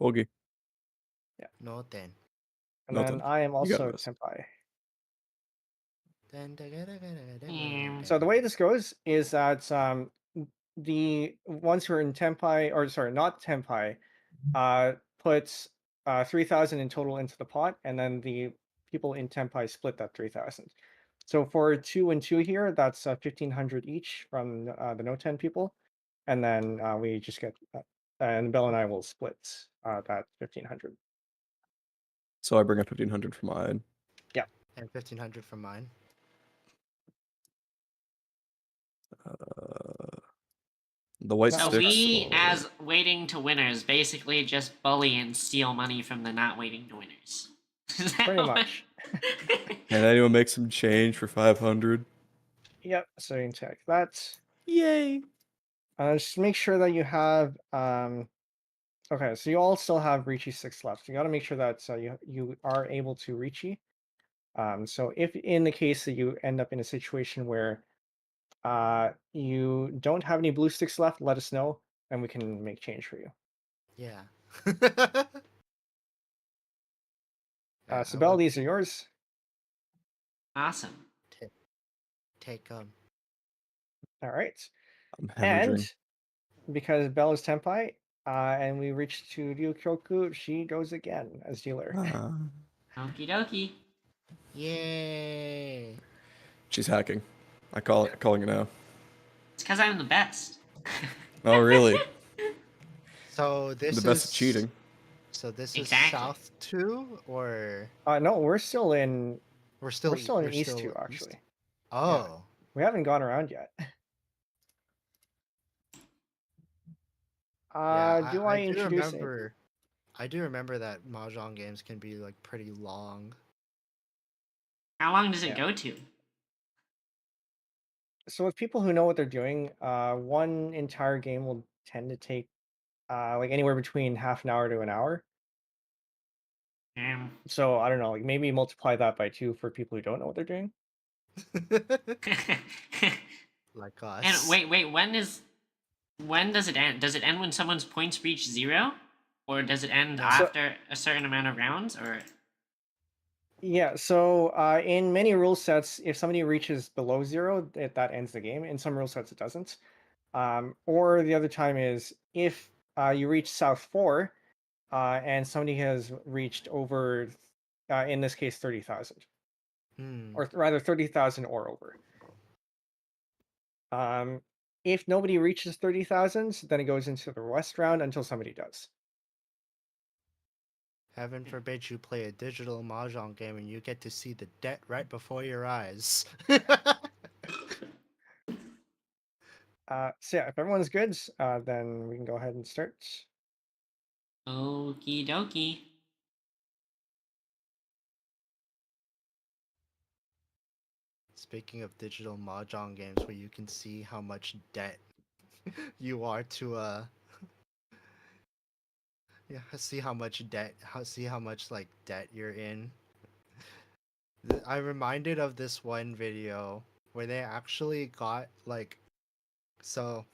S2: Okay.
S4: No 10.
S1: And
S2: No
S1: then
S2: 10.
S1: I am
S2: You got
S1: also
S2: this.
S1: Tenpai.
S3: Mm.
S1: So the way this goes is that the ones who are in Tenpai, or sorry, not Tenpai, puts 3,000 in total into the pot, and then the people in Tenpai split that 3,000. So for 2 and 2 here, that's 1,500 each from the no 10 people, and then we just get and Bell and I will split that 1,500.
S2: So I bring up 1,500 for mine.
S4: And 1,500 for mine.
S2: The white
S3: So
S2: sticks.
S3: we,
S2: are-
S3: as waiting to winners, basically just bully and steal money from the not waiting to winners. Is that
S1: Pretty
S3: what-
S1: much.
S2: Can anyone make some change for 500?
S1: Yep, so you can check that.
S2: Yay!
S1: Just make sure that you have okay, so you all still have Ricci 6 left. You got to make sure that you are able to Ricci. So if in the case that you end up in a situation where you don't have any blue sticks left, let us know and we can make change for you.
S4: Yeah.
S1: So Bell, these are yours.
S3: Awesome.
S4: Take
S1: All right.
S2: I'm hemorrhaging.
S1: And because Bell is Tenpai, and we reach to Ryukyoku, she goes again as dealer.
S3: Okie dokie.
S4: Yay.
S2: She's hacking. Calling it now.
S3: It's because I'm the best.
S2: Oh, really?
S4: So this
S2: The best at cheating.
S4: So this
S3: Exactly.
S4: is South 2 or
S1: No, we're still in
S4: we're still
S1: East 2 actually.
S4: Oh.
S1: We haven't gone around yet.
S4: Yeah,
S1: Do I
S4: do
S1: introduce it?
S4: remember I do remember that mahjong games can be like pretty long.
S3: How long does it
S1: Yeah.
S3: go to?
S1: So with people who know what they're doing, one entire game will tend to take like anywhere between half an hour to an hour.
S3: Um,
S1: So I don't know, like maybe multiply that by 2 for people who don't know what they're doing.
S4: Like
S3: and
S4: us.
S3: wait, when does it end? Does it end when someone's points reach 0, or does it end
S4: No.
S1: So
S3: after a certain amount of rounds? Or
S1: yeah, so in many rule sets, if somebody reaches below 0, that ends the game. In some rule sets, it doesn't. Or the other time is if you reach South 4 and somebody has reached over, in this case, 30,000,
S4: Hmm.
S1: or rather 30,000 or over. Um, if nobody reaches 30,000, then it goes into the West round until somebody does.
S4: Heaven forbid you play a digital mahjong game and you get to see the debt right before your eyes.
S1: So yeah, if everyone's good, then we can go ahead and start.
S3: okie dokie.
S4: Speaking of digital mahjong games where you can see how much debt you are to yeah, see how much debt see how much like debt you're in. I'm reminded of this one video where they actually got like so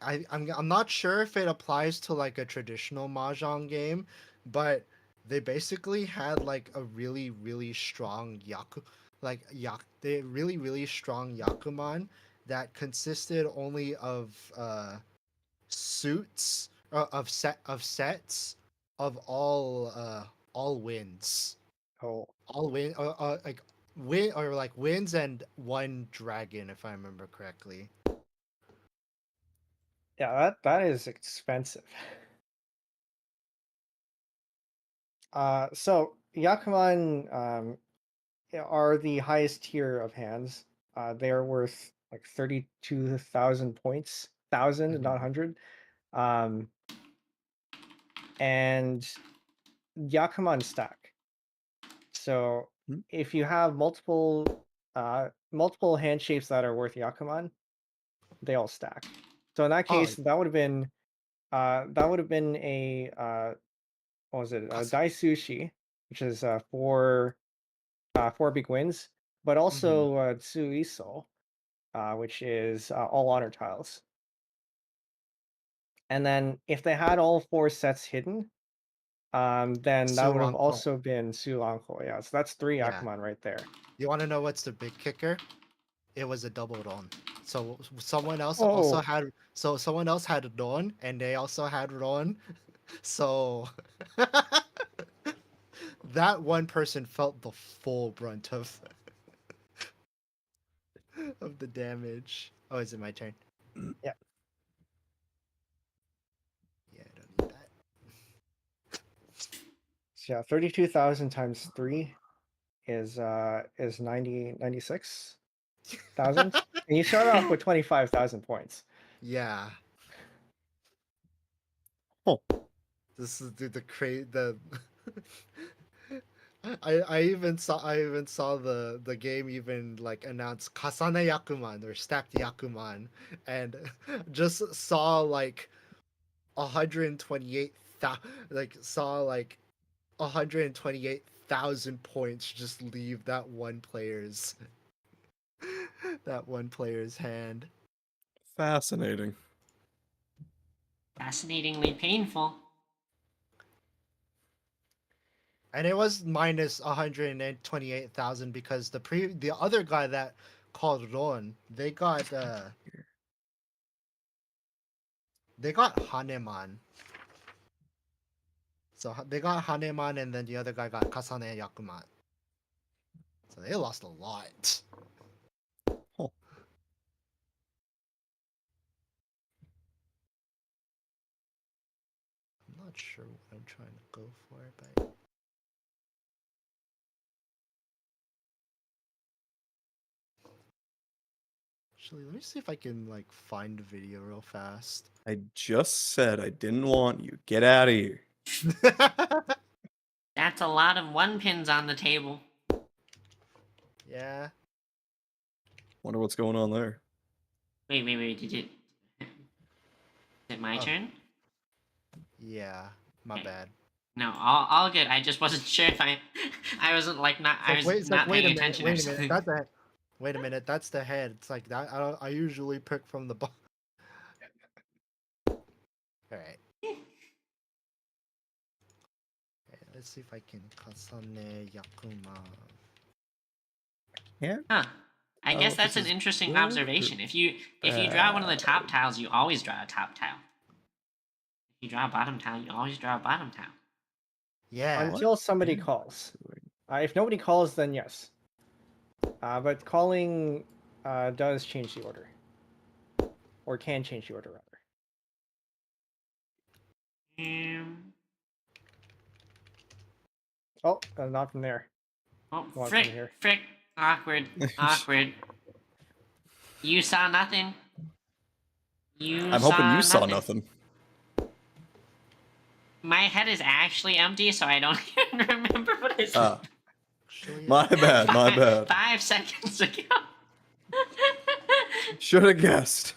S4: I'm not sure if it applies to like a traditional mahjong game, but they basically had like a really strong they really strong yakuman that consisted only of suits of sets of all wins,
S1: Oh,
S4: all win like win or like wins and one dragon if I remember correctly.
S1: yeah, that is expensive. So Yakuman are the highest tier of hands. They are worth like 32,000 points, thousand, not
S4: Mhm.
S1: 100. Um, and Yakuman stack. So
S2: Hmm?
S1: if you have multiple hand shapes that are worth Yakuman, they all stack. So in that
S4: Oh,
S1: case, that would have been a what was it?
S4: Kas-
S1: Dai Sushi, which is four big wins, but
S4: mhm.
S1: also Tsuiso, which is all honor tiles. And then if they had all 4 sets hidden, then that would have
S4: Sulanko.
S1: also been Sulanko. Yeah, so that's 3
S4: Yeah.
S1: Yakuman right there.
S4: You want to know what's the big kicker? It was a double Ron. So someone else also
S1: Oh,
S4: had someone else had Ron and they also had Ron. So that one person felt the full brunt of the damage. Oh, is it my turn?
S1: yeah.
S4: Yeah, I don't need that.
S1: So yeah, 32,000 times 3 is 96,000. And you start off with 25,000 points.
S4: Yeah.
S2: Oh,
S4: This is the I even saw the game even like announce Kasane Yakuman or stacked Yakuman and just saw like 128,000 like saw like 128,000 points just leave that one player's hand.
S2: fascinating.
S3: Fascinatingly painful.
S4: And it was minus 128,000 because the other guy that called Ron, they got Haneman. So they got Haneman and then the other guy got Kasane Yakuman. So they lost a lot.
S2: Oh,
S4: I'm not sure what I'm trying to go for, but actually, let me see if I can like find a video real fast.
S2: I just said I didn't want you. Get out of here.
S3: That's a lot of 1-pins on the table.
S4: Yeah.
S2: Wonder what's going on there.
S3: Wait, did it... Is it my
S4: Oh.
S3: turn?
S4: Yeah. My
S3: Okay.
S4: bad.
S3: No, all good. I just wasn't sure if I wasn't like not I was
S4: It's
S3: not
S4: like, wait
S3: paying
S4: a minute,
S3: attention
S4: wait
S3: or
S4: a minute.
S3: something.
S4: That's the wait a minute, that's the head. It's like that. I usually pick from the bottom. Alright. Let's see if I can Kasane Yakuma.
S2: Yeah.
S3: Huh. I
S2: Oh,
S3: guess that's
S2: this
S3: an
S2: is
S3: interesting
S2: good or
S3: observation. If you draw one of the top tiles, you always draw a top tile. If you draw a bottom tile, you always draw a bottom tile.
S4: Yeah.
S1: Until somebody
S2: am I
S1: calls.
S2: doing?
S1: If nobody calls, then yes. But calling does change the order. Or can change the order, rather. Oh, not from there.
S3: Oh,
S1: Well,
S3: frick,
S1: from here.
S3: frick. Awkward, awkward. You saw nothing.
S2: I'm hoping you saw nothing.
S3: My head is actually empty, so I don't even remember what I said.
S2: Ah,
S4: Actually,
S2: my bad, my bad.
S3: 5 seconds ago.
S2: Should have guessed.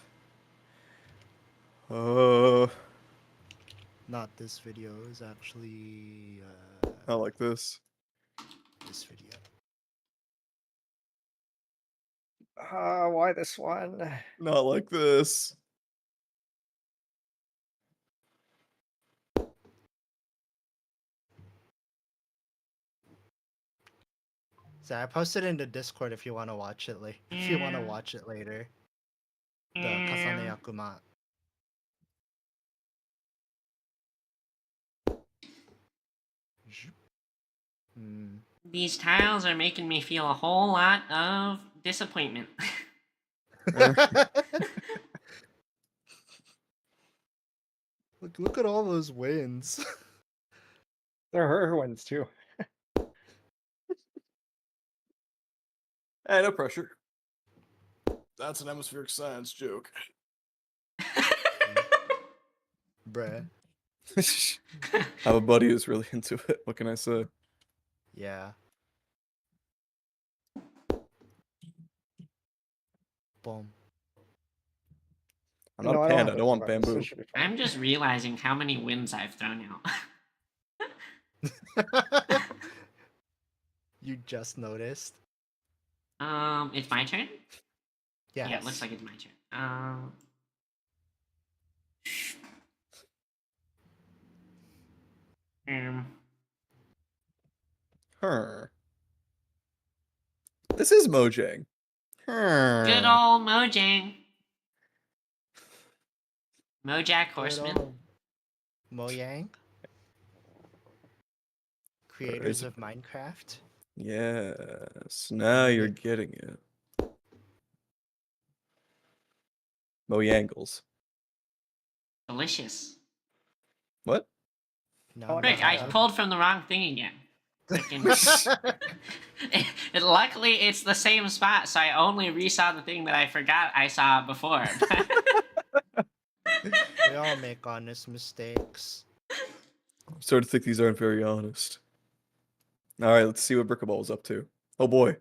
S4: not this video. Is actually
S2: I like this.
S4: this video.
S1: Why this one?
S2: Not like this.
S4: So I posted in the Discord if you want to watch it later. If you want to watch it later. The Kasane Yakuma.
S3: These tiles are making me feel a whole lot of disappointment.
S4: Look at all those wins.
S1: They're her ones too.
S2: Hey, no pressure. That's an atmospheric science joke.
S4: Bruh.
S2: I have a buddy who's really into it. What can I say?
S4: Yeah. Boom.
S2: I'm not a
S1: I
S2: panda. I
S1: have
S2: don't
S1: to
S2: want
S1: worry about this.
S2: bamboo.
S1: This should be fine.
S3: I'm just realizing how many wins I've thrown out.
S4: You just noticed?
S3: It's my turn?
S4: Yes.
S3: Yeah, it looks like it's my turn.
S2: Her. This is Mojang.
S3: Good old Mojang. Mojack Horseman.
S4: Mojang. Creators of Minecraft.
S2: Yes. Now you're getting it. Mojangles.
S3: Delicious.
S2: What?
S4: No,
S3: Rick, I pulled from the wrong thing again. Luckily, it's the same spot, so I only resaw the thing that I forgot I saw before.
S4: We all make honest mistakes.
S2: I'm starting to think these aren't very honest. Alright, let's see what Brickaball was up to. Oh boy.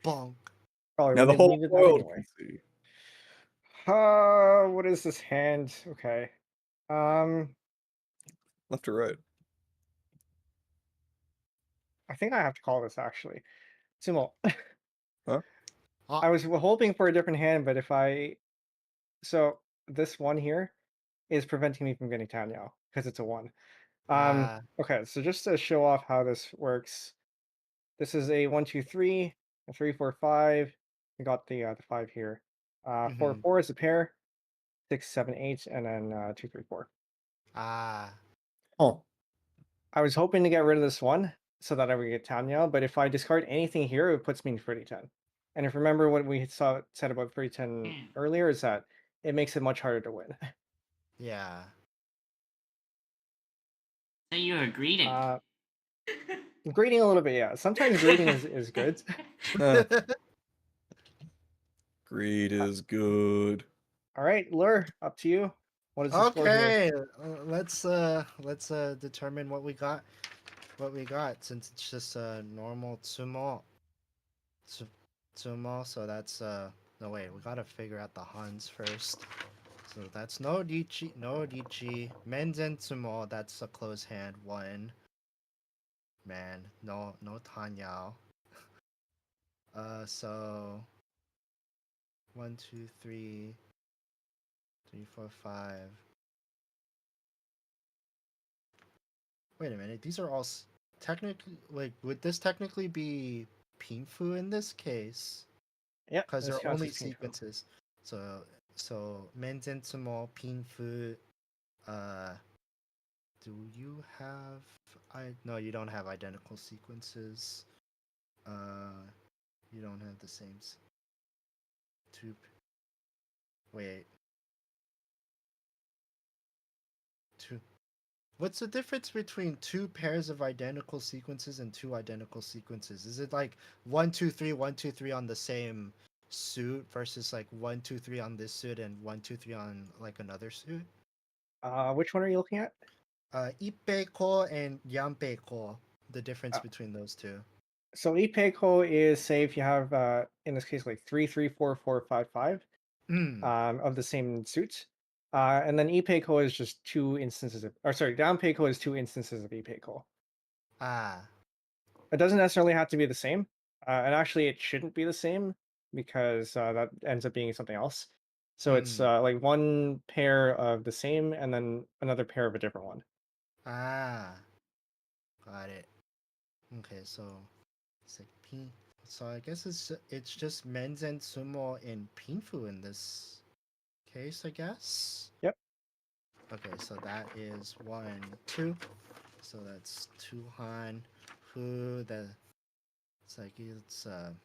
S4: Bonk.
S1: Probably
S2: Now the
S1: wouldn't have
S2: whole
S1: needed that
S2: world
S1: anyway.
S2: can see.
S1: What is this hand? Okay.
S2: Left or right?
S1: I think I have to call this actually. Sumo.
S2: Huh?
S1: I was hoping for a different hand, but if I... So, this one here is preventing me from getting Tanyao, because it's a 1. Okay, so just to show off how this works, this is a 1, 2, 3, a 3, 4, 5. I got the 5 here. 4, 4 is a pair, 6, 7, 8, and then 2, 3, 4.
S2: Oh.
S1: I was hoping to get rid of this one so that I would get Tanyao, but if I discard anything here, it puts me in 30-10. And if you remember what we said about 30-10 earlier, is that it makes it much harder to win.
S4: Yeah.
S3: So you were greeting.
S1: Greeting a little bit, yeah. Sometimes greeting is good.
S2: Greed is good.
S1: All right, Lure, up to you. What is the score here?
S4: Okay, let's determine what we got. What we got, since it's just a normal tsumo. So that's no, wait, we gotta figure out the Hans first. So that's no dichi, menzen tsumo. That's a close hand one. Man, no tanyao. So 1, 2, 3, 3, 4, 5. Wait a minute, these are all technically, like, would this technically be pinfu in this case?
S1: Yep,
S4: Because
S1: this
S4: there are
S1: counts
S4: only
S1: as pinfu.
S4: sequences. So menzen tsumo pinfu. Uh, do you have? No, you don't have identical sequences. You don't have the same. Two. Wait. Two. What's the difference between two pairs of identical sequences and two identical sequences? Is it like 1, 2, 3, 1, 2, 3 on the same suit versus like 1, 2, 3 on this suit and 1, 2, 3 on like another suit?
S1: Which one are you looking at?
S4: Ippei-ko and Yanpei-ko. The difference
S1: Uh,
S4: between those two.
S1: So Ipeko is, say, if you have in this case like 3, 3, 4, 4, 5, 5
S4: Mm.
S1: of the same suit. And then Ipeko is just two instances of, or sorry, Downpeko is two instances of Ipeko.
S4: Ah.
S1: It doesn't necessarily have to be the same. And actually it shouldn't be the same because that ends up being something else. So it's
S4: Mm.
S1: like one pair of the same and then another pair of a different one.
S4: Ah. Got it. Okay, so it's like pin. So I guess it's just men's and sumo in pinfu in this case, I guess.
S1: Yep.
S4: Okay, so that is 1, 2. So that's 2 han. Who the? It's like it's
S3: The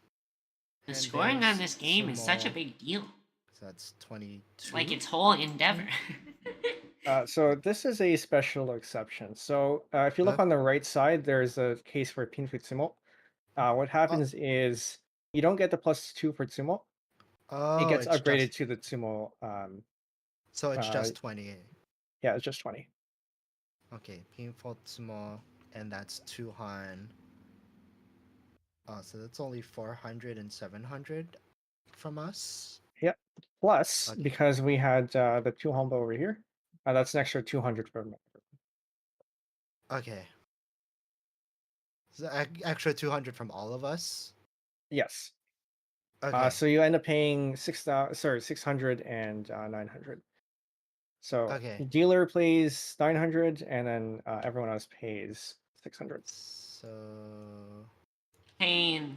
S4: hand
S3: scoring on
S4: bangs,
S3: this game is such a
S4: sumo.
S3: big deal.
S4: So that's 22.
S3: It's like its whole endeavor.
S1: So this is a special exception. So if you look
S4: Huh?
S1: on the right side, there's a case for Pinfu Tsumo. What happens is you don't get the +2 for Tsumo. It
S4: Oh,
S1: gets
S4: it's
S1: upgraded
S4: just
S1: to the Tsumo.
S4: so it's
S1: Uh,
S4: just 20.
S1: yeah, it's just 20.
S4: Okay, painful small, and that's 2 han. So that's only 400 and 700 from us.
S1: Yep. Plus,
S4: Okay.
S1: because we had the 2 Hombo over here, that's an extra 200 for me.
S4: Okay. So extra 200 from all of us.
S1: Yes.
S4: Okay.
S1: So you end up paying 600 and 900. So
S4: Okay.
S1: dealer pays 900, and then everyone else pays 600.
S4: So
S3: Pain.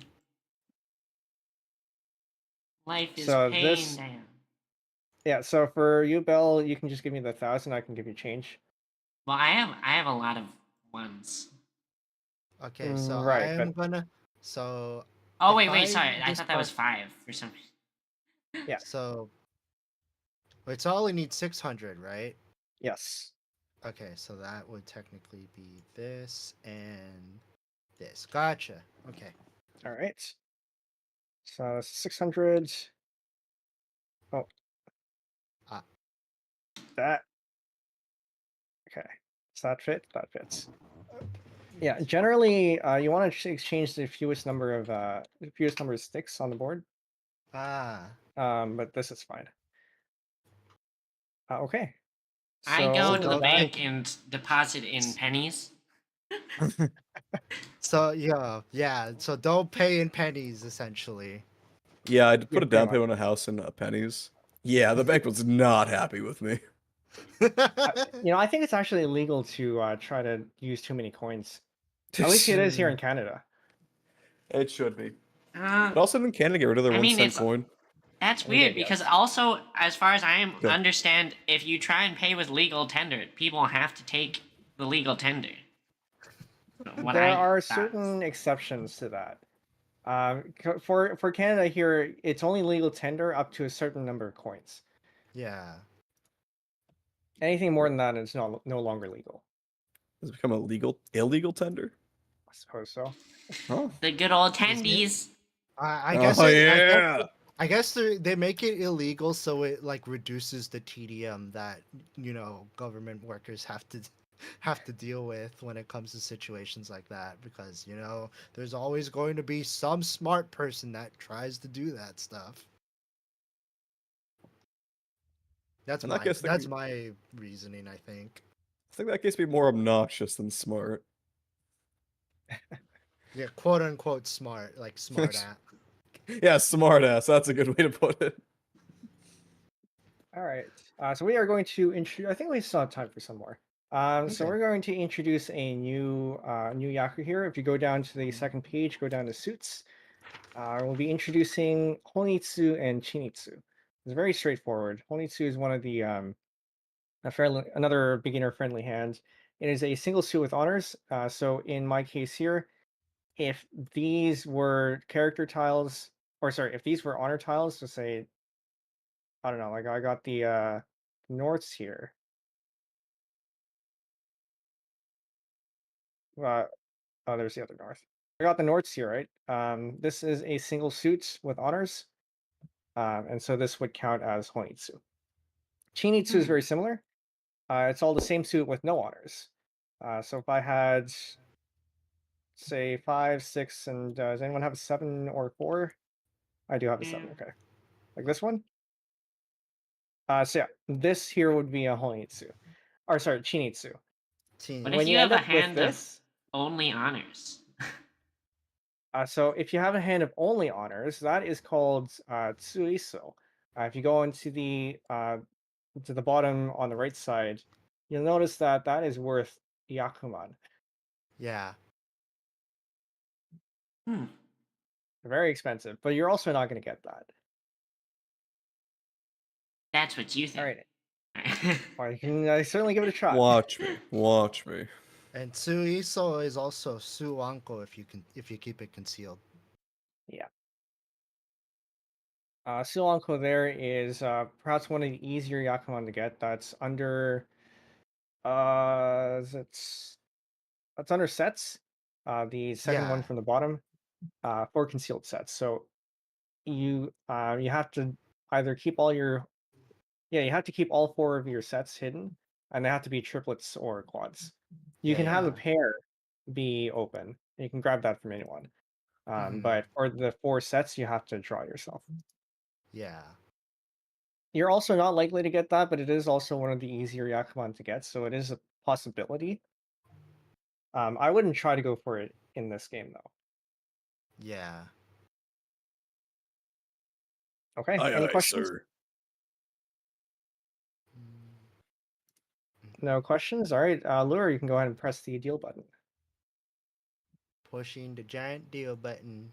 S3: Life is
S1: So
S3: pain,
S1: this,
S3: damn.
S1: yeah. So for you, Bell, you can just give me the 1,000. I can give you change.
S3: Well, I have a lot of ones.
S4: okay, so I
S1: Right,
S4: am
S1: but
S4: gonna so
S3: Oh
S4: if
S3: wait,
S4: I
S3: sorry. I thought that was
S4: discard
S3: 5 for some reason.
S1: yeah,
S4: so it's all only needs 600, right?
S1: yes.
S4: Okay, so that would technically be this and this. Gotcha. Okay.
S1: All right. So 600. Oh,
S4: Ah.
S1: that. Okay. Does that fit? That fits. Yeah. Generally, you want to exchange the fewest number of sticks on the board.
S4: Ah.
S1: But this is fine. Okay.
S3: I go
S4: So
S3: to the
S1: So
S4: don't
S1: that
S3: bank
S4: think
S3: and deposit in pennies.
S4: so yeah. So don't pay in pennies essentially.
S2: Yeah, I'd
S1: yeah,
S2: put a
S1: pretty
S2: down
S1: much.
S2: payment on a house in pennies. Yeah, the bank was not happy with me.
S1: I think it's actually illegal to try to use too many coins. At least it is here in Canada.
S2: It should be.
S3: Uh,
S2: But also, didn't Canada get rid of their
S3: I
S2: one
S3: mean,
S2: cent
S3: it's
S2: coin?
S3: that's
S1: We
S3: weird
S1: did,
S3: because
S1: yes.
S3: also, as far as I
S2: Good.
S3: understand, if you try and pay with legal tender, people have to take the legal tender. What
S1: There
S3: I
S1: are
S3: thought.
S1: certain exceptions to that. For Canada here, it's only legal tender up to a certain number of coins.
S4: Yeah.
S1: Anything more than that is no longer legal.
S2: Has it become illegal tender?
S1: I suppose so.
S2: Huh?
S3: The good old
S4: Is it?
S3: tendies.
S4: I
S2: Oh
S4: guess it. I guess
S2: yeah.
S4: I guess they make it illegal so it like reduces the TDM that government workers have to deal with when it comes to situations like that, because there's always going to be some smart person that tries to do that stuff. That's
S2: And that
S4: my
S2: gets
S4: that's
S2: the,
S4: my reasoning, I think.
S2: I think that gets me more obnoxious than smart.
S4: Yeah, quote unquote smart, like smart app.
S2: Yeah, smart ass. That's a good way to put it.
S1: All right. So we are going to introduce. I think we still have time for some more. So
S4: Okay.
S1: we're going to introduce a new Yaku here. If you go down to the second page, go down to suits. We'll be introducing Honitsu and Chinitsu. It's very straightforward. Honitsu is one of the another beginner friendly hand. It is a single suit with honors. So in my case here, if these were character tiles, or sorry, if these were honor tiles, so say I don't know, like I got the Norths here. Uh, oh, there's the other North. I got the Norths here, right? This is a single suit with honors, and so this would count as Honitsu. Chinitsu is
S3: Hmm.
S1: very similar. It's all the same suit with no honors. So if I had, say, 5, 6, and does anyone have a 7 or 4? I do have a
S3: Yeah.
S1: 7, okay. Like this one? So yeah, this here would be a Honitsu. Or sorry, Chinitsu.
S3: What
S4: Teeny.
S3: if
S1: When
S3: you
S1: you
S3: have
S1: end
S3: a
S1: up with
S3: hand of
S1: this,
S3: only honors?
S1: so if you have a hand of only honors, that is called Tsuiso. If you go into the bottom on the right side, you'll notice that that is worth Yakuman.
S4: Yeah.
S3: Hmm.
S1: Very expensive, but you're also not going to get that.
S3: That's what you
S1: All
S3: think.
S1: right. Well, you can certainly give it a shot.
S2: Watch me. Watch me.
S4: And Tsuiso is also Suanko if you keep it concealed.
S1: Yeah. Sulanko there is perhaps one of the easier Yakuman to get. That's under that's under sets. The second one
S4: Yeah.
S1: from the bottom, for concealed sets. So you have to either keep all your you have to keep all 4 of your sets hidden, and they have to be triplets or quads. You
S4: Yeah,
S1: can have
S4: yeah.
S1: a pair be open. You can grab that from anyone.
S4: Mhm.
S1: But for the 4 sets, you have to draw yourself.
S4: Yeah.
S1: You're also not likely to get that, but it is also one of the easier Yakuman to get, so it is a possibility. I wouldn't try to go for it in this game though.
S4: Yeah.
S1: Okay,
S2: Aye,
S1: any
S2: aye,
S1: questions?
S2: sir.
S1: No questions? All right, Lure, you can go ahead and press the deal button.
S4: Pushing the giant deal button.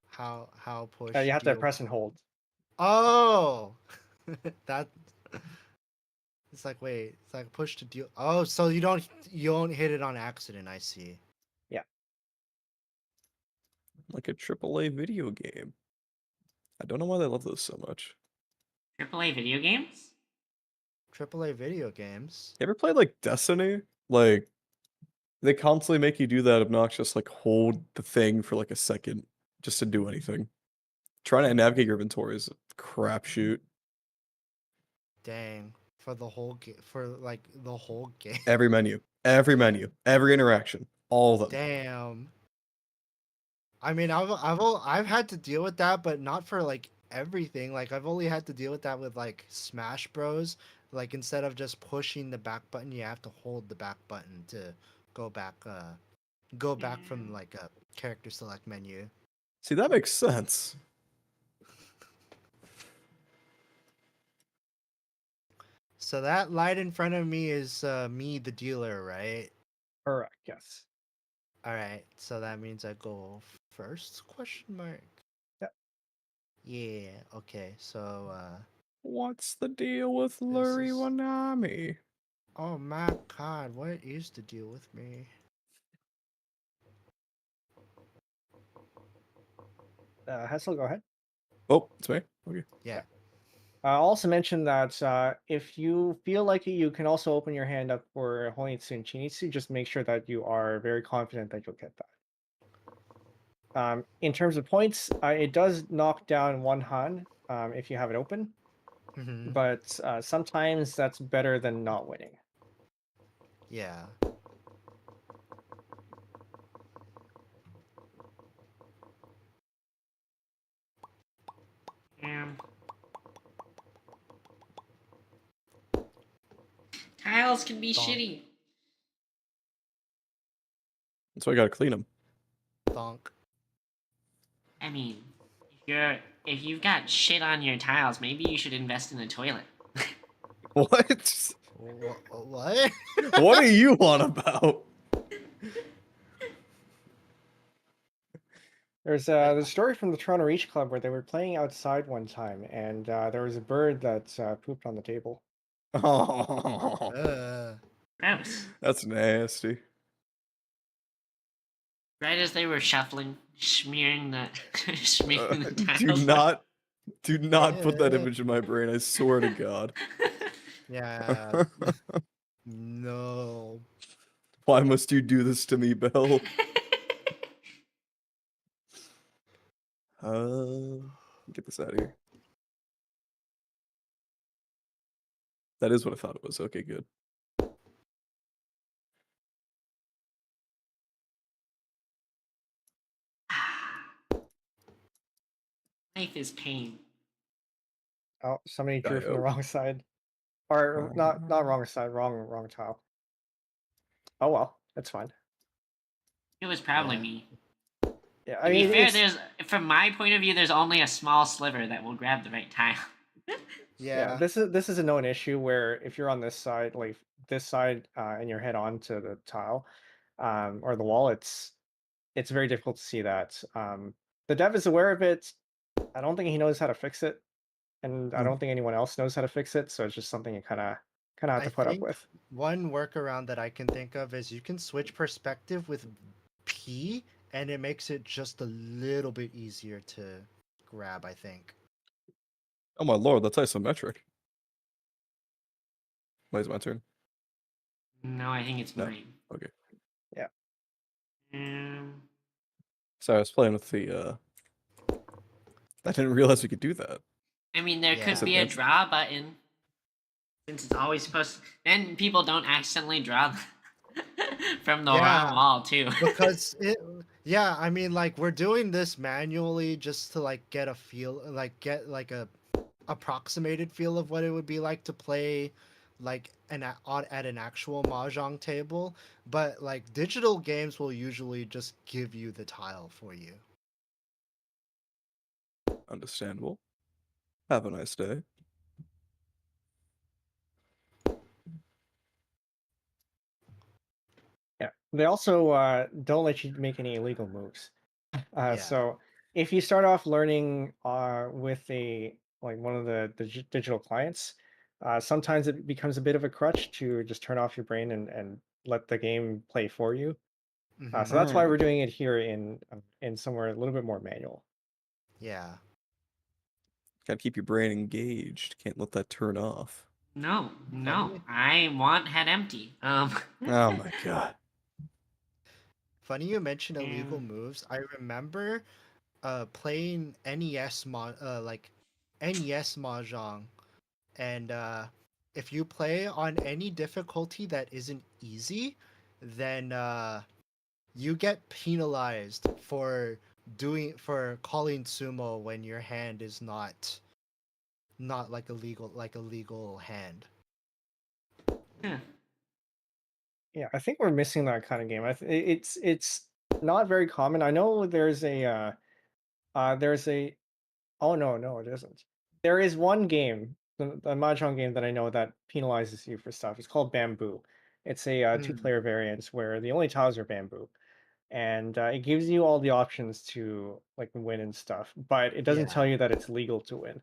S4: How push
S1: You have to
S4: deal?
S1: press and hold.
S4: Oh, that it's like wait, it's like push to deal. Oh, so you don't hit it on accident. I see.
S1: Yeah.
S2: Like a AAA video game. I don't know why they love those so much.
S3: AAA video games?
S4: AAA video games.
S2: You ever played like Destiny? Like they constantly make you do that obnoxious like hold the thing for like a second just to do anything. Trying to navigate your inventory is a crapshoot.
S4: Dang, for the whole game, for like the whole game.
S2: Every menu, every interaction, all of them.
S4: Damn. I mean, I've had to deal with that, but not for like everything. Like I've only had to deal with that with like Smash Bros. Like instead of just pushing the back button, you have to hold the back button to go back. Go back from like a character select menu.
S2: See, that makes sense.
S4: So that light in front of me is me, the dealer, right?
S1: Correct, yes.
S4: All right. So that means I go first? Question mark.
S1: Yep.
S4: Yeah. Okay. So
S2: What's the deal with
S4: this
S2: Luri
S4: is.
S2: Wanami?
S4: Oh my God! What is the deal with me?
S1: Hessel, go ahead.
S2: Oh, it's me. Okay.
S4: Yeah.
S1: I'll also mention that if you feel like it, you can also open your hand up for Honitsu and Chinitsu. Just make sure that you are very confident that you'll get that. In terms of points, it does knock down one hand if you have it open,
S4: Hmm.
S1: but sometimes that's better than not winning.
S4: Yeah.
S3: Um, tiles can be
S4: Donk.
S3: shitty.
S2: That's why I gotta clean them.
S4: Donk.
S3: I mean, if you've got shit on your tiles, maybe you should invest in a toilet.
S2: What?
S4: What?
S2: What are you on about?
S1: There's the story from the Toronto Reach Club where they were playing outside one time, and there was a bird that pooped on the table.
S2: Oh,
S3: Gross.
S2: that's nasty.
S3: Right as they were shuffling, smearing the smearing the
S2: Do
S3: tiles.
S2: not put that image in my brain. I swear to God.
S4: Yeah. No.
S2: Why must you do this to me, Belle? Get this out of here. That is what I thought it was. Okay, good.
S3: Life is pain.
S1: Oh, somebody drew from the
S2: Dio.
S1: wrong side, or not wrong side, wrong tile. Oh well, that's fine.
S3: It was probably
S4: Yeah.
S3: me.
S1: Yeah,
S3: To
S1: I
S3: be
S1: mean,
S3: fair,
S1: it's
S3: from my point of view, there's only a small sliver that will grab the right tile.
S1: yeah.
S4: Yeah.
S1: This is a known issue where if you're on this side, like this side, and you're head on to the tile, or the wall, it's very difficult to see that. The dev is aware of it. I don't think he knows how to fix it, and I
S2: Hmm.
S1: don't think anyone else knows how to fix it. So it's just something you kind of have
S4: I
S1: to put up
S4: think
S1: with.
S4: one workaround that I can think of is you can switch perspective with P, and it makes it just a little bit easier to grab, I think.
S2: Oh my lord, that's isometric. Wait, is it my turn?
S3: No, I think it's
S2: No.
S3: mine.
S2: Okay.
S1: Yeah.
S3: Um,
S2: Sorry, I was playing with the I didn't realize we could do that.
S3: I mean, there
S4: Yeah.
S3: could be a draw button. Since it's always supposed to, then people don't accidentally draw from the
S4: Yeah.
S3: wrong wall, too.
S4: Because yeah, I mean, like, we're doing this manually just to like get a feel, like get like a approximated feel of what it would be like to play like at an actual mahjong table, but like digital games will usually just give you the tile for you.
S2: Understandable. Have a nice day.
S1: Yeah. They also don't let you make any illegal moves.
S4: Yeah.
S1: So if you start off learning with one of the digital clients, sometimes it becomes a bit of a crutch to just turn off your brain and let the game play for you.
S4: Hmm.
S1: So that's why we're doing it here in somewhere a little bit more manual.
S4: Yeah.
S2: Gotta keep your brain engaged. Can't let that turn off.
S3: No,
S4: Funny,
S3: I want head empty.
S2: Oh my god.
S4: funny you mentioned illegal
S3: um,
S4: moves. I remember playing like NES mahjong, and if you play on any difficulty that isn't easy, then you get penalized for calling sumo when your hand is not like a legal hand.
S3: huh.
S1: Yeah, I think we're missing that kind of game. It's not very common. I know there's a oh no it isn't. There is one game, the Mahjong game that I know that penalizes you for stuff. It's called Bamboo. It's a
S4: Mm,
S1: two-player variant where the only tiles are bamboo, and it gives you all the options to like win and stuff, but it doesn't
S4: yeah,
S1: tell you that it's legal to win.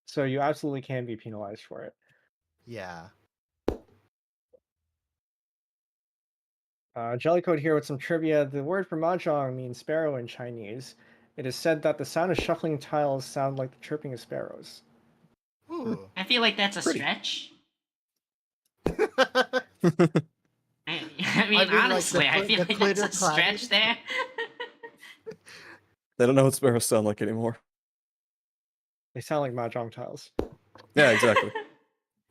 S1: So you absolutely can be penalized for it.
S4: yeah.
S1: Jellycoat here with some trivia. The word for mahjong means sparrow in Chinese. It is said that the sound of shuffling tiles sound like the chirping of sparrows.
S4: Ooh.
S3: I feel like that's a
S2: Pretty.
S3: stretch.
S4: I
S3: I mean,
S4: mean, like
S3: honestly, I feel
S4: the
S3: like that's
S4: clitter
S3: a stretch
S4: clapping.
S3: there.
S2: They don't know what sparrows sound like anymore.
S1: They sound like mahjong tiles.
S2: Yeah, exactly.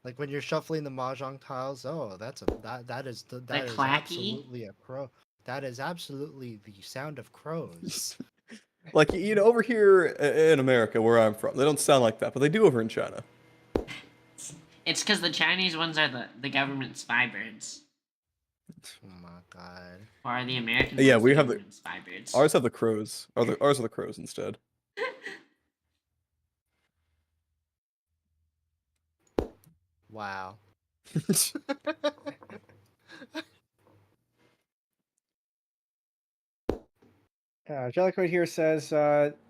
S4: Like when you're shuffling the mahjong tiles, oh, that is
S3: clacky?
S4: absolutely a crow. That is absolutely the sound of crows.
S2: Like, over here in America, where I'm from, they don't sound like that, but they do over in China.
S3: It's because the Chinese ones are the government spy birds.
S4: Oh my god.
S3: Or are the American
S2: Yeah,
S3: ones
S2: we
S3: the
S2: have the
S3: government spy birds?
S2: ours have the crows. Ours are the crows instead.
S4: Wow.
S1: Jellicoid here says,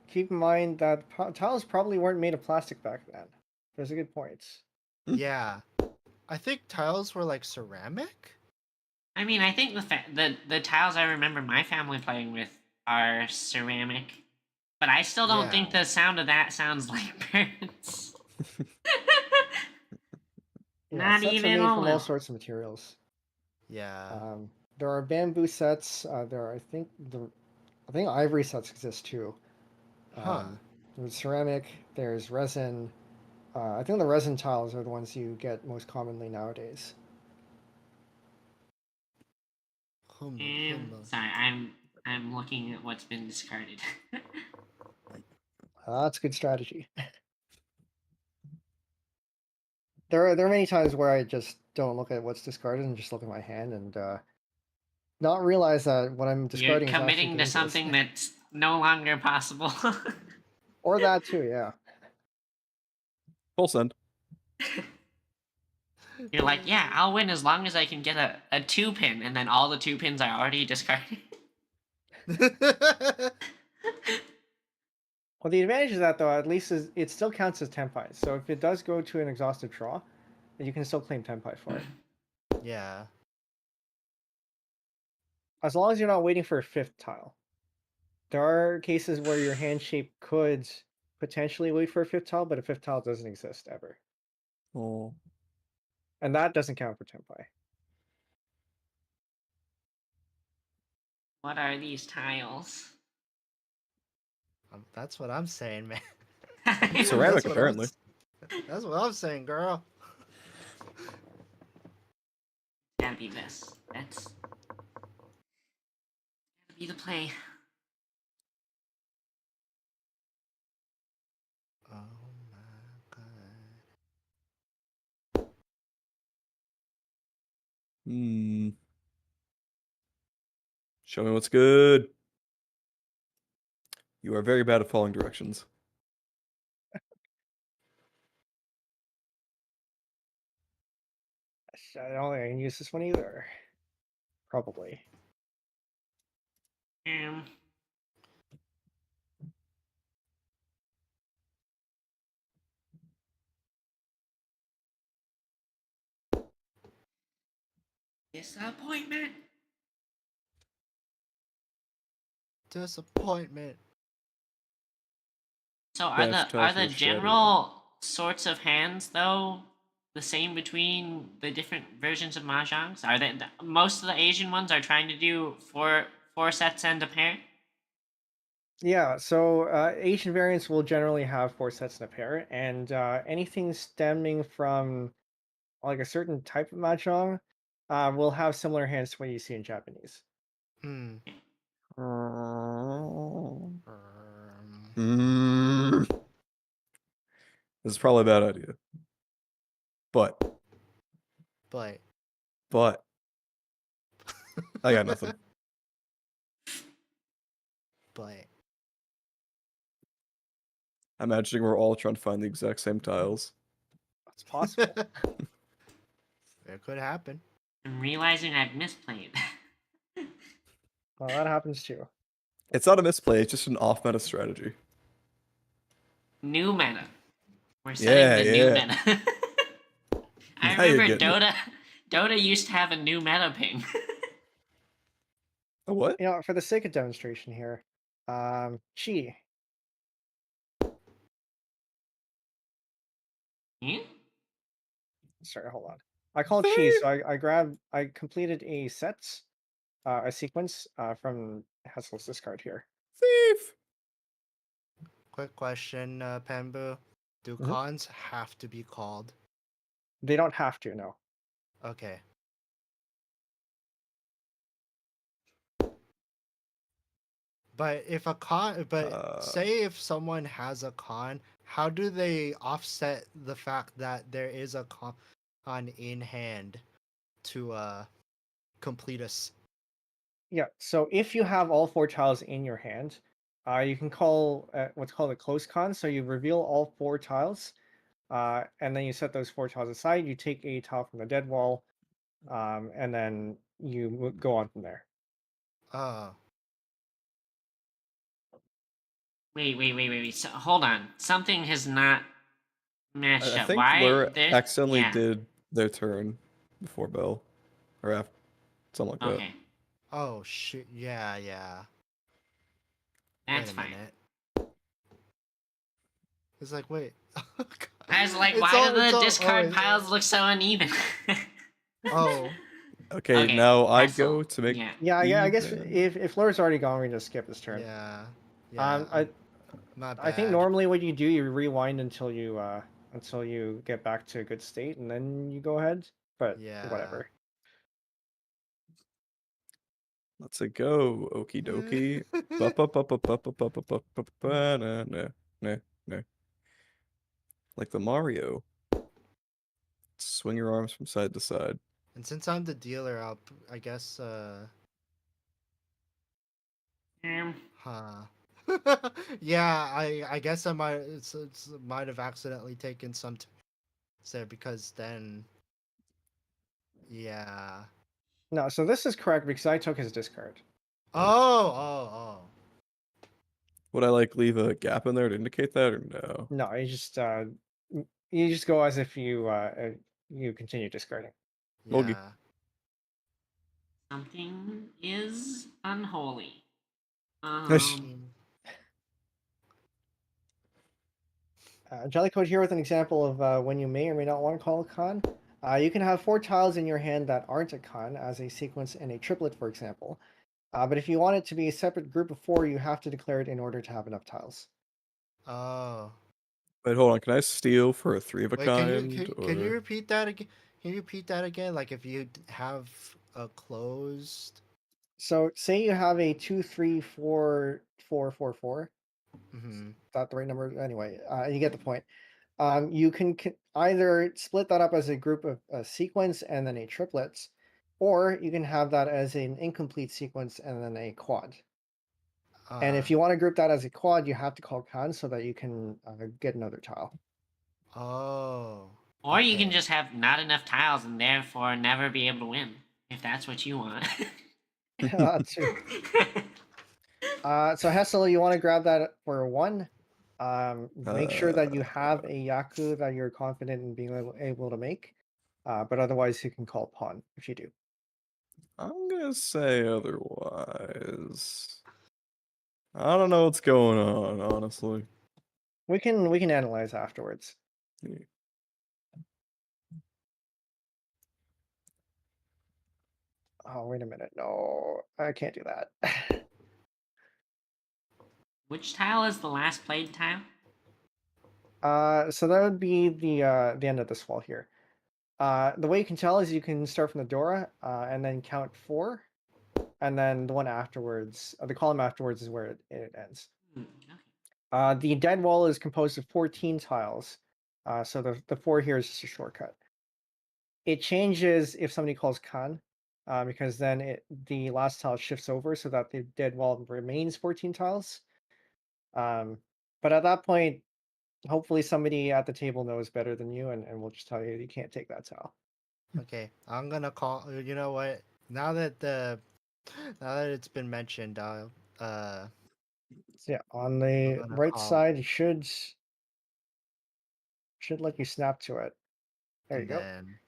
S1: keep in mind that tiles probably weren't made of plastic back then. There's a good point.
S4: Yeah. I think tiles were like ceramic?
S3: I mean, I think the tiles I remember my family playing with are ceramic, but I still don't think
S4: Yeah.
S3: the sound of that sounds like birds.
S1: Yeah,
S3: Not
S1: sets are
S3: even
S1: made
S3: a
S1: from all
S3: little.
S1: sorts of materials.
S4: Yeah.
S1: There are bamboo sets. There are, I think ivory sets exist too.
S4: Huh.
S1: There's ceramic. There's resin. I think the resin tiles are the ones you get most commonly nowadays.
S3: Sorry, I'm looking at what's been discarded.
S1: That's a good strategy. There are many times where I just don't look at what's discarded and just look at my hand and not realize that what I'm
S3: You're
S1: discarding is actually
S3: committing to
S1: dangerous.
S3: something that's no longer possible.
S1: Or that too, yeah.
S2: Full send.
S3: You're like, yeah, I'll win as long as I can get a 2-pin, and then all the 2-pins are already discarded.
S1: Well, the advantage of that, though, at least is it still counts as Tenpai. So if it does go to an exhaustive draw, then you can still claim Tenpai for it.
S4: Yeah.
S1: As long as you're not waiting for a fifth tile. There are cases where your hand shape could potentially wait for a fifth tile, but a fifth tile doesn't exist ever.
S2: Oh.
S1: And that doesn't count for Tenpai.
S3: What are these tiles?
S4: That's what I'm saying, man.
S2: Ceramic,
S4: That's what
S2: apparently.
S4: That's what I'm saying, girl.
S3: Gotta be this. That's gotta be the play.
S4: Oh my god.
S2: Hmm. Show me what's good. You are very bad at following directions.
S1: I don't think I can use this one either. Probably.
S3: Um, disappointment.
S4: Disappointment.
S3: So are
S2: Dash
S3: the
S2: tiles with
S3: general sorts of hands though the same between the different versions of mahjongs? Are they most of the Asian ones are trying to do four sets and a pair?
S1: Yeah, so Asian variants will generally have 4 sets and a pair, and anything stemming from like a certain type of mahjong will have similar hands to what you see in Japanese.
S4: Hmm.
S2: This is probably a bad idea. But I got nothing.
S4: But
S2: I'm imagining we're all trying to find the exact same tiles.
S1: It's possible.
S4: it could happen.
S3: I'm realizing I've misplayed.
S1: Well, that happens too.
S2: It's not a misplay, it's just an off-meta strategy.
S3: New meta. We're setting the new
S2: Yeah.
S3: meta. I
S2: Now you're
S3: remember
S2: getting it.
S3: Dota used to have a new meta ping.
S2: A what?
S1: You know, for the sake of demonstration here, chi.
S3: Hmm?
S1: Sorry, hold on. I call it chi, so I completed a set, a sequence from Hessel's discard here.
S2: Thief!
S4: quick question, Pambu. Do
S1: Mhm.
S4: cons have to be called?
S1: They don't have to, no.
S4: Okay. But if a con, but
S2: Uh,
S4: say if someone has a con, how do they offset the fact that there is a con in hand to complete
S1: Yeah, so if you have all 4 tiles in your hand, you can call what's called a close con. So you reveal all 4 tiles, and then you set those 4 tiles aside. You take a tile from the dead wall, and then you go on from there.
S4: Oh.
S3: Wait. So hold on. Something has not matched
S2: I
S3: up.
S2: think
S3: Why?
S2: Lur
S3: There.
S2: accidentally
S3: Yeah.
S2: did their turn before Bell, or after, something like that.
S3: Okay.
S4: Oh shit. Yeah, yeah. Wait
S3: That's
S4: a
S3: fine.
S4: minute. It's like, wait.
S3: I was like,
S4: It's
S3: why
S4: all
S3: do
S4: it's
S3: the
S4: all
S3: discard piles look so uneven?
S4: Oh.
S2: Okay,
S3: Okay,
S2: now I
S3: Hessel.
S2: go to make
S3: Yeah.
S1: Yeah, I guess
S2: even.
S1: if Lur's already gone, we just skip his turn.
S4: Yeah. Yeah.
S1: Um, I
S4: My
S1: I think
S4: bad.
S1: normally what you do, you rewind until you get back to a good state, and then you go ahead. But
S4: Yeah.
S1: whatever.
S2: Let's it go. Okie dokie. Ba ba ba ba ba ba ba ba ba ba ba na na na na. Like the Mario. Swing your arms from side to side.
S4: And since I'm the dealer, I guess
S3: Um,
S4: huh. Yeah, I guess I might it's might have accidentally taken some there because then yeah.
S1: No, so this is correct because I took his discard.
S4: Oh.
S2: Would I like leave a gap in there to indicate that or no?
S1: No, you just go as if you continue discarding.
S2: Bogey.
S4: Yeah.
S3: something is unholy.
S2: Nice.
S4: Mm.
S1: Jellycoat here with an example of when you may or may not want to call a con. You can have 4 tiles in your hand that aren't a con, as a sequence and a triplet, for example. But if you want it to be a separate group of 4, you have to declare it in order to have enough tiles.
S4: Oh.
S2: Wait, hold on. Can I steal for a 3 of a
S4: Wait, can you
S2: kind?
S4: can you
S2: Or
S4: repeat that again? Can you repeat that again? Like if you have a closed.
S1: So say you have a 2, 3, 4, 4, 4, 4.
S4: Mm-hmm.
S1: Is that the right number? Anyway, you get the point. You can either split that up as a group of a sequence and then a triplets, or you can have that as an incomplete sequence and then a quad. And if you want to group that as a quad, you have to call con so that you can get another tile.
S4: Oh.
S3: Or you can just have not enough tiles and therefore never be able to win, if that's what you want.
S1: Too. So Hessel, you want to grab that for 1. Make sure that you have a Yaku that you're confident in being able to make. But otherwise, you can call pawn if you do.
S2: I'm gonna say otherwise. I don't know what's going on, honestly.
S1: We can analyze afterwards.
S2: Yeah.
S1: Oh, wait a minute. No, I can't do that.
S3: Which tile is the last played tile?
S1: So that would be the end of this wall here. The way you can tell is you can start from the Dora, and then count 4, and then the one afterwards, the column afterwards is where it ends.
S3: Okay.
S1: The dead wall is composed of 14 tiles, so the 4 here is just a shortcut. It changes if somebody calls Khan, because then the last tile shifts over so that the dead wall remains 14 tiles. But at that point, hopefully somebody at the table knows better than you, and will just tell you you can't take that tile.
S4: Okay, I'm gonna call. You know what? Now that it's been mentioned,
S1: So yeah, on
S4: I'm
S1: the
S4: gonna
S1: right
S4: call it,
S1: side, it should let you snap to it. There you
S4: and
S1: go.
S4: then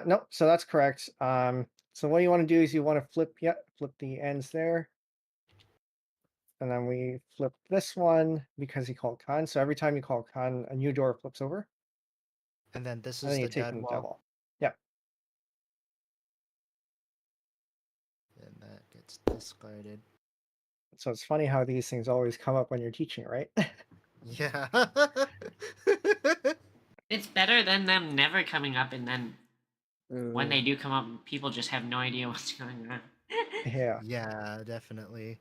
S1: Nope, so that's correct. So what you want to do is you want to flip the ends there. And then we flip this one because he called Khan. So every time you call Khan, a new door flips over.
S4: this
S1: And
S4: is
S1: then you
S4: the
S1: take
S4: dead
S1: from the
S4: wall,
S1: devil. Yeah.
S4: and that gets discarded.
S1: So it's funny how these things always come up when you're teaching, right?
S4: Yeah.
S3: It's better than them never coming up, and then when
S2: Uh,
S3: they do come up, people just have no idea what's going on.
S1: Yeah.
S4: Yeah, definitely.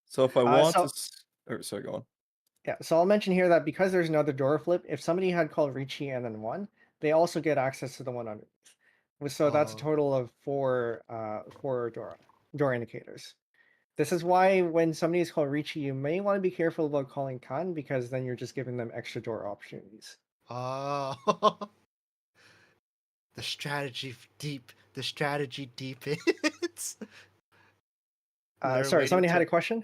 S2: so if I want to,
S1: So
S2: or sorry, go on.
S1: yeah, so I'll mention here that because there's another door flip, if somebody had called Ricci and then one, they also get access to the one underneath. So that's a
S4: Oh,
S1: total of four door indicators. This is why when somebody is called Ricci, you may want to be careful about calling Khan because then you're just giving them extra door opportunities.
S4: oh. The strategy deepens.
S1: Sorry, somebody had a question?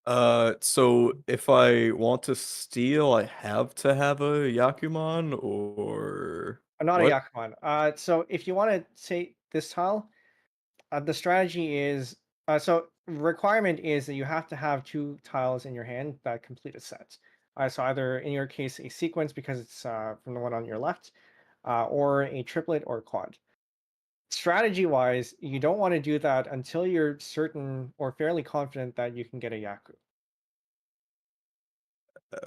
S2: So if I want to steal, I have to have a Yakuman or
S1: Not a
S2: what?
S1: Yakuman. So if you want to say this tile, the strategy is so requirement is that you have to have two tiles in your hand that complete a set. So either in your case a sequence because it's from the one on your left, or a triplet or quad. Strategy wise, you don't want to do that until you're certain or fairly confident that you can get a Yaku.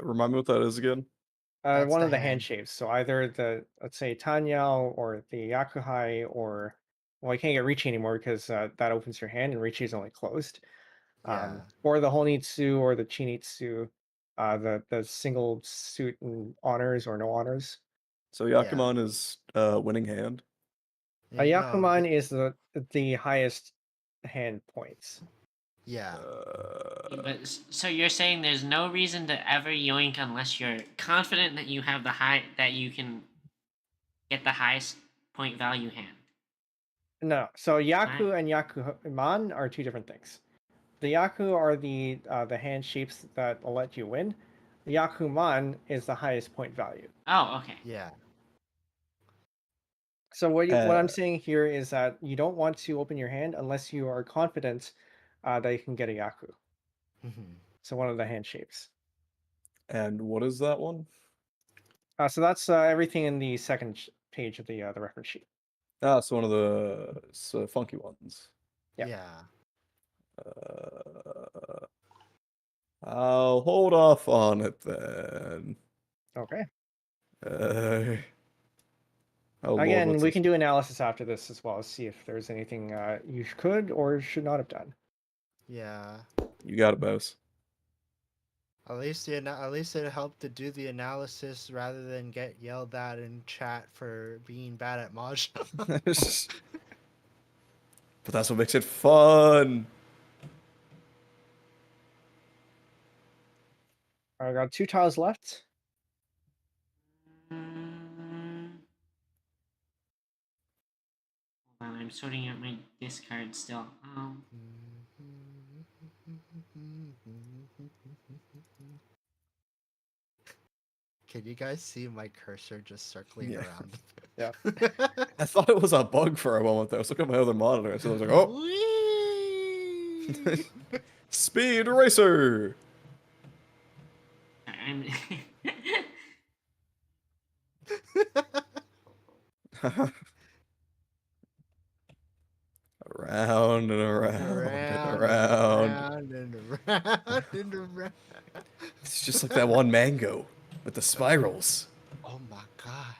S2: Remind me what that is again.
S4: That's
S1: One
S4: the
S1: of the hand
S4: hand.
S1: shapes. So either the let's say Tanyao or the Yakuhai or well, I can't get Richi anymore because that opens your hand and Richi is only closed.
S4: Yeah.
S1: Or the Honitsu or the Chinitsu, the single suit and honors or no honors.
S2: So
S4: Yeah.
S2: Yakuman is winning hand.
S1: A
S4: No.
S1: Yakuman is the highest hand points.
S4: Yeah.
S3: But so you're saying there's no reason to ever yoink unless you're confident that you have that you can get the highest point value hand.
S1: No, so
S3: Right?
S1: Yaku and Yakuman are two different things. The Yaku are the hand shapes that will let you win. The Yakuman is the highest point value.
S3: Oh, okay.
S4: Yeah.
S1: So what I'm
S2: Uh,
S1: saying here is that you don't want to open your hand unless you are confident that you can get a Yaku.
S4: Mhm.
S1: So one of the hand shapes.
S2: and what is that one?
S1: So that's everything in the second page of the reference sheet.
S2: Ah, it's one of the funky ones.
S1: Yeah.
S4: Yeah.
S2: Uh, I'll hold off on it then.
S1: Okay.
S2: Uh, oh Lord,
S1: Again,
S2: what's
S1: we
S2: this?
S1: can do analysis after this as well, see if there's anything you could or should not have done.
S4: Yeah.
S2: You got it, boss.
S4: At least at least it helped to do the analysis rather than get yelled at in chat for being bad at Mahjong.
S2: But that's what makes it fun.
S1: I got two tiles left.
S3: Mm, hold on, I'm sorting out my discard still.
S4: Can you guys see my cursor just circling
S2: Yeah.
S4: around?
S1: Yeah.
S2: I thought it was a bug for a moment there. I was looking at my other monitor, so I was like, oh,
S4: Whee!
S2: Speed Racer!
S3: I'm.
S2: Around and
S4: And
S2: around and
S4: around and
S2: around.
S4: around and around and around.
S2: It's just like that one mango with the spirals.
S4: Oh my god.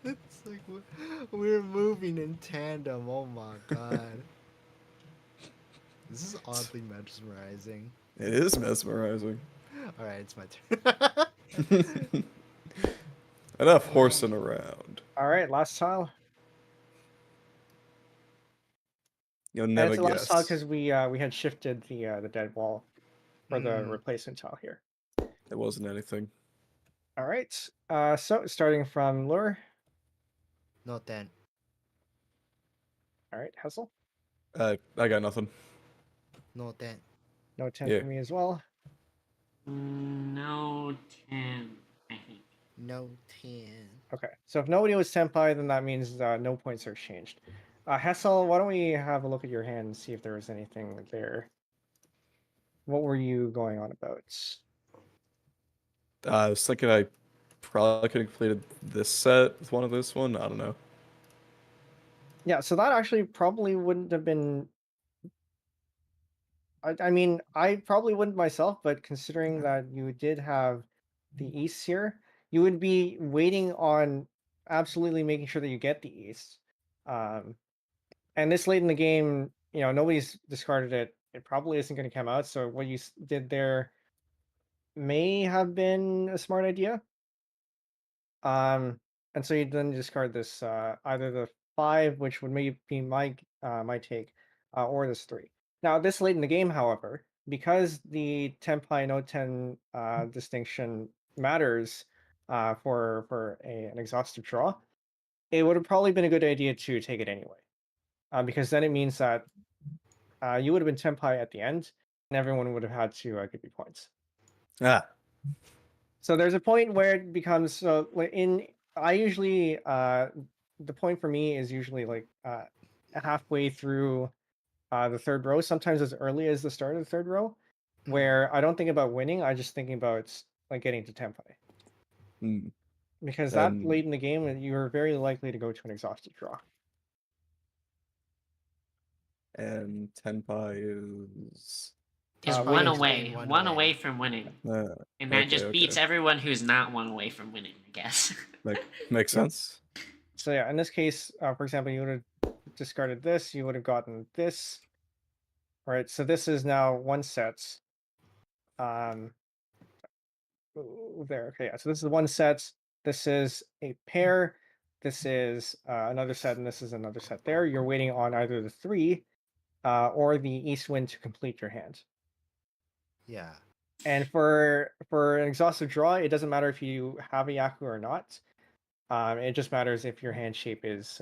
S4: It's like we're moving in tandem. Oh my god. This is oddly mesmerizing.
S2: It is mesmerizing.
S4: Alright, it's my turn.
S2: Enough horsing around.
S1: All right, last tile.
S2: You'll
S1: And
S2: never
S1: it's the last tile
S2: guess.
S1: because we had shifted the dead wall for the replacement tile here.
S2: It wasn't anything.
S1: All right. So starting from Lure.
S4: No ten.
S1: All right, Hessel.
S2: I got nothing.
S4: No ten.
S1: No 10
S2: Yeah.
S1: for me as well.
S3: No 10, I think.
S4: No ten.
S1: Okay, so if nobody was senpai, then that means no points are exchanged. Hessel, why don't we have a look at your hand and see if there was anything there? What were you going on about?
S2: I was thinking I probably could have completed this set with one of this one. I don't know.
S1: Yeah, so that actually probably wouldn't have been. I mean, I probably wouldn't myself, but considering that you did have the East here, you would be waiting on absolutely making sure that you get the East. Um, and this late in the game, nobody's discarded it. It probably isn't going to come out. So what you did there may have been a smart idea. And so you then discard this either the 5, which would maybe be my take, or this 3. Now, this late in the game, however, because the Tenpai no Ten distinction matters for an exhaustive draw, it would have probably been a good idea to take it anyway, because then it means that you would have been Tenpai at the end, and everyone would have had to give you points.
S2: Ah,
S1: So there's a point where it becomes so I usually the point for me is usually like halfway through the third row, sometimes as early as the start of the third row, where I don't think about winning, I just thinking about like getting to Tenpai.
S2: mm,
S1: Because that
S2: and
S1: late in the game you're very likely to go to an exhausted draw.
S2: and Tenpai is
S3: Is one
S1: Winning
S3: away,
S4: Getting
S3: one
S4: one
S3: away
S4: away.
S3: from winning, and that
S2: okay,
S3: just beats
S2: okay.
S3: everyone who's not one away from winning, I guess.
S2: Makes
S1: Yep.
S2: sense.
S1: So yeah, in this case, for example, you would have discarded this, you would have gotten this. Right, so this is now one set. Um, there. Okay, yeah. So this is one set. This is a pair. This is another set, and this is another set. There, you're waiting on either the 3 or the east wind to complete your hand.
S4: Yeah.
S1: And for an exhaustive draw, it doesn't matter if you have a Yaku or not. It just matters if your hand shape is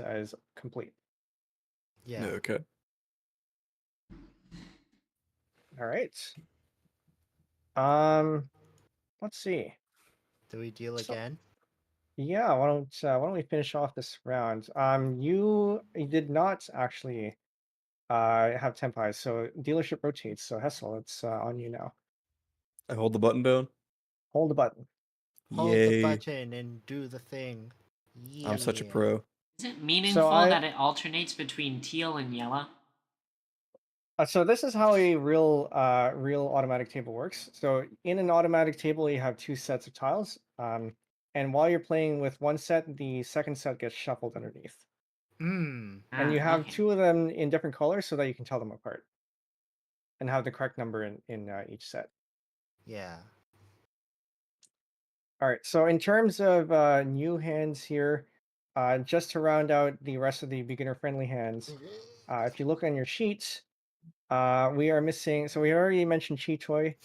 S1: complete.
S4: Yeah.
S2: Okay.
S1: All right. Let's see.
S4: Do we deal
S1: So,
S4: again?
S1: yeah, why don't we finish off this round? You did not actually have Tenpai, so dealership rotates. So Hessel, it's on you now.
S2: I hold the button down.
S1: Hold the button.
S4: Hold the
S2: Yay.
S4: button and do the thing. Yeah.
S2: I'm such a pro.
S3: Is it
S1: So
S3: meaningful that it alternates between teal and yellow?
S1: so this is how a real automatic table works. So in an automatic table, you have 2 sets of tiles. And while you're playing with one set, the second set gets shuffled underneath.
S4: Hmm.
S1: And you have
S3: Okay.
S1: 2 of them in different colors so that you can tell them apart and have the correct number in each set.
S4: Yeah.
S1: All right. So in terms of new hands here, just to round out the rest of the beginner-friendly hands, if you look on your sheets, we are missing. So we already mentioned Chi Toy.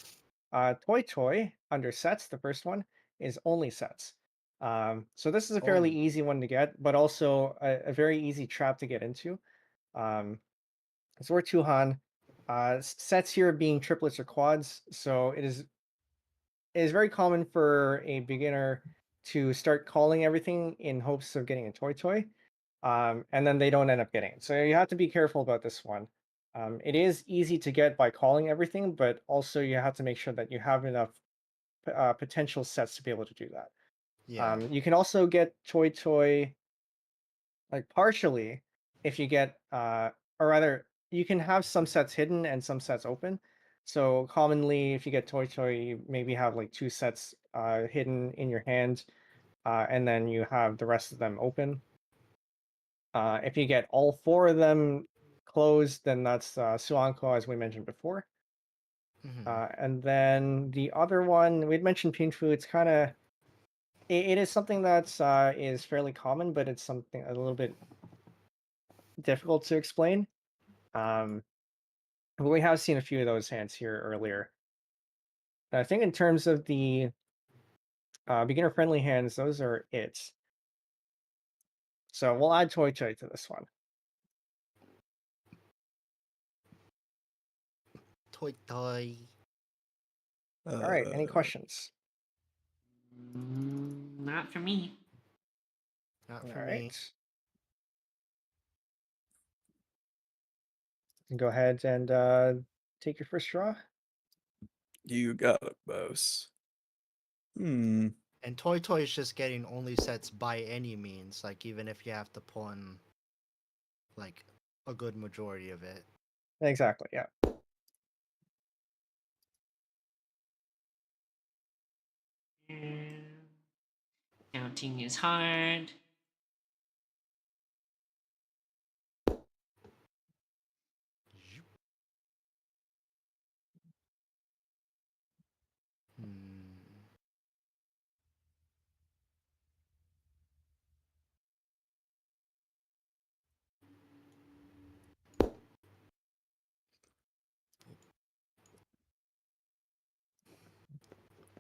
S1: Toy Toy under sets, the first one is only sets. So this is a fairly
S4: Oh.
S1: easy one to get, but also a very easy trap to get into. So we're Tuhan. Sets here being triplets or quads, so it is very common for a beginner to start calling everything in hopes of getting a toy, and then they don't end up getting it. So you have to be careful about this one. It is easy to get by calling everything, but also you have to make sure that you have enough potential sets to be able to do that.
S4: Yeah.
S1: You can also get toy like partially if you get or rather you can have some sets hidden and some sets open. So commonly if you get toy you maybe have like 2 sets hidden in your hand, and then you have the rest of them open. If you get all 4 of them closed, then that's Suanko, as we mentioned before.
S4: Mhm.
S1: And then the other one we'd mentioned Pinfu. It's kind of it is something that's is fairly common, but it's something a little bit difficult to explain. Um, but we have seen a few of those hands here earlier. I think in terms of the beginner-friendly hands, those are it. So we'll add Toy to this one.
S4: Toy toy.
S1: All right. Any
S2: Uh,
S1: questions?
S3: Not for me.
S4: Not
S1: All
S4: for
S1: right.
S4: me.
S1: Go ahead and take your first draw.
S2: you got it, boss. Hmm.
S4: And Toy Toy is just getting only sets by any means. Like even if you have to pull in like a good majority of it.
S1: Exactly. Yeah.
S3: Counting is hard.
S4: Hmm.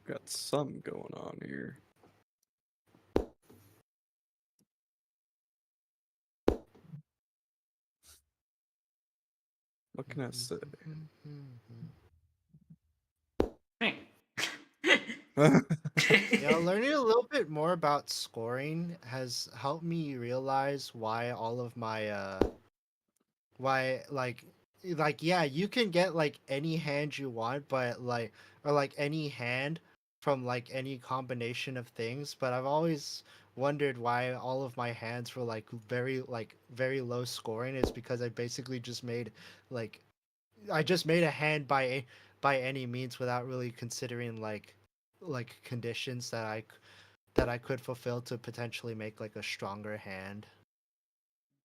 S2: Got some going on here. What can I say?
S3: Right.
S4: Learning a little bit more about scoring has helped me realize why all of my why yeah, you can get like any hand you want, but like or like any hand from like any combination of things, but I've always wondered why all of my hands were like very low scoring. Is because I basically just made like I just made a hand by any means without really considering like conditions that I could fulfill to potentially make like a stronger hand.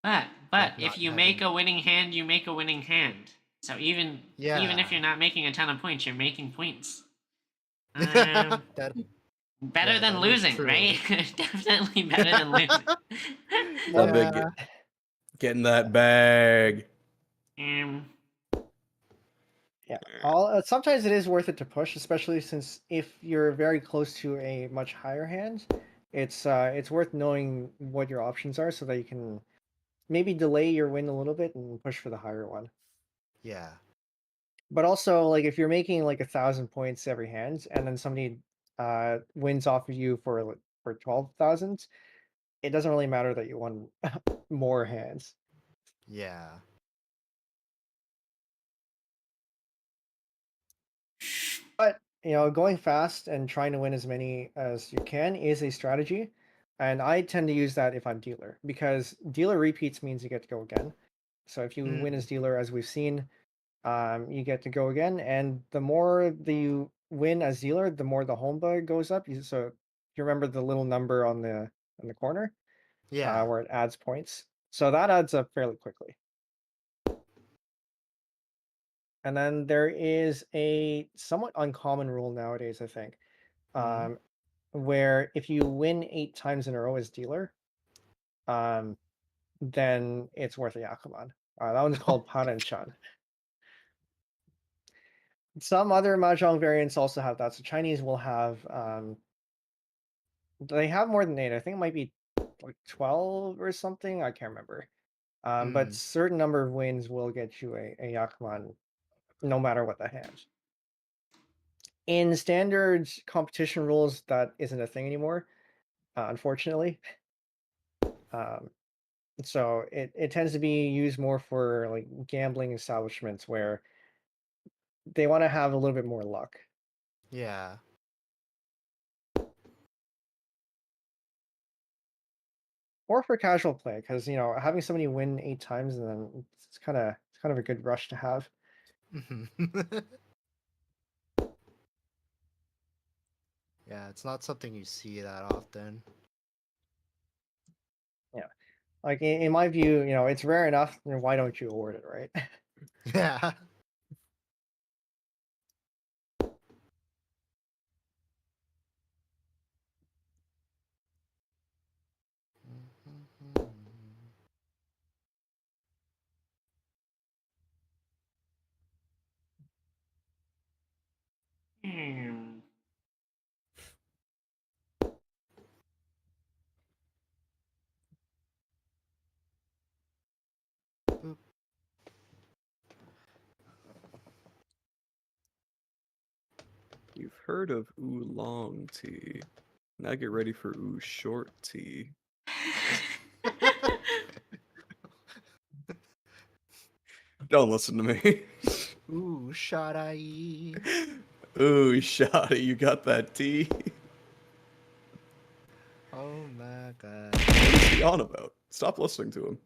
S3: But
S4: Like
S3: if
S4: not
S3: you make
S4: having
S3: a winning hand, you make a winning hand. So even if
S4: yeah.
S3: you're not making a ton of points, you're making points. Um,
S4: That
S3: better
S4: yeah,
S3: than
S4: that is
S3: losing,
S4: true.
S3: right? Definitely better than losing.
S2: That big
S4: Yeah.
S2: getting that bag.
S3: um,
S1: Yeah. Sometimes it is worth it to push, especially since if you're very close to a much higher hand, it's worth knowing what your options are so that you can maybe delay your win a little bit and push for the higher one.
S4: Yeah.
S1: But also, like if you're making like 1,000 points every hand, and then somebody wins off of you for 12,000, it doesn't really matter that you won more hands.
S4: Yeah.
S1: But going fast and trying to win as many as you can is a strategy, and I tend to use that if I'm dealer, because dealer repeats means you get to go again. So if you win
S4: Mm.
S1: as dealer, as we've seen, you get to go again, and the more that you win as dealer, the more the home bar goes up. So you remember the little number on the corner,
S4: Yeah.
S1: where it adds points. So that adds up fairly quickly. And then there is a somewhat uncommon rule nowadays, I think,
S4: Mm.
S1: um, where if you win 8 times in a row as dealer, um, then it's worth a Yakuman. That one's called Paranchan. Some other Mahjong variants also have that. So Chinese will have, they have more than 8. I think it might be like 12 or something. I can't remember. But
S4: Mm.
S1: certain number of wins will get you a Yakuman, no matter what the hand. In standard competition rules, that isn't a thing anymore, unfortunately. Um, so it tends to be used more for like gambling establishments where they want to have a little bit more luck.
S4: Yeah.
S1: Or for casual play, because having somebody win 8 times and then it's kind of a good rush to have.
S4: Yeah, it's not something you see that often.
S1: Yeah, like in my view, it's rare enough. Then why don't you award it, right?
S4: Yeah.
S3: hmm.
S4: Boop.
S2: You've heard of oolong tea. Now get ready for ooh short tea. Don't listen to me.
S4: Ooh, Sharai.
S2: Ooh, Shotty, you got that tea?
S4: Oh my god.
S2: What is he on about? Stop listening to him.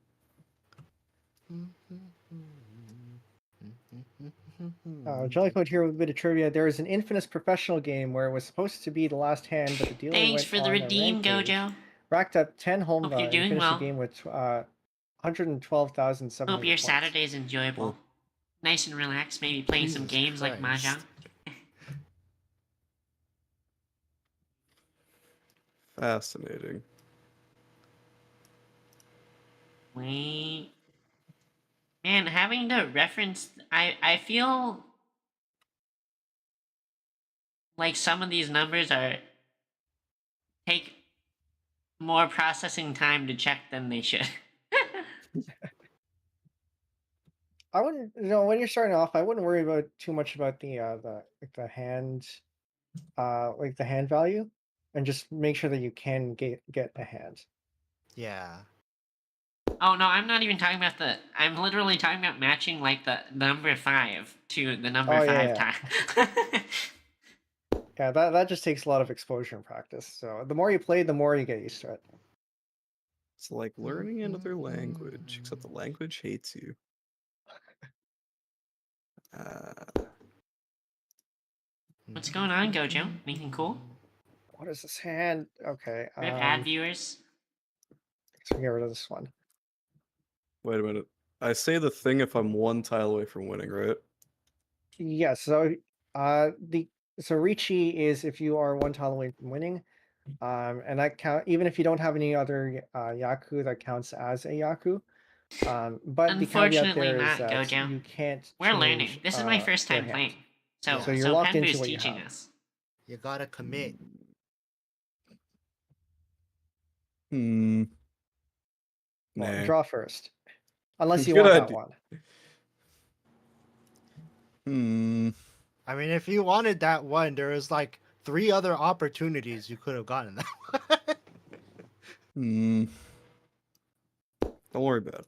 S1: Jellycoat here with a bit of trivia. There is an infamous professional game where it was supposed to be the last hand, but the dealer
S3: Thanks
S1: went
S3: for the
S1: on a
S3: redeem,
S1: rampage,
S3: Gojo.
S1: racked up 10 home
S3: Hope you're
S1: run, and
S3: doing
S1: finished
S3: well.
S1: the game with 112,700
S3: Hope your
S1: points.
S3: Saturday is enjoyable.
S2: Cool.
S3: Nice and relaxed, maybe playing some
S4: Jesus
S3: games like
S4: Christ.
S3: Mahjong.
S2: Fascinating.
S3: Wait. Man, having to reference... I feel... like some of these numbers are... take more processing time to check than they should.
S1: I wouldn't, when you're starting off, I wouldn't worry about too much about the hand, like the hand value, and just make sure that you can get a hand.
S4: Yeah.
S3: Oh no, I'm not even talking about the... I'm literally talking about matching like the number 5 to the number
S1: Oh,
S3: 5
S1: yeah.
S3: time.
S1: Yeah, that just takes a lot of exposure and practice. So the more you play, the more you get used to it.
S2: It's like learning another language, except the language hates you.
S3: What's going on, Gojo? Anything cool?
S1: What is this hand? Okay.
S3: Rip ad viewers.
S1: So get rid of this one.
S2: Wait a minute. I say the thing if I'm one tile away from winning, right?
S1: Yeah. So Ricci is if you are one tile away from winning, and that count even if you don't have any other Yaku, that counts as a Yaku. But the caveat
S3: Unfortunately
S1: there is
S3: not,
S1: that
S3: Gojo.
S1: you can't.
S3: We're learning.
S1: change,
S3: This is my first
S1: their
S3: time
S1: hand.
S3: playing. So,
S4: Yeah.
S1: So you're
S3: so
S1: locked into
S3: Penbu's
S1: what you
S3: teaching
S1: have.
S3: us.
S4: You gotta commit.
S2: Hmm.
S1: Well,
S2: Nah.
S1: draw first, unless you
S2: Good
S1: want that
S2: idea.
S1: one.
S4: I mean, if you wanted that one, there was like 3 other opportunities you could have gotten that one.
S2: Don't worry about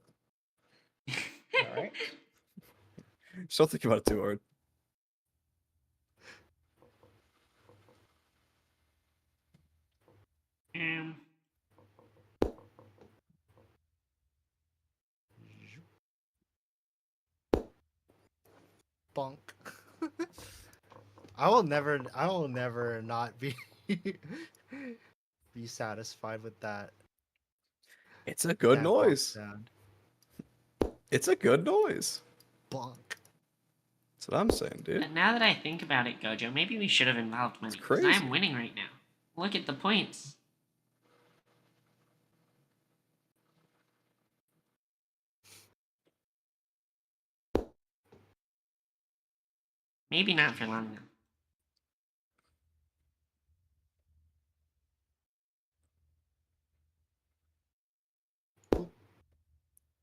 S2: it.
S1: All right.
S2: Just don't think about it too hard.
S4: Bonk. I will never not be be satisfied with that.
S2: It's a good
S4: that bonk
S2: noise.
S4: sound.
S2: It's a good noise.
S4: Bonk.
S2: That's what I'm saying, dude.
S3: But now that I think about it, Gojo, maybe we should have involved money. Because
S2: crazy.
S3: I'm winning right now. Look at the points. Maybe not for long though.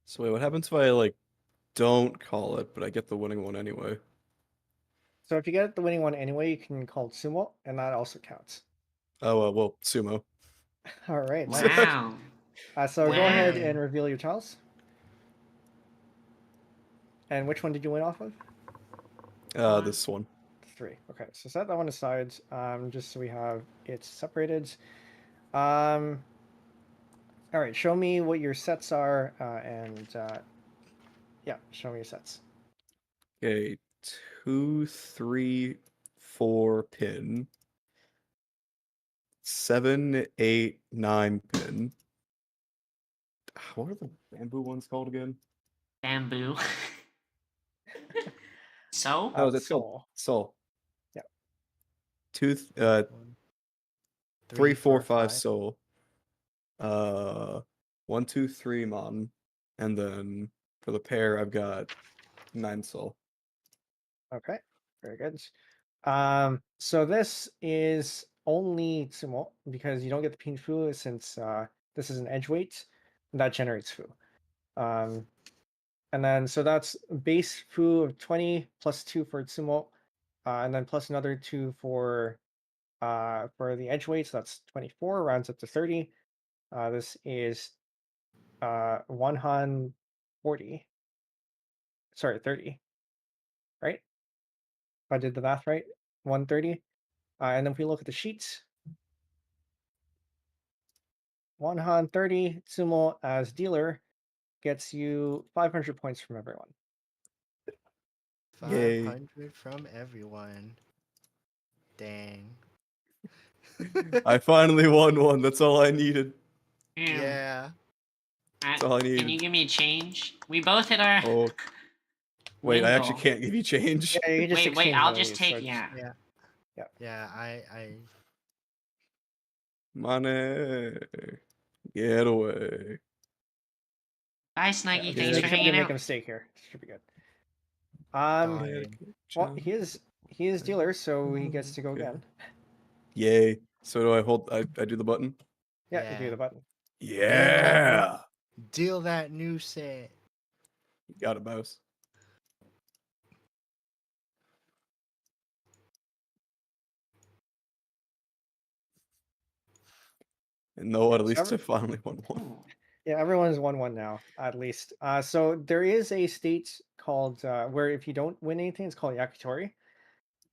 S2: So wait, what happens if I like don't call it, but I get the winning one anyway?
S1: So if you get the winning one anyway, you can call it sumo, and that also counts.
S2: Oh, well, sumo.
S1: All right.
S3: Wow.
S1: So go ahead
S3: Wow.
S1: and reveal your tiles. And which one did you win off of?
S2: This one.
S1: 3. Okay, so set that one aside, just so we have it separated. All right, show me what your sets are, and yeah, show me your sets.
S2: Okay, 2, 3, 4 pin. 7, 8, 9 pin. What are the bamboo ones called again?
S3: Bamboo. So?
S2: Oh, that's
S1: Soul.
S2: called soul.
S1: Yeah.
S2: 2, 3, 4, 5 soul. 1, 2, 3 mon, and then for the pair I've got 9 soul.
S1: Okay, very good. So this is only sumo because you don't get the pin fu since this is an edge weight, and that generates fu. And then so that's base fu of 20 plus 2 for sumo, and then plus another 2 for the edge weight, so that's 24, rounds up to 30. This is 140. Sorry, 30. Right? If I did the math right, 130. And then if we look at the sheets, 130 sumo as dealer, gets you 500 points from everyone.
S2: Yay.
S4: 500 from everyone. Dang.
S2: I finally won one. That's all I needed.
S4: Yeah.
S2: That's all I
S3: Can
S2: needed.
S3: you give me change? We both hit our.
S2: Oh, wait,
S3: win
S2: I actually
S3: goal.
S2: can't give you change.
S1: Yeah, you can just
S3: Wait,
S1: exchange
S3: I'll
S1: one of
S3: just
S1: these,
S3: take
S1: so
S3: yeah.
S4: Yeah, I
S2: Money. Get away.
S3: Bye,
S1: yeah,
S3: Snuggy.
S1: just
S3: Thanks
S1: make
S3: for
S1: sure you
S3: hanging
S1: make
S3: out.
S1: a mistake here. Should be good.
S4: Fine.
S1: Well, he is dealer, so he gets to go
S2: Okay.
S1: again.
S2: Yay. So do I hold I do the button?
S1: Yeah, you do
S4: Yeah.
S1: the button.
S2: Yeah.
S4: Deal that new set.
S2: You got it, Mouse. And no, at least I finally won one.
S3: Ooh.
S1: Yeah, everyone's 1-1 now, at least. So there is a state called where if you don't win anything, it's called yakitori.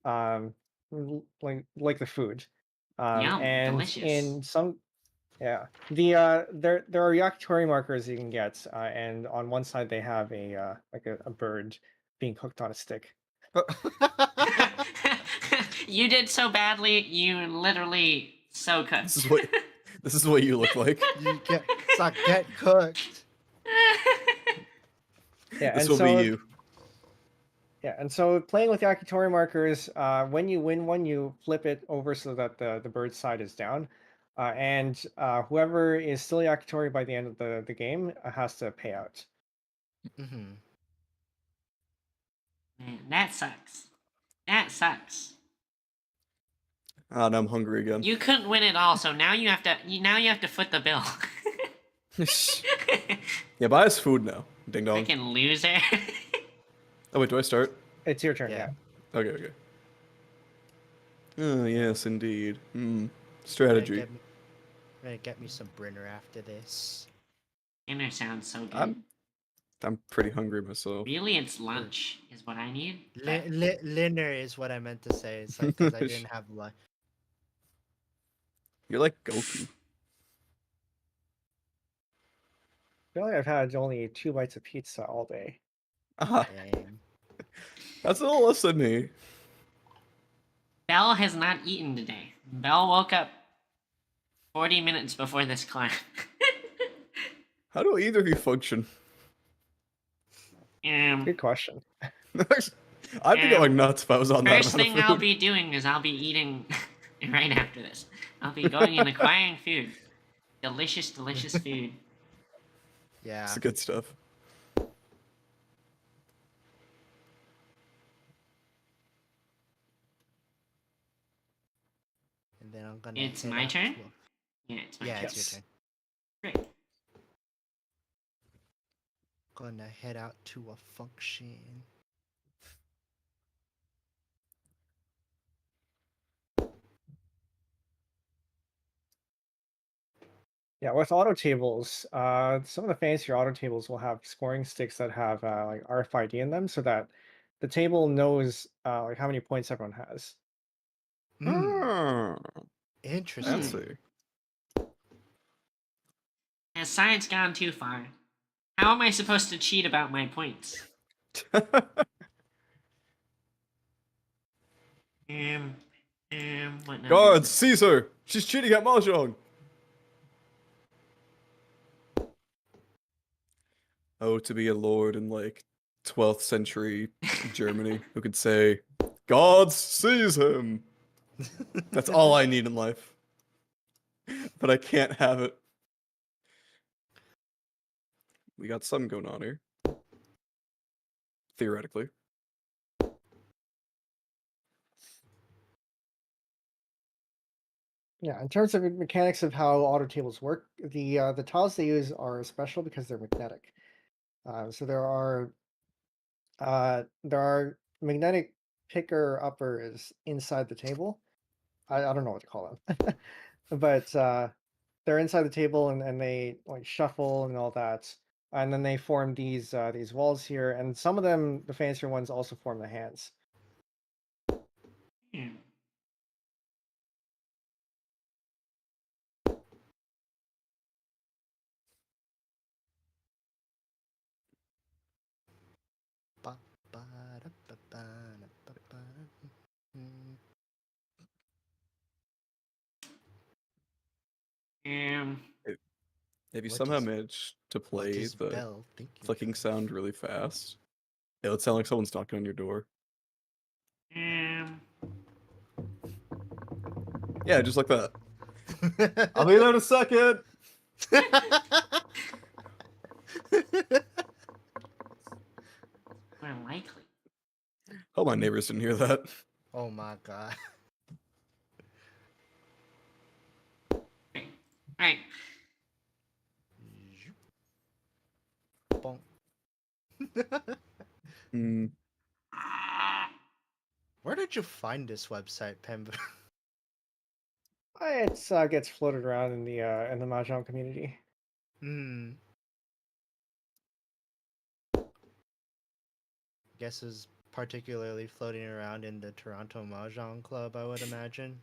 S1: Like the food.
S3: Yum,
S1: And
S3: delicious.
S1: in some there are yakitori markers you can get, and on one side they have a like a bird being cooked on a stick.
S3: You did so badly. You literally so cooked.
S2: This is what you look like.
S4: You get cooked.
S1: Yeah,
S2: This
S1: and
S2: will
S1: so
S2: be you.
S1: yeah, and so playing with yakitori markers, when you win one, you flip it over so that the bird side is down, and whoever is still yakitori by the end of the game has to pay out.
S4: Mm-hmm.
S3: Man, that sucks. That sucks.
S2: Ah, now I'm hungry again.
S3: You couldn't win it all, so now you have to foot the bill.
S2: Yeah, buy us food now. Ding dong.
S3: Freaking loser.
S2: Oh wait, do I start?
S1: It's your turn.
S4: Yeah.
S1: Yeah.
S2: Okay. Oh yes, indeed.
S4: Gonna
S2: Strategy.
S4: get me some Brinner after this.
S3: Dinner sounds so good.
S2: I'm pretty hungry myself.
S3: Really, it's lunch is what I need. but-
S4: Linner is what I meant to say. It's like because I didn't have lunch.
S2: You're like Goku.
S1: I feel like I've had only 2 bites of pizza all day.
S2: Ah,
S4: Dang.
S2: that's a little less than me.
S3: Belle has not eaten today. Belle woke up 40 minutes before this climb.
S2: How do either of you function?
S1: Good question.
S2: I'd be going nuts if I was on that
S3: First
S2: amount of
S3: thing I'll
S2: food.
S3: be doing is I'll be eating right after this. I'll be going and acquiring food. Delicious, delicious food.
S4: Yeah.
S2: It's the good stuff.
S4: And then I'm gonna.
S3: It's
S4: head
S3: my
S4: out
S3: turn?
S4: to
S3: Yeah, it's my
S4: Yeah,
S3: turn.
S4: it's
S1: Yes.
S4: your turn.
S3: Great.
S4: Gonna head out to a function.
S1: Yeah, with auto tables, some of the fancier auto tables will have scoring sticks that have like RFID in them, so that the table knows like how many points everyone has.
S4: Mm,
S2: Oh,
S4: interesting.
S2: fancy.
S3: Has science gone too far? How am I supposed to cheat about my points? Um, what number?
S2: Guards, seize her! She's cheating at Mahjong! Oh, to be a lord in like 12th century Germany who could say, Guards, seize him! That's all I need in life. But I can't have it. We got something going on here. Theoretically.
S1: Yeah, in terms of the mechanics of how auto tables work, the tiles they use are special because they're magnetic. So there are magnetic picker uppers inside the table. I don't know what to call them, but they're inside the table and they like shuffle and all that, and then they form these walls here, and some of them, the fancier ones, also form the hands.
S3: Hmm. Um,
S2: If you
S4: What
S2: somehow
S4: is-
S2: manage to
S4: What
S2: play
S4: is
S2: the
S4: bell thinking?
S2: clicking sound really fast, it would sound like someone's knocking on your door.
S3: um,
S2: Yeah, just like that. I'll be there in a second.
S3: more likely.
S2: Hope my neighbors didn't hear that.
S4: Oh my god.
S3: Right.
S4: Bonk.
S2: Hmm.
S4: Where did you find this website, Pemba?
S1: It gets floated around in the Mahjong community.
S4: Hmm. Guess is particularly floating around in the Toronto Mahjong Club, I would imagine.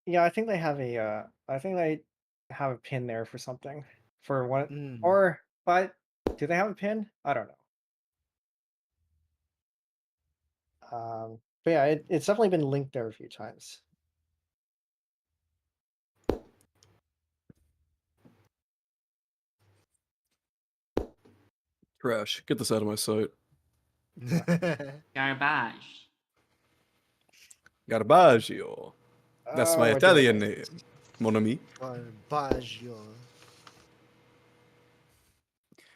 S1: Yeah, I think they have a pin there for something. For one
S4: Mm.
S1: but do they have a pin? I don't know. But yeah, it's definitely been linked there a few times.
S2: Trash. Get this out of my sight.
S3: Garbage.
S2: Garbaggio. That's my
S1: Oh, I did it
S2: Italian
S1: right.
S2: name. Mon ami.
S4: Garbaggio.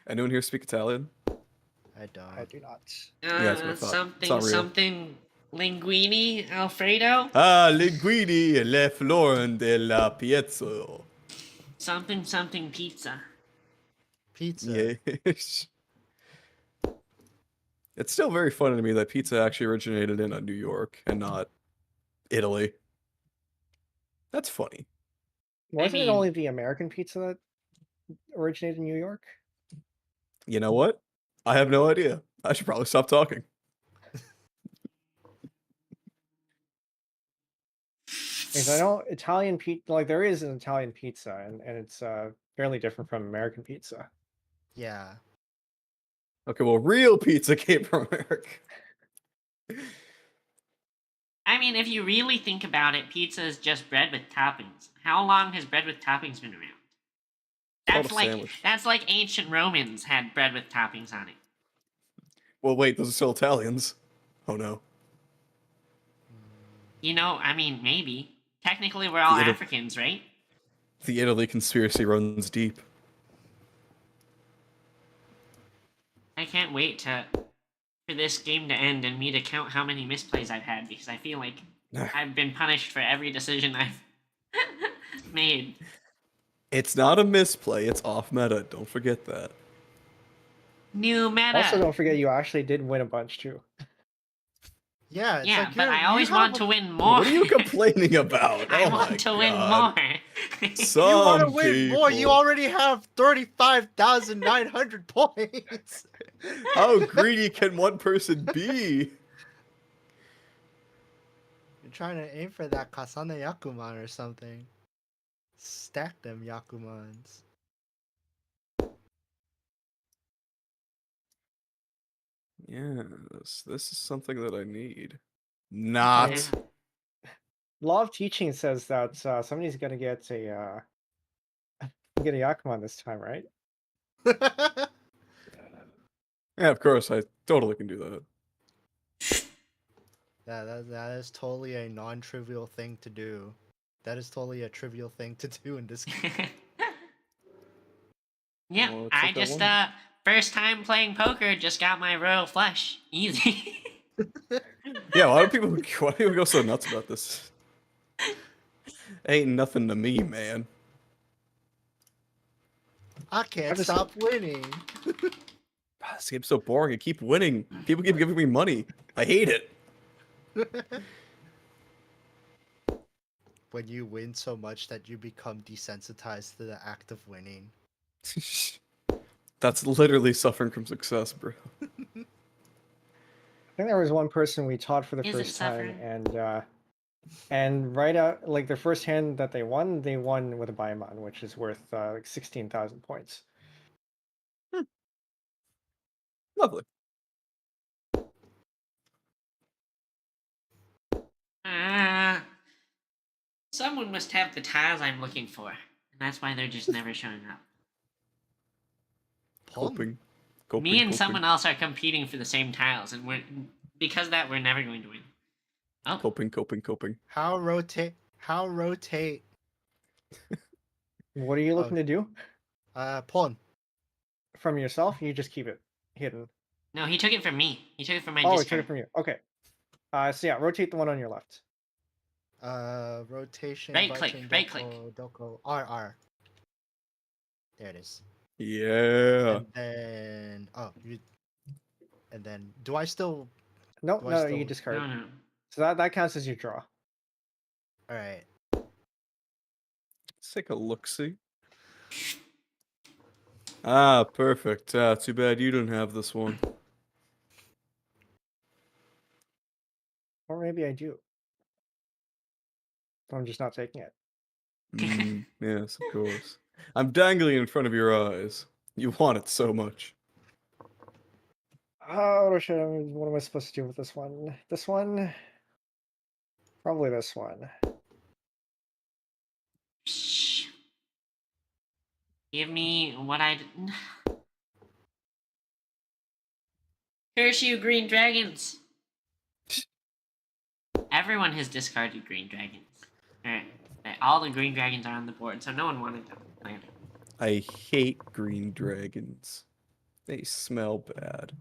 S2: Anyone here speak Italian?
S4: I don't.
S1: I do not.
S2: Yeah, that's what I thought. It's
S3: Something,
S2: not real.
S3: something. Linguini, Alfredo.
S2: Ah, linguini, le florin della pizza.
S3: Something, something pizza.
S4: Pizza.
S2: Yes. It's still very funny to me that pizza actually originated in New York and not Italy. That's funny.
S1: Wasn't it
S3: mean-
S1: only the American pizza that originated in New York?
S2: You know what? I have no idea. I should probably stop talking.
S1: Because I know Italian pizza, like there is an Italian pizza, and it's fairly different from American pizza.
S4: Yeah.
S2: Okay, well, real pizza came from America.
S3: I mean, if you really think about it, pizza is just bread with toppings. How long has bread with toppings been around?
S2: Called
S3: That's
S2: a
S3: like
S2: sandwich.
S3: that's like ancient Romans had bread with toppings on it.
S2: Well, wait, those are still Italians. Oh no.
S3: You know, I mean, maybe. Technically, we're all
S2: The Ita-
S3: Africans, right?
S2: The Italy conspiracy runs deep.
S3: I can't wait for this game to end and me to count how many misplays I've had because I feel like I've been punished for every decision I've made.
S2: It's not a misplay, it's off meta. Don't forget that.
S3: New meta.
S1: Also, don't forget you actually did win a bunch too.
S4: Yeah, it's
S3: Yeah,
S4: like
S3: but I always want to win more.
S2: What are you complaining about?
S3: I
S2: Oh my
S3: want to win
S2: God.
S3: more.
S2: Some
S4: You want to win more? You
S2: people.
S4: already have 35,900 points.
S2: How greedy can one person be?
S4: You're trying to aim for that Kasane Yakuman or something. Stack them Yakumans.
S2: Yes, this is something that I need. Not.
S3: Yeah.
S1: Law of Teaching says that somebody's gonna get a Yakuman this time, right?
S2: Yeah, of course, I totally can do that.
S4: that is totally a non-trivial thing to do. That is totally a trivial thing to do in this game.
S3: Yeah,
S2: Well, it's
S3: I
S2: like that
S3: just
S2: one-
S3: first time playing poker, just got my royal flush. Easy.
S2: Yeah, why do people go so nuts about this? Ain't nothing to me, man.
S4: I can't
S1: just-
S4: stop winning.
S2: God, this game's so boring. I keep winning. People keep giving me money. I hate it.
S4: When you win so much that you become desensitized to the act of winning.
S2: That's literally suffering from success, bro.
S1: I think there was one person we taught for the
S3: Is it
S1: first time,
S3: suffering?
S1: and right out like their first hand that they won with a Baimon, which is worth like 16,000 points.
S2: Lovely.
S3: Someone must have the tiles I'm looking for, and that's why they're just never showing up.
S2: Coping.
S3: Me and
S2: Coping.
S3: someone else are competing for the same tiles, and because of that we're never going to win. Oh,
S2: Coping.
S4: How rotate?
S1: What are you looking to do?
S4: Pawn.
S1: From yourself? You just keep it hidden.
S3: no, he took it from me. He took it from my
S1: Oh, he took
S3: discard.
S1: it from you. Okay. So yeah, rotate the one on your left.
S4: Rotation.
S3: Right click,
S4: button,
S3: right click.
S4: Doko. R. There it is.
S2: Yeah.
S4: And then And then do I still?
S1: No,
S4: Do I
S1: no,
S4: still-
S1: you discard.
S3: No.
S1: So that counts as your draw.
S4: All right.
S2: Let's take a look-see. Ah, perfect. Too bad you don't have this one.
S1: Or maybe I do. I'm just not taking it.
S2: Yes, of course. I'm dangling in front of your eyes. You want it so much.
S1: Oh shit! What am I supposed to do with this one? This one? Probably this one.
S3: Shh. Give me what I. Curse you, green dragons! Everyone has discarded green dragons. Alright. All the green dragons are on the board, so no one wanted them.
S2: I hate green dragons. They smell bad.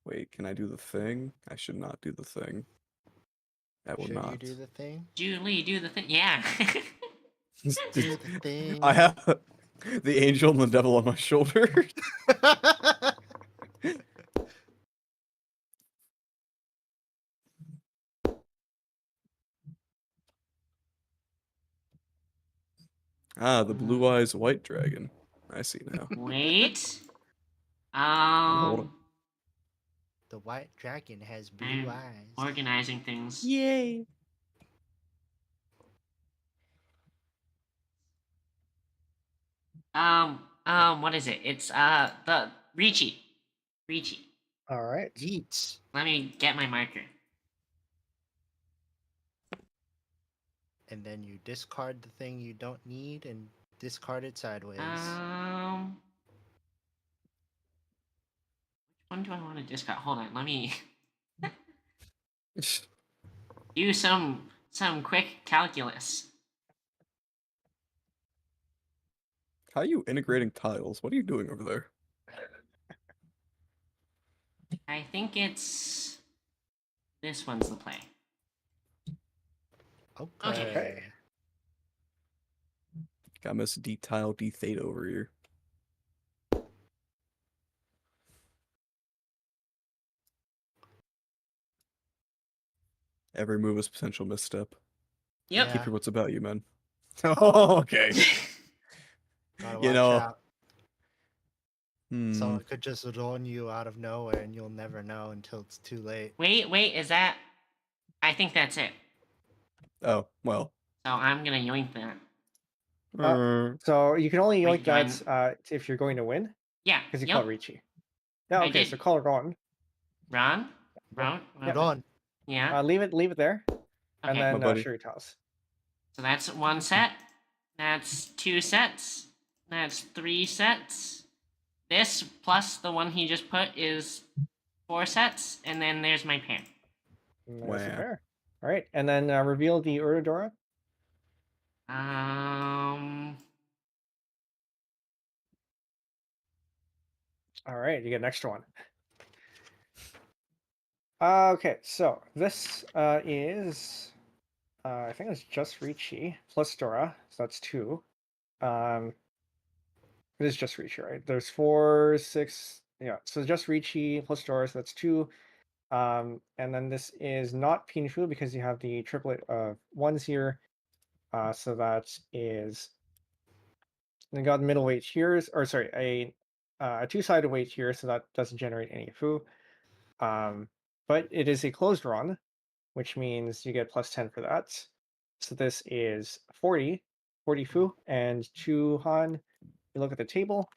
S2: Wait, can I do the thing? I should not do the thing. I will
S4: Should
S2: not.
S4: you do the thing?
S3: Julie, do the thing. Yeah.
S4: Do the thing.
S2: I have the angel and the devil on my shoulder. Ah, the blue eyes white dragon. I see now.
S3: Wait.
S2: Hold on.
S4: The white dragon has blue
S3: I'm
S4: eyes.
S3: organizing things.
S2: Yay!
S3: What is it? It's the Ricci.
S1: All right.
S4: Yeet.
S3: Let me get my marker.
S4: And then you discard the thing you don't need and discard it sideways.
S3: Which one do I want to discard? Hold on, let me do some quick calculus.
S2: How are you integrating tiles? What are you doing over there?
S3: I think it's this one's the play.
S4: Okay.
S2: Got Miss D tile D theta over here. Every move is potential misstep.
S3: Yep.
S4: Yeah.
S2: Keep your wits about you, man. Oh, okay.
S4: Gotta
S2: You
S4: watch
S2: know,
S4: out.
S2: Hmm.
S4: Someone could just run you out of nowhere and you'll never know until it's too late.
S3: Wait, is that? I think that's it.
S2: Oh, well.
S3: So I'm gonna yoink that.
S1: So you can only
S3: Wait,
S1: yoink
S3: do I-
S1: that if you're going to win,
S3: Yeah.
S1: because you
S3: yep.
S1: call Ricci. Yeah,
S3: I
S1: okay,
S3: did.
S1: so call her on.
S3: Ron?
S1: Yep.
S4: Run.
S3: Yeah.
S1: Leave it there, and
S3: Okay.
S1: then
S2: My buddy.
S1: show your tiles.
S3: So that's one set. That's two sets. That's three sets. This plus the one he just put is 4 sets, and then there's my pair.
S1: And there's the
S2: Wow.
S1: pair. All right, and then reveal the Urudora. All right, you get an extra one. Okay, so this is, I think it's just Ricci plus Dora, so that's 2. It is just Ricci, right? There's 4, 6, yeah. So just Ricci plus Dora, so that's 2. And then this is not Pinshu because you have the triplet of 1s here. So that is, then got middle weight here, or sorry, a 2-sided weight here, so that doesn't generate any foo. But it is a closed run, which means you get plus 10 for that. So this is 40 foo, and 2 Han. You look at the table.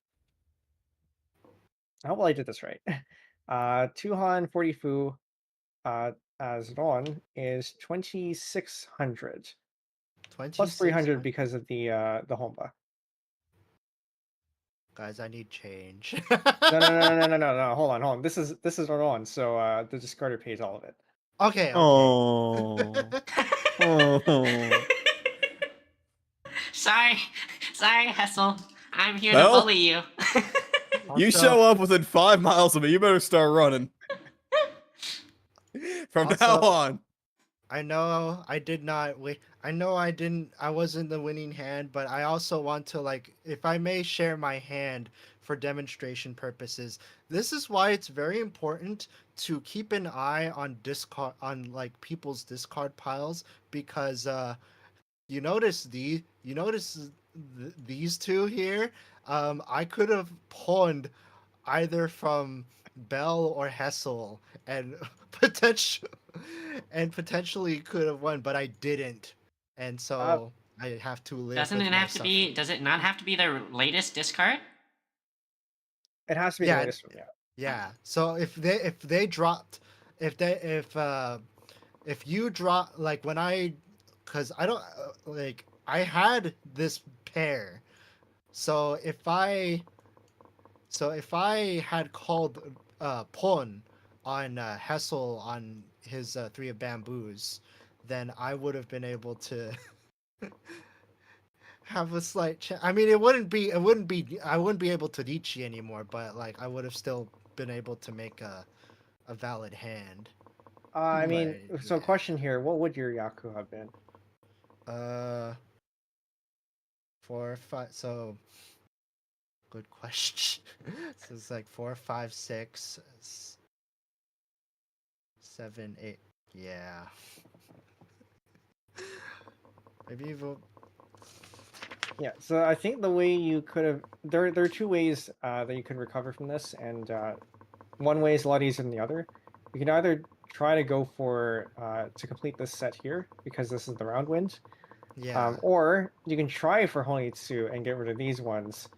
S1: I hope I did this right. 2 Han, 40 foo, as Ron is 2,600 plus 300
S4: 2600.
S1: because of the Honba.
S4: Guys, I need change.
S1: No. Hold on. This is Ron, so the discarder pays all of it.
S4: Okay, okay.
S2: Oh. Oh.
S3: Sorry, Hessel. I'm here to
S2: Well?
S3: bully you.
S2: You
S4: Also-
S2: show up within 5 miles of me, you better start running. From now
S4: Also-
S2: on.
S4: I know I did not wait. I know I wasn't the winning hand, but I also want to, like, if I may share my hand for demonstration purposes. This is why it's very important to keep an eye on discard, on like people's discard piles, because you notice these two here. I could have pawned either from Bell or Hessel and potentially could have won, but I didn't, and so I have to live
S3: Doesn't
S4: with
S3: it
S4: my
S3: have to be?
S4: suffering.
S3: Does it not have to be the latest discard?
S1: It has to be the
S4: Yeah,
S1: latest one. Yeah.
S4: yeah. So if they dropped, if you drop, like, when because I don't like, I had this pair, so if I had called pawn on Hessel on his three of bamboos, then I would have been able to have a slight chance. I mean, I wouldn't be able to Nietzsche anymore, but like I would have still been able to make a valid hand.
S1: I mean,
S4: But
S1: so
S4: yeah.
S1: question here: what would your Yaku have been?
S4: 4, 5. So good question. So it's like 4, 5, 6, 7, 8. Yeah. Maybe even.
S1: Yeah, so I think the way you could have there are two ways that you could recover from this, and one way is a lot easier than the other. You can either try to go for to complete this set here because this is the round wind,
S4: Yeah.
S1: or you can try for Honitsu and get rid of these ones,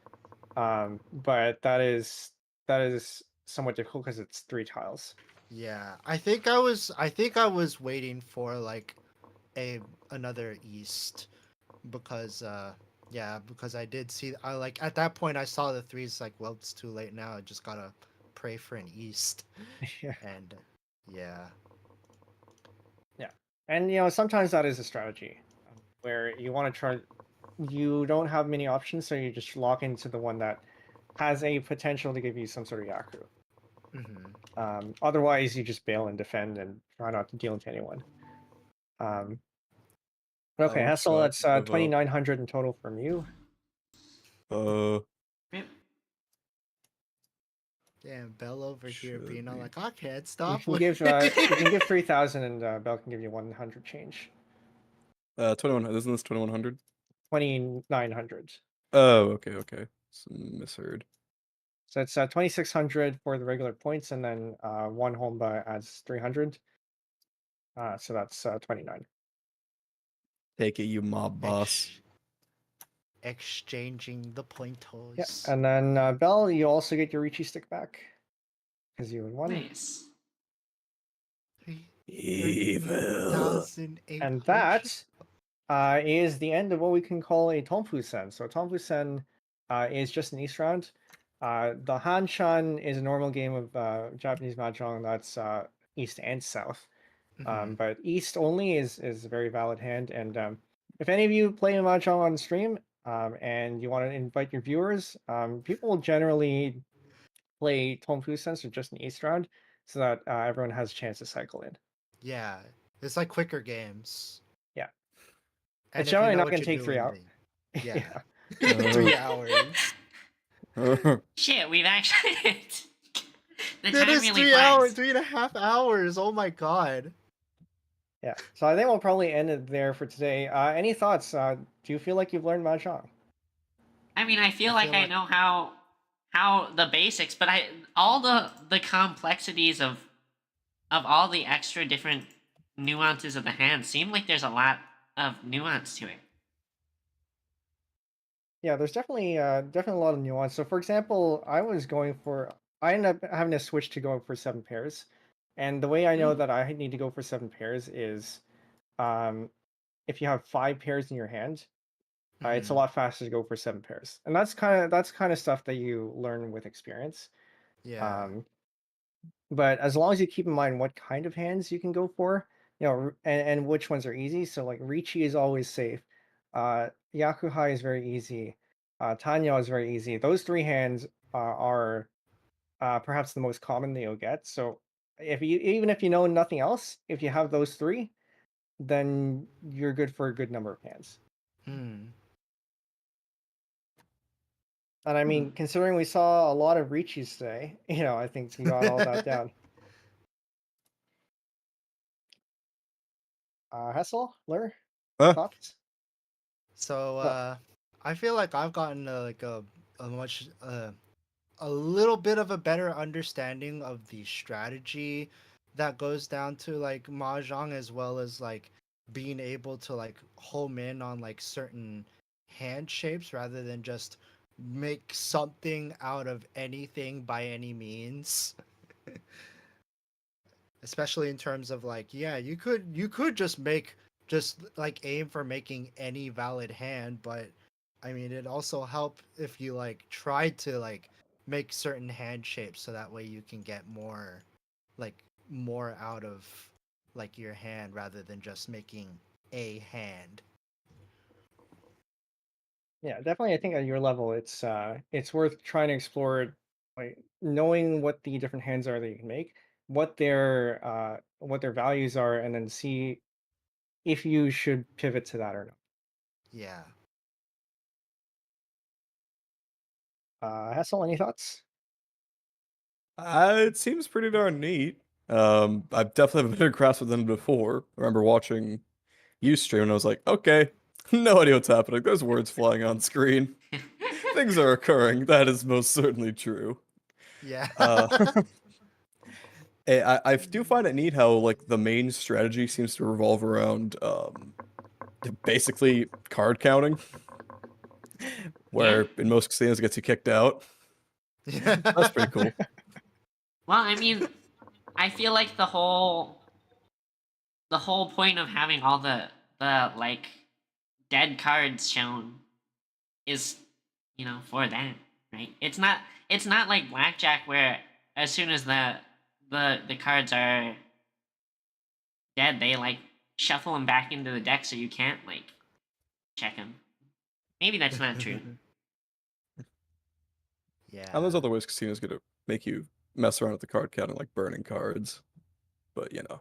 S1: but that is somewhat difficult because it's 3 tiles.
S4: Yeah. I think I was waiting for like another east, because because I did see, I like, at that point I saw the threes, like, well, it's too late now. I just gotta pray for an east.
S1: Yeah.
S4: And yeah.
S1: Yeah, and sometimes that is a strategy where you want to try. You don't have many options, so you just lock into the one that has a potential to give you some sort of Yaku. Otherwise, you just bail and defend and try not to deal into anyone. Okay,
S2: How
S1: Hessel,
S2: much
S1: that's
S2: do I have,
S1: 2,900 in total from you.
S3: Yep.
S4: Damn, Bell over here
S2: Should
S4: being all
S2: be.
S4: like, I can't
S1: You
S4: stop.
S1: can give 3,000, and Bell can give you 100 change.
S2: 21. Isn't this 2100?
S1: 2,900.
S2: Oh, okay. Misheard.
S1: So it's 2,600 for the regular points, and then one Honba adds 300. So that's 29.
S2: Take it, you mob boss.
S4: Exchanging the
S1: Yeah,
S4: pointos.
S1: and then Bell, you also get your Ricci stick back because you won.
S3: Nice.
S2: Evil.
S4: 3,800.
S1: And that is the end of what we can call a Tonfusen. So Tonfusen is just an East round. The Hanshan is a normal game of Japanese Mahjong that's East and South. But East only is a very valid hand. And if any of you play Mahjong on stream and you want to invite your viewers, people generally play Tonfusen, so just an East round, so that everyone has a chance to cycle in.
S4: Yeah, it's like quicker games.
S1: Yeah.
S4: And
S1: It's
S4: if you
S1: generally
S4: know
S1: not
S4: what
S1: going to
S4: you're
S1: take 3
S4: doing,
S1: hours.
S4: then-
S1: Yeah.
S4: yeah. 3 hours.
S3: Shit, we've actually. The
S4: That
S3: time
S4: is
S3: really
S4: 3
S3: flies.
S4: hours, 3.5 hours. Oh my god.
S1: Yeah. So I think we'll probably end it there for today. Any thoughts? Do you feel like you've learned Mahjong?
S3: I mean, I feel
S4: I
S3: like
S4: feel
S3: I
S4: like-
S3: know how the basics, but all the complexities of all the extra different nuances of the hand seem like there's a lot of nuance to it.
S1: Yeah, there's definitely a lot of nuance. So for example, I ended up having to switch to going for 7 pairs And the way I know
S3: Mm.
S1: that I need to go for 7 pairs is, um, if you have 5 pairs in your hand, it's a
S4: Mhm.
S1: lot faster to go for 7 pairs, and that's kind of stuff that you learn with experience.
S4: Yeah.
S1: Um, but as long as you keep in mind what kind of hands you can go for, and which ones are easy. So like Ricci is always safe. Yakuhai is very easy. Tanya is very easy. Those 3 hands are perhaps the most common that you'll get. So even if you know nothing else, if you have those 3, then you're good for a good number of hands.
S4: Hmm.
S1: And I mean, considering we saw a lot of Ricci's today, I think we got all that down. Hessel, Lur,
S2: Huh?
S1: thoughts?
S4: So
S1: Well,
S4: I feel like I've gotten a much a little bit of a better understanding of the strategy that goes down to like mahjong, as well as like being able to like home in on like certain hand shapes rather than just make something out of anything by any means. Especially in terms of like, yeah, you could just like aim for making any valid hand, but I mean it also help if you like try to like make certain hand shapes so that way you can get like more out of like your hand rather than just making a hand.
S1: yeah, definitely. I think at your level, it's worth trying to explore, like knowing what the different hands are that you can make, what their values are, and then see if you should pivot to that or not.
S4: Yeah.
S1: Hessel, any thoughts?
S2: It seems pretty darn neat. I definitely have a better grasp of them before. I remember watching you stream and I was like, okay, no idea what's happening. There's words flying on screen. Things are occurring. That is most certainly true.
S4: Yeah.
S2: Uh, I do find it neat how like the main strategy seems to revolve around basically card counting,
S3: Yeah.
S2: where in most casinos it gets you kicked out. That's pretty cool.
S3: Well, I mean, I feel like the whole point of having all the like dead cards shown is, for that, right? It's not like blackjack where as soon as the cards are dead, they like shuffle them back into the deck so you can't like check them. Maybe that's not true.
S2: And there's
S4: Yeah.
S2: other ways casinos get to make you mess around with the card counting, like burning cards. But you know,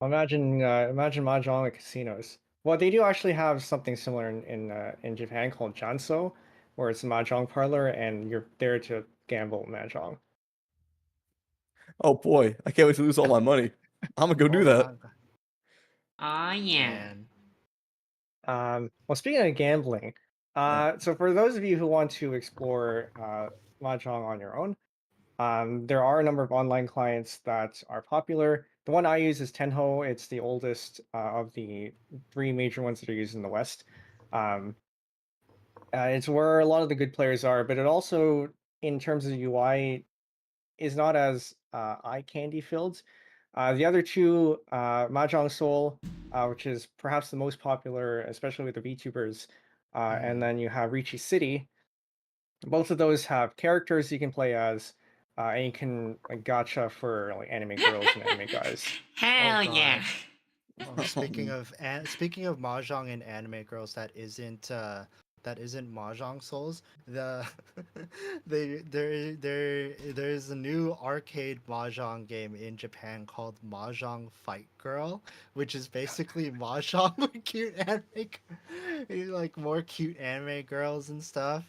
S1: Imagine mahjong at casinos. Well, they do actually have something similar in Japan called janso, where it's a mahjong parlor and you're there to gamble mahjong.
S2: oh boy, I can't wait to lose all my money. I'm gonna go
S4: Oh
S2: do that.
S4: my god,
S3: Oh yeah.
S4: man.
S1: Well, speaking of gambling, so for those of you who want to explore mahjong on your own, there are a number of online clients that are popular. The one I use is Tenho. It's the oldest of the 3 major ones that are used in the West. Um, it's where a lot of the good players are, but it also, in terms of UI, is not as eye candy filled. The other two, Mahjong Soul, which is perhaps the most popular, especially with the VTubers, and
S4: Mm.
S1: then you have Ricci City. Both of those have characters you can play as, and you can like gacha for like anime girls and anime guys.
S4: Oh
S3: Hell yeah.
S4: god. Oh, speaking of mahjong and anime girls, that isn't mahjong souls. The there's a new arcade mahjong game in Japan called Mahjong Fight Girl, which is basically mahjong with cute like more cute anime girls and stuff.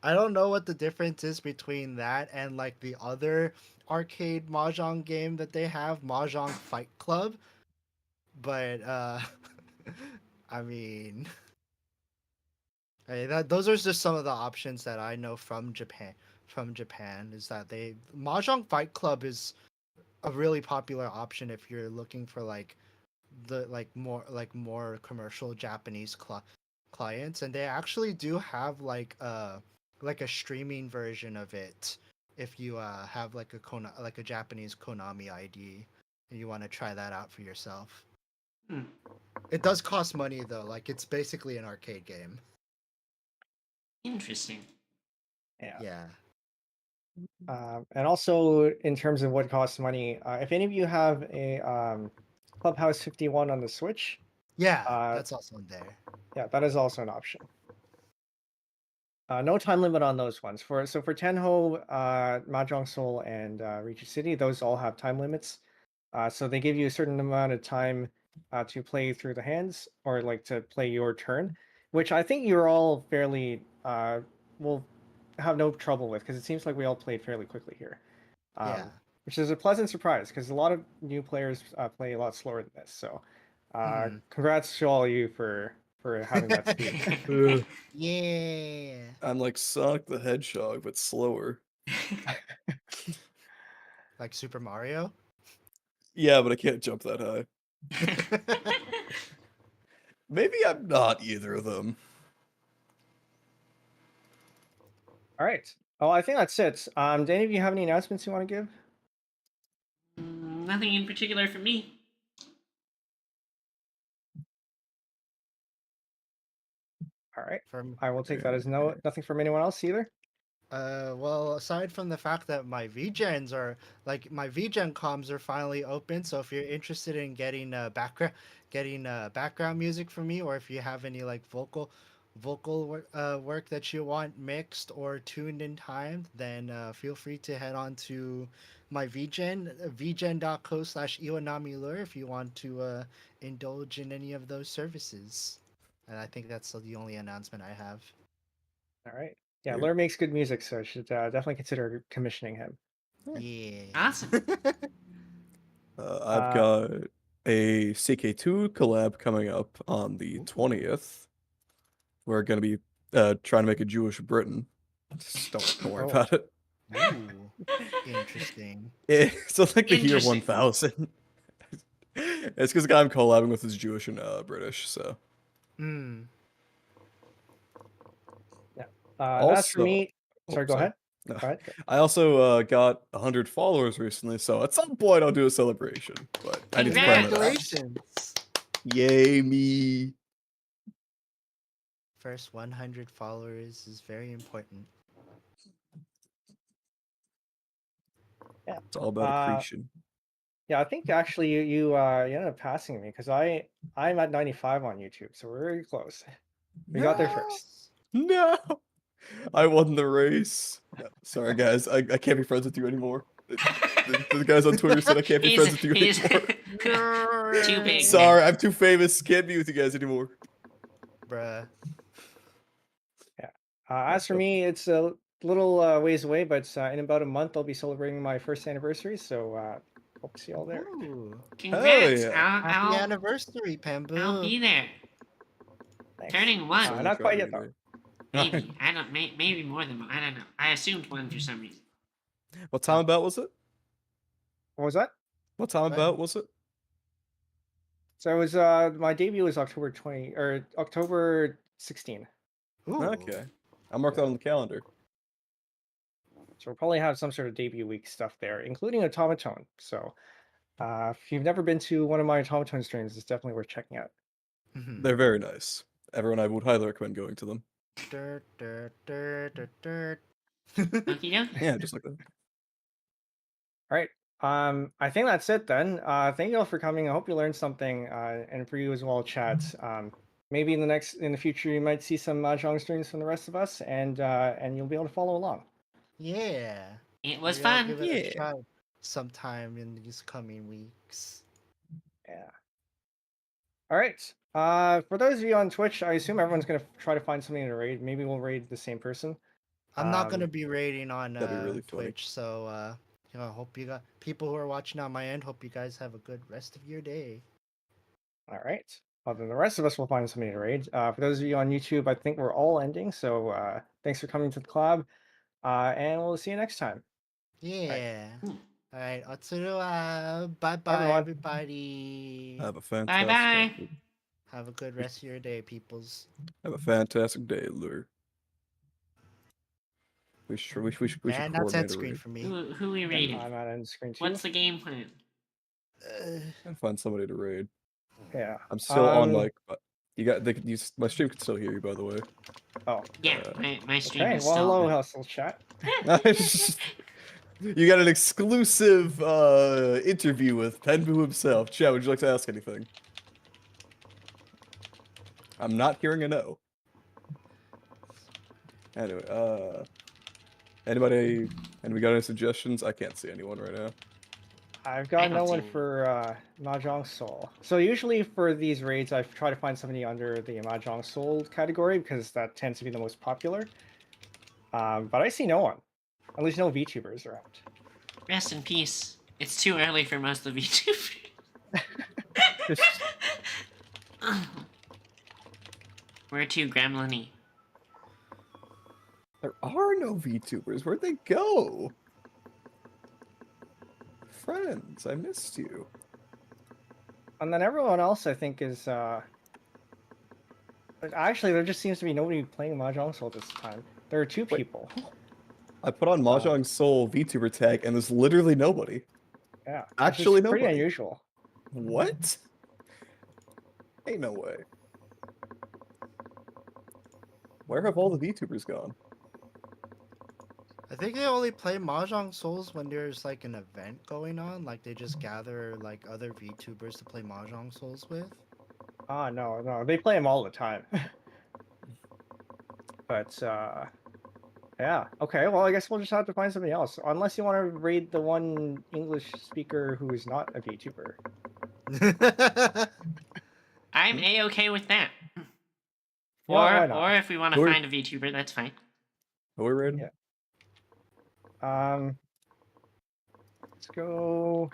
S4: I don't know what the difference is between that and like the other arcade mahjong game that they have, Mahjong Fight Club, but I mean, those are just some of the options that I know from Japan. From Japan, is that they Mahjong Fight Club is a really popular option if you're looking for like the more commercial Japanese clients, and they actually do have like a streaming version of it if you have like like a Japanese Konami ID and you want to try that out for yourself.
S3: Hmm.
S4: It does cost money though. Like it's basically an arcade game.
S3: Interesting.
S1: Yeah.
S4: Yeah.
S1: And also in terms of what costs money, if any of you have a Clubhouse 51 on the Switch,
S4: Yeah, that's also in there.
S1: yeah, that is also an option. No time limit on those ones. For Tenho, Mahjong Soul, and Reach City, those all have time limits. So they give you a certain amount of time to play through the hands, or like to play your turn, which I think you're all fairly will have no trouble with, because it seems like we all played fairly quickly here.
S4: Yeah.
S1: Which is a pleasant surprise, because a lot of new players play a lot slower than this. So,
S4: Mhm.
S1: congrats to all of you for having that speed.
S2: Ugh.
S4: Yeah.
S2: I'm like Sonic the Hedgehog, but slower.
S4: Like Super Mario?
S2: Yeah, but I can't jump that high. Maybe I'm not either of them.
S1: All right. Oh, I think that's it. Do any of you have any announcements you want to give?
S3: Nothing in particular for me.
S1: All right.
S4: From
S1: I will take that as nothing from anyone else either.
S4: well, aside from the fact that my VGens are like my VGen comms are finally open, so if you're interested in getting background music from me, or if you have any like work that you want mixed or tuned in time, then feel free to head on to my VGen, vgen.co/iwanamilure if you want to indulge in any of those services. And I think that's the only announcement I have.
S1: All right. Yeah,
S2: Yeah.
S1: Lure makes good music, so I should definitely consider commissioning him.
S4: Yeah.
S3: Awesome.
S2: I've
S1: Uh,
S2: got a CK2 collab coming up on the 20th. We're gonna be trying to make a Jewish Britain. Just don't worry
S1: Oh.
S2: about it.
S4: Ooh, interesting.
S2: So like the year
S3: Interesting.
S2: 1000. It's because the guy I'm collabing with is Jewish and British, so.
S4: Hmm.
S1: yeah. That's for
S2: Also,
S1: me.
S2: oh,
S1: Sorry, go
S2: sorry.
S1: ahead.
S2: No.
S1: Go ahead.
S2: I also got 100 followers recently, so at some point I'll do a celebration. But I need to plan that out.
S4: Congratulations!
S2: Yay me!
S4: First 100 followers is very important.
S1: Yeah.
S2: It's all about accretion.
S1: Yeah, I think actually you ended up passing me, because I'm at 95 on YouTube, so we're very close. We got there first.
S2: No, I won the race. No, sorry, guys, I can't be friends with you anymore. The guys on Twitter said I can't be friends with you
S3: he's
S2: anymore.
S3: too big.
S2: Sorry, I'm too famous. Can't be with you guys anymore.
S4: Bruh.
S1: Yeah. As for me, it's a little ways away, but in about a month I'll be celebrating my first anniversary, so hope to see you all there.
S4: Ooh.
S3: Congrats.
S2: yeah.
S4: Happy anniversary,
S3: I'll
S4: Pambu.
S3: be there.
S1: Thanks.
S3: Turning one.
S2: Sorry,
S1: Not quite yet though.
S2: Friday.
S3: Maybe. I don't. Maybe more than one. I don't know. I assumed one for some reason.
S2: What time about was it?
S1: What was that?
S2: What time
S4: What?
S2: about was it?
S1: So it was my debut was October 20 or October 16.
S4: Ooh.
S2: Okay, I'll mark that on the calendar.
S1: So we'll probably have some sort of debut week stuff there, including Automaton. So if you've never been to one of my Automaton streams, it's definitely worth checking out.
S4: Mhm.
S2: They're very nice. Everyone, I would highly recommend going to them.
S4: Dirt, dirt, dirt, dirt, dirt.
S3: Okie dokie.
S2: Yeah, just like that.
S1: All right. I think that's it then. Thank you all for coming. I hope you learned something, and for you as well, chat. Maybe in the future, you might see some Mahjong streams from the rest of us, and you'll be able to follow along.
S4: Yeah.
S3: It was
S4: Maybe I'll
S3: fun.
S4: give it
S2: Yeah.
S4: a try sometime in these coming weeks.
S1: Yeah. All right. For those of you on Twitch, I assume everyone's gonna try to find something to raid. Maybe we'll raid the same person.
S4: I'm not gonna be raiding on
S2: That'd be really funny.
S4: Twitch, so I hope you got people who are watching on my end. Hope you guys have a good rest of your day.
S1: All right. Well, then the rest of us will find something to raid. For those of you on YouTube, I think we're all ending. So thanks for coming to the club, and we'll see you next time.
S4: Yeah.
S3: Hmm.
S4: All right. Bye bye,
S1: everyone.
S4: everybody.
S2: Have a
S3: Bye
S2: fantastic.
S3: bye.
S4: Have a good rest of your day, peoples.
S2: Have a fantastic day, Lure. We should
S4: And that's end
S2: coordinate a
S4: screen
S2: raid
S4: for me.
S3: Who we
S1: Yeah,
S3: raiding?
S1: I'm at end screen too.
S3: What's the game plan?
S2: and find somebody to raid.
S1: Yeah.
S2: I'm still on
S1: Um,
S2: mic, but my stream can still hear you, by the way.
S1: Oh.
S3: Yeah, my stream
S1: Okay.
S3: is
S1: Well,
S3: still.
S1: hello, hustle chat.
S2: You got an exclusive interview with Penbu himself. Chad, would you like to ask anything? I'm not hearing a no. Anyway, anybody got any suggestions? I can't see anyone right now.
S1: I've
S3: I
S1: got
S3: don't
S1: no one
S3: see-
S1: for Mahjong Soul. So usually for these raids, I try to find somebody under the Mahjong Soul category because that tends to be the most popular. But I see no one. At least no VTubers around.
S3: Rest in peace. It's too early for most of YouTube. We're too gremlin-y.
S2: There are no VTubers. Where'd they go? Friends, I missed you.
S1: And then everyone else, I think, is actually there just seems to be nobody playing Mahjong Soul this time. There are two
S2: Wait.
S1: people.
S2: I put on Mahjong Soul VTuber tag, and there's literally nobody.
S1: Yeah, which
S2: Actually,
S1: is pretty
S2: nobody.
S1: unusual.
S2: What? Ain't no way. Where have all the VTubers gone?
S4: I think they only play Mahjong Souls when there's like an event going on. Like they just gather like other VTubers to play Mahjong Souls with.
S1: No, they play them all the time. But yeah, okay. Well, I guess we'll just have to find somebody else, unless you want to raid the one English speaker who is not a VTuber.
S3: I'm a-okay with that.
S1: Yeah, why not?
S3: Or if we want to
S2: Who are-
S3: find a VTuber, that's fine.
S2: Who are we raiding?
S1: Yeah. Let's go.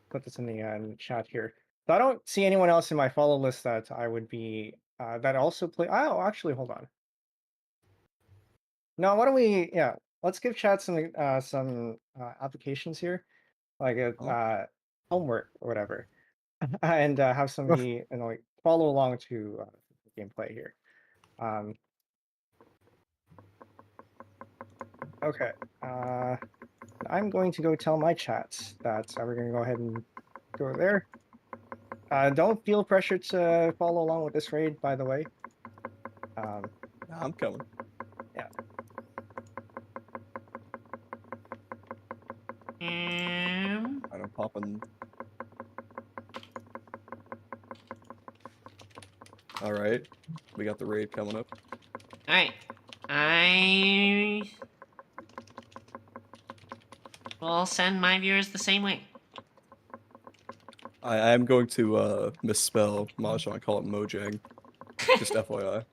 S1: Put this in the chat here. So I don't see anyone else in my follow list that I would be that also play. Oh, actually, hold on. No, why don't we? Yeah, let's give chat some applications here, like homework or whatever, and have somebody like follow along to gameplay here. Okay. I'm going to go tell my chats that we're going to go ahead and go there. Don't feel pressure to follow along with this raid, by the way.
S2: Nah, I'm coming. I'm popping. All right, we got the raid coming up.
S3: Alright. I will send my viewers the same way.
S2: I am going to misspell Mahjong and call it Mojang. Just FYI.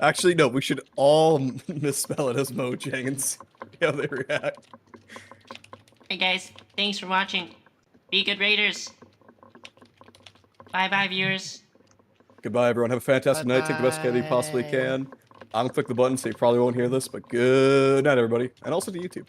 S2: Actually, no, we should all misspell it as Mojang and see how they react.
S3: Hey guys, thanks for watching. Be good raiders. Bye-bye, viewers.
S2: Goodbye, everyone. Have a fantastic night. Take the best care that you possibly
S4: Bye-bye.
S2: can. I'm gonna click the button, so you probably won't hear this, but good night, everybody. And also to YouTube.